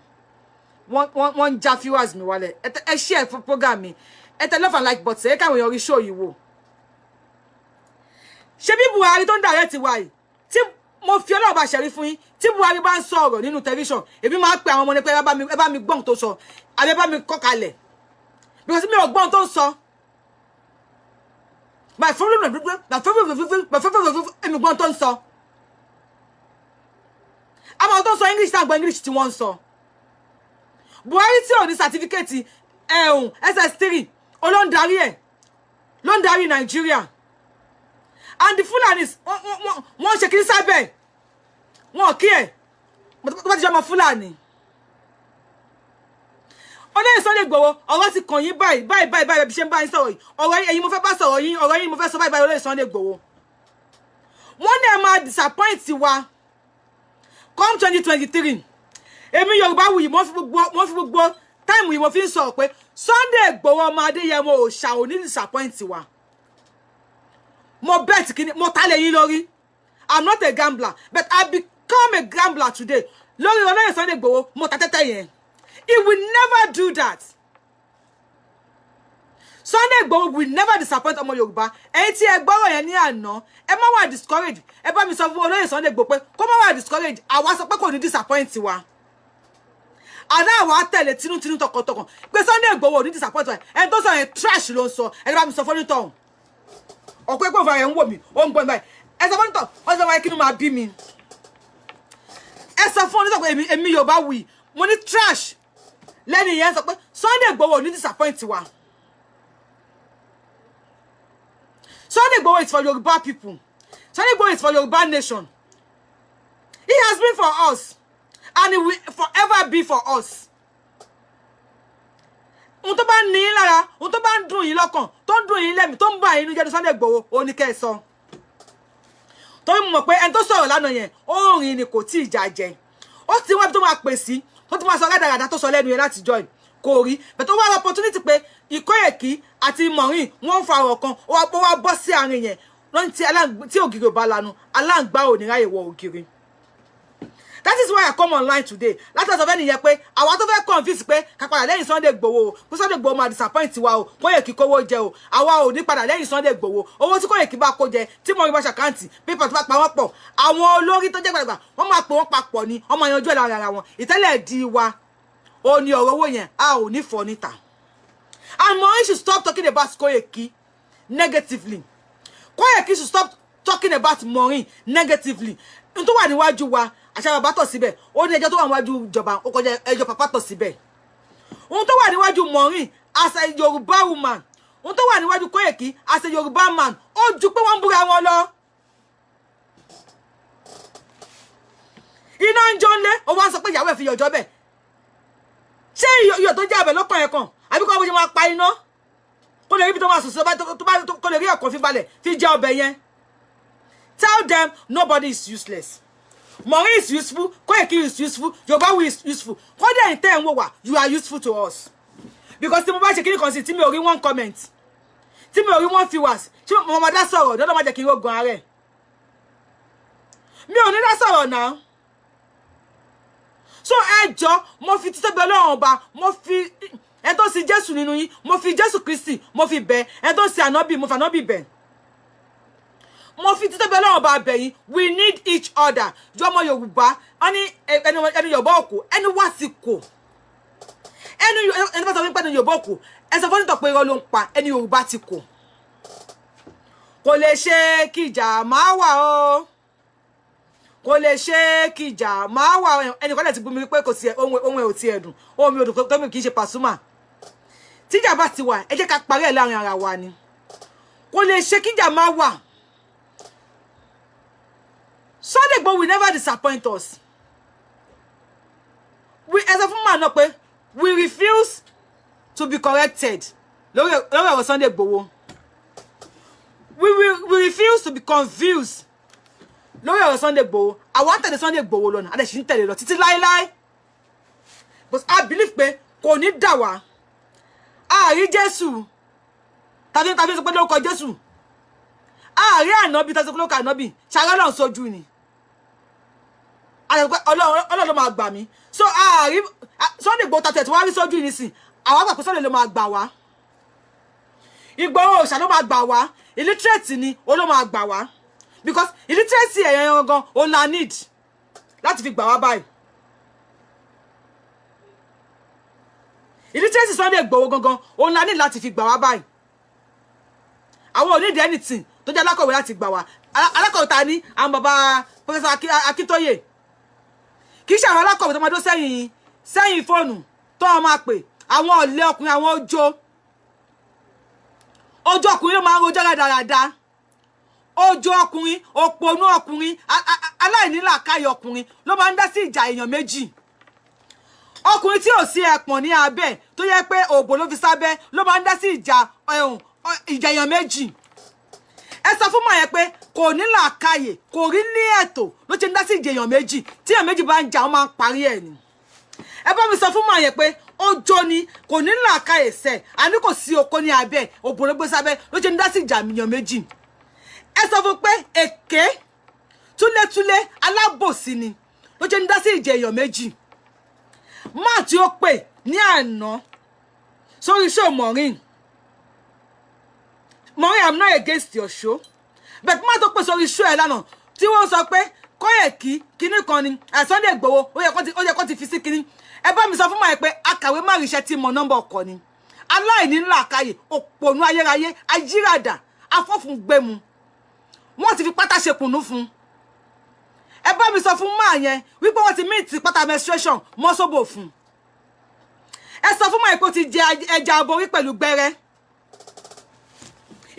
One ja viewers mi wálẹ̀. Ẹ share program mi. Ẹ tẹ love and like button. Ẹ káwọn èèyàn rí show yìí wò. Ṣé bí Buhari tó ń direct wa yìí. Tí mo fi Ọlọ́run bá ṣẹ̀rí fún yín. Tí Buhari bá ń sọ̀rọ̀ nínú television, èmi máa pe àwọn ọmọ ní pé ẹ bá mi gbọ́n tó sọ. Àbí ẹ bá mi kọ kalẹ̀. Because mi ò gbọ́n tó sọ. My favorite èmi gbọ́n tó sọ. Àwọn tó sọ English tá gbọ́ English tí wọ́n sọ. Buhari tí ò ní certificate SS3 ló ń darí Nigeria. And the Fulanis wọ́n ṣe kiri sábẹ́. Wọ́n kí ẹ̀. Tó bá ti jẹ́ ọmọ Fulani. Olóyè Sunday Igboho ọ̀rọ̀ ti kàn yín báyìí bí ṣe ń bá yín sọ̀rọ̀ yìí. Ọ̀rọ̀ ẹ̀yin mo fẹ́ bá sọ̀rọ̀ yín, ọ̀rọ̀ yín mo fẹ́ sọ báyìí Olóyè Sunday Igboho. Wọ́n ní ẹ máa disappoint wa. Come 2023. Èmi Yorùbáwùyí mo fi gbogbo time yìí mo fi ń sọ pé Sunday Igboho ọmọ Adéyẹmọ òòṣà ò ní disappoint wa. Mo bet kini mo ta lé yín lórí. I'm not a gambler, but I become a gambler today. Lórí Olóyè Sunday Igboho mo ta tẹ́tẹ́ yẹn. He will never do that. Sunday Igboho will never disappoint ọmọ Yorùbá. Ẹ̀yin tí ẹ gbọ́rọ̀ yẹn ní àná, ẹ má wá discourage. Ẹ bá mi sọ fún Olóyè Sunday Igboho pé kó má wá discourage. Àwa sọ pé kò ní disappoint wa. Àná àwa tẹ̀lé tinútinú tọkàntọkàn pé Sunday Igboho ò ní disappoint wa. Ẹni tó sọ yẹn trash ló ń sọ. Ẹ bá mi sọ fún onítọ̀hún. Ọ̀pọ̀ ẹ̀pọ̀ fún ara ń wò mí, ó ń gbọ́ báyìí. Ẹ sọ fún onítọ̀hún, ó sọ wáyé kí ni máa bí mi. Ẹ sọ fún onítọ̀hún pé èmi Yorùbáwùyí, mo ní trash. Lẹ́ni yẹn sọ pé Sunday Igboho ò ní disappoint wa. Sunday Igboho is for Yoruba people. Sunday Igboho is for Yoruba nation. He has been for us. And he will forever be for us. Ohun tó bá ní yín lára, ohun tó bá ń dùn yín lọ́kàn, tó ń dùn yín lẹ́mìí, tó ń bá yín nínú jẹ́ Sunday Igboho, ó ní kẹ́ ẹ sọ. Torí mo mọ̀ pé ẹni tó sọ̀rọ̀ lánàá yẹn, ó rìn ni kò tí ì jà jẹ. Ó ti wá bí tó máa pè sí, tó ti máa sọ rádàràdà tó sọ lẹ́nu yẹn láti join. Kò rí. But ó wá opportunity pé Ìkóyèkí àti Maureen wọ́n fa ọ̀rọ̀ kan, ó wá bọ́ sí àárín yẹn. Lọ́n tí ògiri ò bá lanu, aláǹgbá ò ní ráyè wọ ògiri. That is why I come online today. Láti sọ fẹ́ nìyẹn pé àwa tó fẹ́ confuse pé ká padà lẹ́yìn Sunday Igboho, pé Sunday Igboho máa disappoint wa o, Kóyèkí kówó jẹ o. Àwa ò ní padà lẹ́yìn Sunday Igboho. Owó tí Kóyèkí bá kó jẹ, tí mo rí bá ṣàkáǹtì, paper tó bá pa wọ́n pọ̀. Àwọn olórí tó jẹ́ gbàgbà, wọ́n máa pè wọ́n papọ̀ ni, wọ́n máa yanjú ẹ̀ lára ara wọn. Ìtẹ́lẹ̀ di wa, ó ní ọ̀rọ̀ owó yẹn, a ò ní fọ́ níta. And Maureen should stop talking about Kóyèkí negatively. Kóyèkí should stop talking about Maureen negatively. N tó wà níwájú wa, àṣà bàbá tọ̀ síbẹ̀. Ó ní ẹjọ́ tó wà níwájú ìjọba, ó kọjá ẹjọ́ pàpà tọ̀ síbẹ̀. Ohun tó wà níwájú Maureen as a Yorùbá woman, ohun tó wà níwájú Kóyèkí as a Yorùbá man, ó ju pé wọ́n ń búra wọn lọ. Iná ń jó ńlé, ó wá ń sọ pé ìyàwó ẹ̀ fi yọjọ́ bẹ̀. Ṣé iyọ̀ tó jẹ́ àbẹ̀ lọ́kàn ẹ̀ kan? Àbí kọ́ bó ṣe máa pa iná? Kó lè rí ibi tó máa sùn sí kó lè rí ọ̀kan fi balẹ̀ fi jẹ ọbẹ̀ yẹn. Tell them nobody is useless. Maureen is useful, Koiki is useful, Yoruba is useful. Kódà in ten wo wa, you are useful to us. Because tí mo bá ṣe kini kan sí tí mi ò rí one comment. Tí mi ò rí one viewers. Tí mo ma dá sọ̀rọ̀, do má jẹ́ kí n rogun are. Mi ò ní dá sọ̀rọ̀ now. So ẹ jọ̀ọ́, mo fi títóbi Ọlọ́run Ọba, mo fi ẹ tó sì Jésù nínú yín, mo fi Jésù Kristi, mo fi bẹ̀, ẹ tó sì Ànábì, mo fi Ànábì bẹ̀. Mo fi títóbi Ọlọ́run Ọba bẹ̀ yín, we need each other. Jọmọ Yorùbá, ẹni Yorùbá oko, ẹni wá sí kò. Ẹni bá sọ wípé ẹni Yorùbá oko, ẹ sọ fún pé irọ́ ló ń pa, ẹni Yorùbá ti kò. Kò lè ṣe kí ìjà máa wà o. Kò lè ṣe kí ìjà máa wà. Ẹni kan lè ti bú mi pé kò sí ohun ẹ̀ ò ti ẹ̀dùn. Ohun mi ò dùn tó mi kì í ṣe Pasuma. Tí ìjà bá ti wà, ẹ jẹ́ ká parí ẹ̀ láàrin ara wa ni. Kò lè ṣe kí ìjà máa wà. Sunday Igboho will never disappoint us. As a woman, we refuse to be corrected. Lórí Sunday Igboho. We refuse to be confused. Lórí Sunday Igboho. I wanted the Sunday Igboho lọ́nà. And she didn't tell you títí láíláí. But I believe pé kò ní dà wá. Àrí Jésù. Tàbí sọ pé lórúkọ Jésù. Àrí Ànábì tàbí sọ pé lórúkọ Ànábì. Ṣàrá Ọlọ́run sójú ni. Ọlọ́run ló máa gbà mí. So Sunday Igboho tàtẹ̀ tí wọ́n rí sójú ní sí. Àwọn àgbà pé Sunday ló máa gbà wá. Igboho Òòṣà ló máa gbà wá. Illiterate ni ó ló máa gbà wá. Because illiteracy ẹ̀yẹn gangan ó la need láti fi gbà wá báyìí. Illiteracy Sunday Igboho gangan ó la need láti fi gbà wá báyìí. Àwọn ò need anything tó jẹ́ alákọ̀wé láti gbà wá. Alákọ̀wé ta ni àwọn bàbá Professor Akintoye. Kì í ṣe àwọn alákọ̀wé tó máa dó sẹ́yìn fóònù tó wọ́n máa pè àwọn ọ̀lẹ ọkùnrin àwọn ojú ọkùnrin ló máa ń rojọ́ rádaràda. Ojú ọkùnrin, òpònú ọkùnrin, aláìnílàákàyè ọkùnrin ló máa ń dá sí ìjà èèyàn méjì. Ọkùnrin tí ò sí ẹpọ̀n ní abẹ́ tó yẹ pé òbò ló fi sábẹ́ ló máa ń dá sí ìjà èèyàn méjì. Ẹ sọ fún mọ̀ yẹn pé kò ní làákàyè, kò rí ní ẹ̀tọ́ ló ṣe ń dá sí ìjà èèyàn méjì. Tí èèyàn méjì bá ń jà wọ́n máa ń parí ẹ̀ ni. Ẹ bá mi sọ fún mọ̀ yẹn pé ojo ni kò ní làákàyè sẹ̀, àní kò sí okó ní abẹ́, òbò ló gbé sábẹ́ ló ṣe ń dá sí ìjà èèyàn méjì. Ẹ sọ fún pé èké túlétúlé alábòsí ni ló jẹ́ ń dá sí ìjẹ èèyàn méjì. Má tí ó pè ní àná sórí show Maureen, I'm not against your show, but má tó pè sórí show ẹ̀ lánàá tí wọ́n sọ pé Koiki kíní kan ni Sunday Igboho ó yẹ kó ti fi sí kíní. Ẹ bá mi sọ fún mọ̀ ẹ́ pé akàwé má ríṣẹ́ tí mo nọ́mbà ọkọ ni. Aláìní ńlá àkàyè òpònú ayérayé ayírádà afọ́fun gbẹmu. Wọ́n ti fi pátá ṣe kùnú fún. Ẹ bá mi sọ fún máa yẹn wípé wọ́n ti meet pátá menstruation mọ́sóbò fún. Ẹ sọ fún máa kó ti jẹ ẹja aborí pẹ̀lú gbẹ́rẹ́.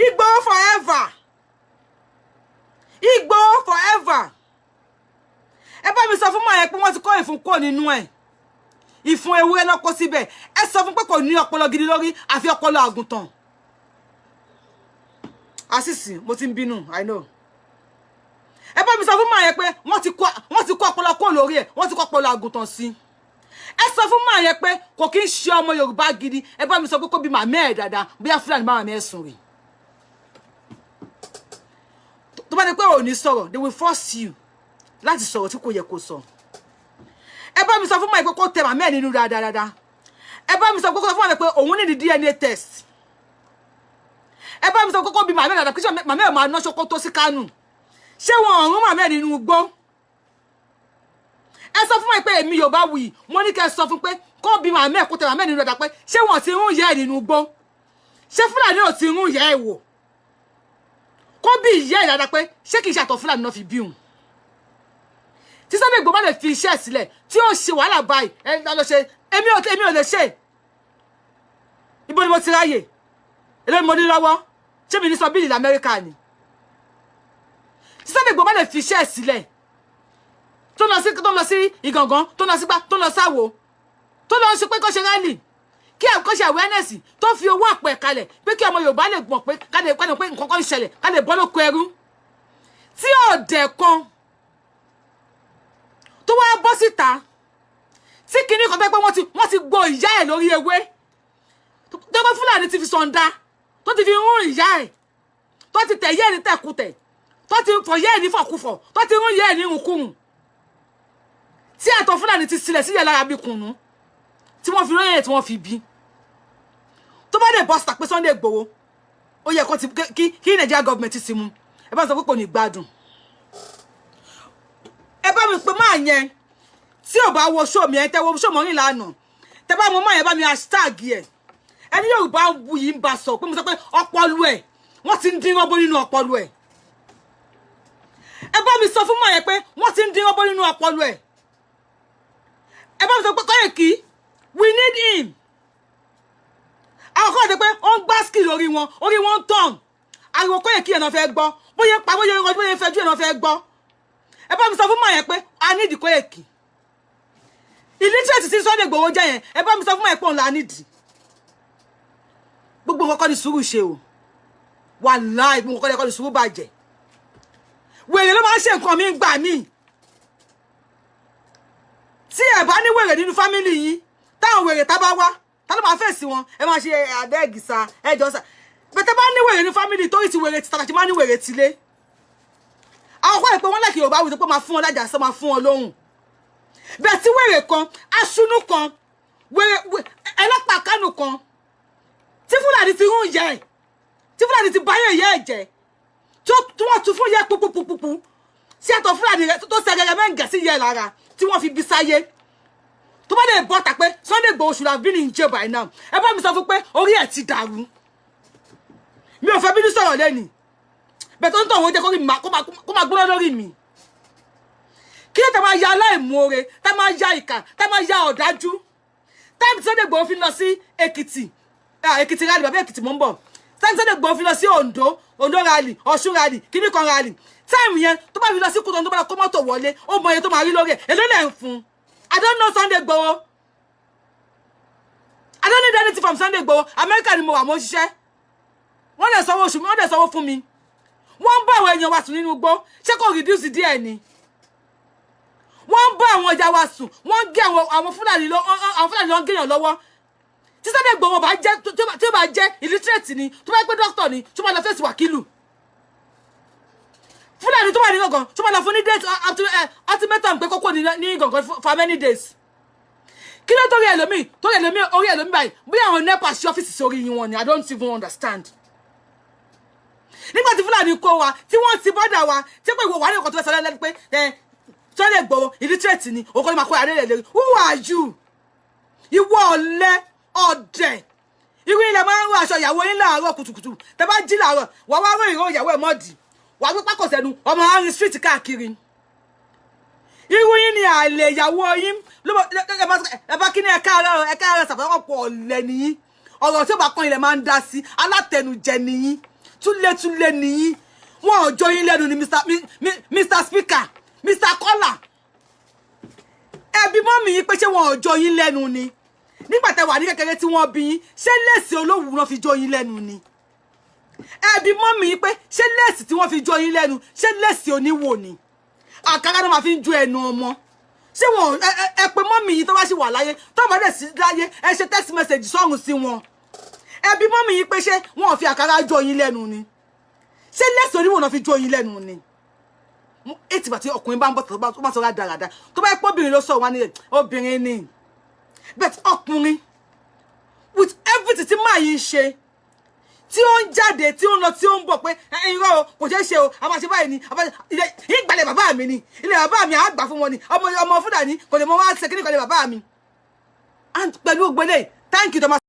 Igboho forever. Igboho forever. Ẹ bá mi sọ fún máa yẹn pé wọ́n ti kó ìfun kó nínú ẹ̀. Ìfun ewúrẹ́ náà kó síbẹ̀. Ẹ sọ fún pé kò ní ọpọlọ gidi lórí àfi ọpọlọ àgùntàn. Asisi, mo ti ń bínú, I know. Ẹ bá mi sọ fún máa yẹn pé wọ́n ti kó ọpọlọ kó lórí ẹ̀, wọ́n ti kó ọpọlọ àgùntàn sí. Ẹ sọ fún máa yẹn pé kò kí ń ṣe ọmọ Yorùbá gidi. Ẹ bá mi sọ pé kó bí màmá ẹ̀ dáadáa, bóyá Fúlàní máa mẹ́ sùn rè. Tó bá ní pé ò ní sọ̀rọ̀, they will force you láti sọ̀rọ̀ tí kò yẹ kó sọ. Ẹ bá mi sọ fún máa yẹn pé kó tẹ màmá ẹ̀ nínú dáadáa. Ẹ bá mi sọ fún máa yẹn pé òun ní DNA test. Ẹ bá mi sọ kókó bí màmá dada kí màmá ẹ̀ máa ná ṣoko tó sí Kánù. Ṣé wọn ọ̀run màmá ẹ̀ nínú igbó? Ẹ sọ fún mi pé èmi Yorùbá wuyì, mo ní kẹ́ sọ fún pé kó bí màmá ẹ̀ kó tẹ màmá ẹ̀ nínú dada pé ṣé wọn ti rún ìyá ẹ̀ nínú igbó? Ṣé Fúlàní ò ti rún ìyá ẹ̀ wò? Kó bí ìyá ẹ̀ dada pé ṣé kì í ṣàtọ̀ Fúlàní náà fi bí òun? Tí Sunday Igboho bá lè fi iṣẹ́ sílẹ̀ tí ó ṣe wàhálà báyìí ẹ lọ ṣe èmi ò lè ṣe. Ibo ni mo ti ráyè? Èló ni mo ní lọ́wọ́? Ṣé mi ní sọ bíìlì l'Amẹ́ríkà ni? Tí Sunday Igboho bá lè fi iṣẹ́ sílẹ̀ tó lọ sí Ìgàngán, tó lọ sí gbá, tó lọ sáwo, tó lọ ṣe pé kó ṣe rálì, kí kó ṣe awareness, tó fi owó àpẹ kalẹ̀ pé kí ọmọ Yorùbá lè gbọ́ pé ká lè pé nǹkan kan ń ṣẹlẹ̀, ká lè bọ́ lóko ẹrú. Tí ọ̀dẹ̀ kan tó wá bọ́ síta tí kinní kan tó pé wọ́n ti gbọ́ ìyá ẹ̀ lórí ewé tó bá Fúlàní ti fi sọ̀ǹda tó ti fi rún ìyá ẹ̀ tó ti tẹ̀ yẹ́ ẹ̀ ní tẹ̀kùtẹ̀ tó ti fọ̀ yẹ́ ẹ̀ ní fọ̀kúfọ̀ tó ti rún yẹ́ ẹ̀ ní rùnkùrùn tí àtọ̀ Fúlàní ti sílẹ̀ síyẹ̀ lára bí kùnú tí wọ́n fi lóyè tí wọ́n fi bí tó bá dé bọ́sítà pé Sunday Igboho ó yẹ kó ti kí Nigeria government ti mú ẹ bá sọ pé kò ní gbádùn ẹ bá mi pé máa yẹn tí ò bá wo show mi ẹ tẹ wo show mọ́ ní lánàá tẹ bá mo máa yẹn bá mi hashtag ẹ ẹni Yorùbá wu yìí ń bá sọ pé mo sọ pé ọpọlọ ẹ wọ́n ti ń dín rọ́bó nínú ọpọlọ ẹ ẹ bá mi sọ fún máa yẹn pé wọ́n ti ń dín rọ́bó nínú ọpọlọ ẹ ẹ bá mi sọ pé Koiki we need him àwọn kan dé pé ó ń gbá skill orí wọn ń tàn ariwo Koiki ẹ̀ náà fẹ́ gbọ́ bóyá pa bóyá ìrọ̀lẹ́ bóyá ìfẹ́jú ẹ̀ náà fẹ́ gbọ́ ẹ bá mi sọ fún máa yẹn pé I need Koiki illiterate tí Sunday Igboho jẹ́ yẹn ẹ bá mi sọ fún máa yẹn pé òun là nídìí gbogbo nǹkan kọ́ ni sùúrù ṣe o wàláì gbogbo nǹkan kọ́ ni sùúrù bàjẹ́ wèrè ló máa ń ṣe nǹkan mi gbà mí tí ẹ bá ní wèrè nínú fámìlì yín táwọn wèrè tá bá wá tá ló máa fèsì wọn ẹ máa ṣe àdẹ́gìsà ẹjọ́ sà bẹ́tẹ̀ bá ní wèrè nínú fámìlì torí ti wèrè ti tàkàtì máa ní wèrè tilé àwọn kọ́ ẹ̀ pé wọ́n lẹ́kì Yorùbá wùdó pé máa fún wọn lájà sọ máa fún wọn lóhùn bẹ́ẹ̀ tí wèrè kan aṣunú kan wèrè ẹlọ́pàá kánù kan tí Fúlàní ti rún yẹ ẹ̀ tí Fúlàní ti báyẹ̀ yẹ ẹ̀ jẹ́ tí wọ́n tún fún yẹ pupupupu sí ẹ̀tọ́ Fúlàní rẹ̀ tó sẹ́gẹ̀rẹ̀ mẹ́ǹgẹ̀ sí yẹ lára tí wọ́n fi bí sáyé tó bá lè bọ́ ta pé Sunday Igboho should have been in jail by now ẹ bá mi sọ fún pé orí ẹ̀ ti dàrú mi ò fẹ́ bínú sọ̀rọ̀ lẹ́nìí bẹ́ẹ̀ tó ń tọ̀ wọ́n jẹ́ kó máa gbóná lórí mi kí ló tẹ́ máa ya aláìmoore tẹ́ máa ya ìkà tẹ́ máa ya ọ̀dájú táìmù tí Sunday Igboho fi lọ sí Èkìtì rally bàbá Èkìtì mò ń bọ̀ táìmù tí Sunday Igboho fi lọ sí Ondo rally Ọ̀ṣun rally kíní kan rally táìmù yẹn tó bá fi lọ sí Kútọ̀nù tó bá lọ kó mọ́tò wọlé ó mọ iye tó máa rí lórí ẹ̀ èló lẹ̀ ń fún I don't know Sunday Igboho I don't need anything from Sunday Igboho America ni mo wà mo ṣiṣẹ́ wọ́n lè sanwó oṣù mi wọ́n lè sanwó fún mi wọ́n ń bá àwọn èèyàn wa sùn nínú igbó ṣé kò reduce díẹ̀ ni wọ́n ń bá àwọn ọjà wa sùn wọ́n ń gé àwọn Fúlàní lọ ń gèèyàn lọ́wọ́ tí Sunday Igboho bá jẹ́ tí ó bá jẹ́ illiterate ni tó bá pé doctor ni tó bá lọ fèsì wákìlù Fúlàní tó wà ní gangan tó bá lọ fún ní date ultimatum pé kókó ní gangan for many days kí ló torí ẹlòmíì orí ẹlòmíì báyìí bí àwọn NEPA ṣe ọ́fíìsì sórí yín wọn ni I don't even understand nígbà tí Fúlàní kó wa tí wọ́n ti bọ́dà wa tí pé ìwọ wà ní ọkọ̀ tó fẹ́ sọ lẹ́nu pé Sunday Igboho illiterate ni òkò ní máa kó adé lè who are you ìwọ ọ̀dẹ̀ irú ilẹ̀ máa ń rún aṣọ ìyàwó yín láàárọ̀ kùtùkùtù tẹ bá jí láàárọ̀ wà wá rún ìró ìyàwó ẹ̀ mọ́dì wà gbé pákó sẹ́nu ọmọ àárín street káàkiri irú yín ni àlè ìyàwó yín ẹ bá kí ní ẹ̀ka ara ṣàfẹ́wọ́pọ̀ ọ̀lẹ nìyí ọ̀rọ̀ tí ó bá kan ilẹ̀ máa ń dá sí alátẹnujẹ nìyí túlétúlé nìyí wọn ò jọ yín lẹ́nu ni Mr. Speaker Mr. Kola ẹbí mọ́ mi yín pé ṣé wọn ò jọ yín lẹ́nu ni nígbà tẹ́ wà ní kékeré tí wọ́n bí yín ṣé léèsì olówùú náà fi jọ yín lẹ́nu ni ẹbí mọ́ mi yín pé ṣé léèsì tí wọ́n fi jọ yín lẹ́nu ṣé léèsì oníwò ni àkàrà náà máa fi ń ju ẹnu ọmọ ṣé wọn ẹ pé mọ́ mi yín tó bá ṣì wà láyé tó bá dẹ̀ sí láyé ẹ ṣe text message sọ́run sí wọn ẹbí mọ́ mi yín pé ṣé wọn ò fi àkàrà jọ yín lẹ́nu ni ṣé léèsì oníwò náà fi jọ yín lẹ́nu ni ètì bàtí ọkùnrin bá ń bọ̀ tó bá sọ dáradára tó bá yẹ pé obìnrin ló sọ wá ní obìnrin ni but ọkùnrin with everything tí máa yìí ń ṣe tí ó ń jáde tí ó ń lọ tí ó ń bọ̀ pé irọ́ o kò ṣeé ṣe o a máa ṣe báyìí ni ìgbàlẹ̀ bàbá mi ni ilé bàbá mi àgbà fún wọn ni ọmọ Fúlàní kò lè mọ wá ṣe kíní kan lè bàbá mi and pẹ̀lú ògbélé thank you Thomas.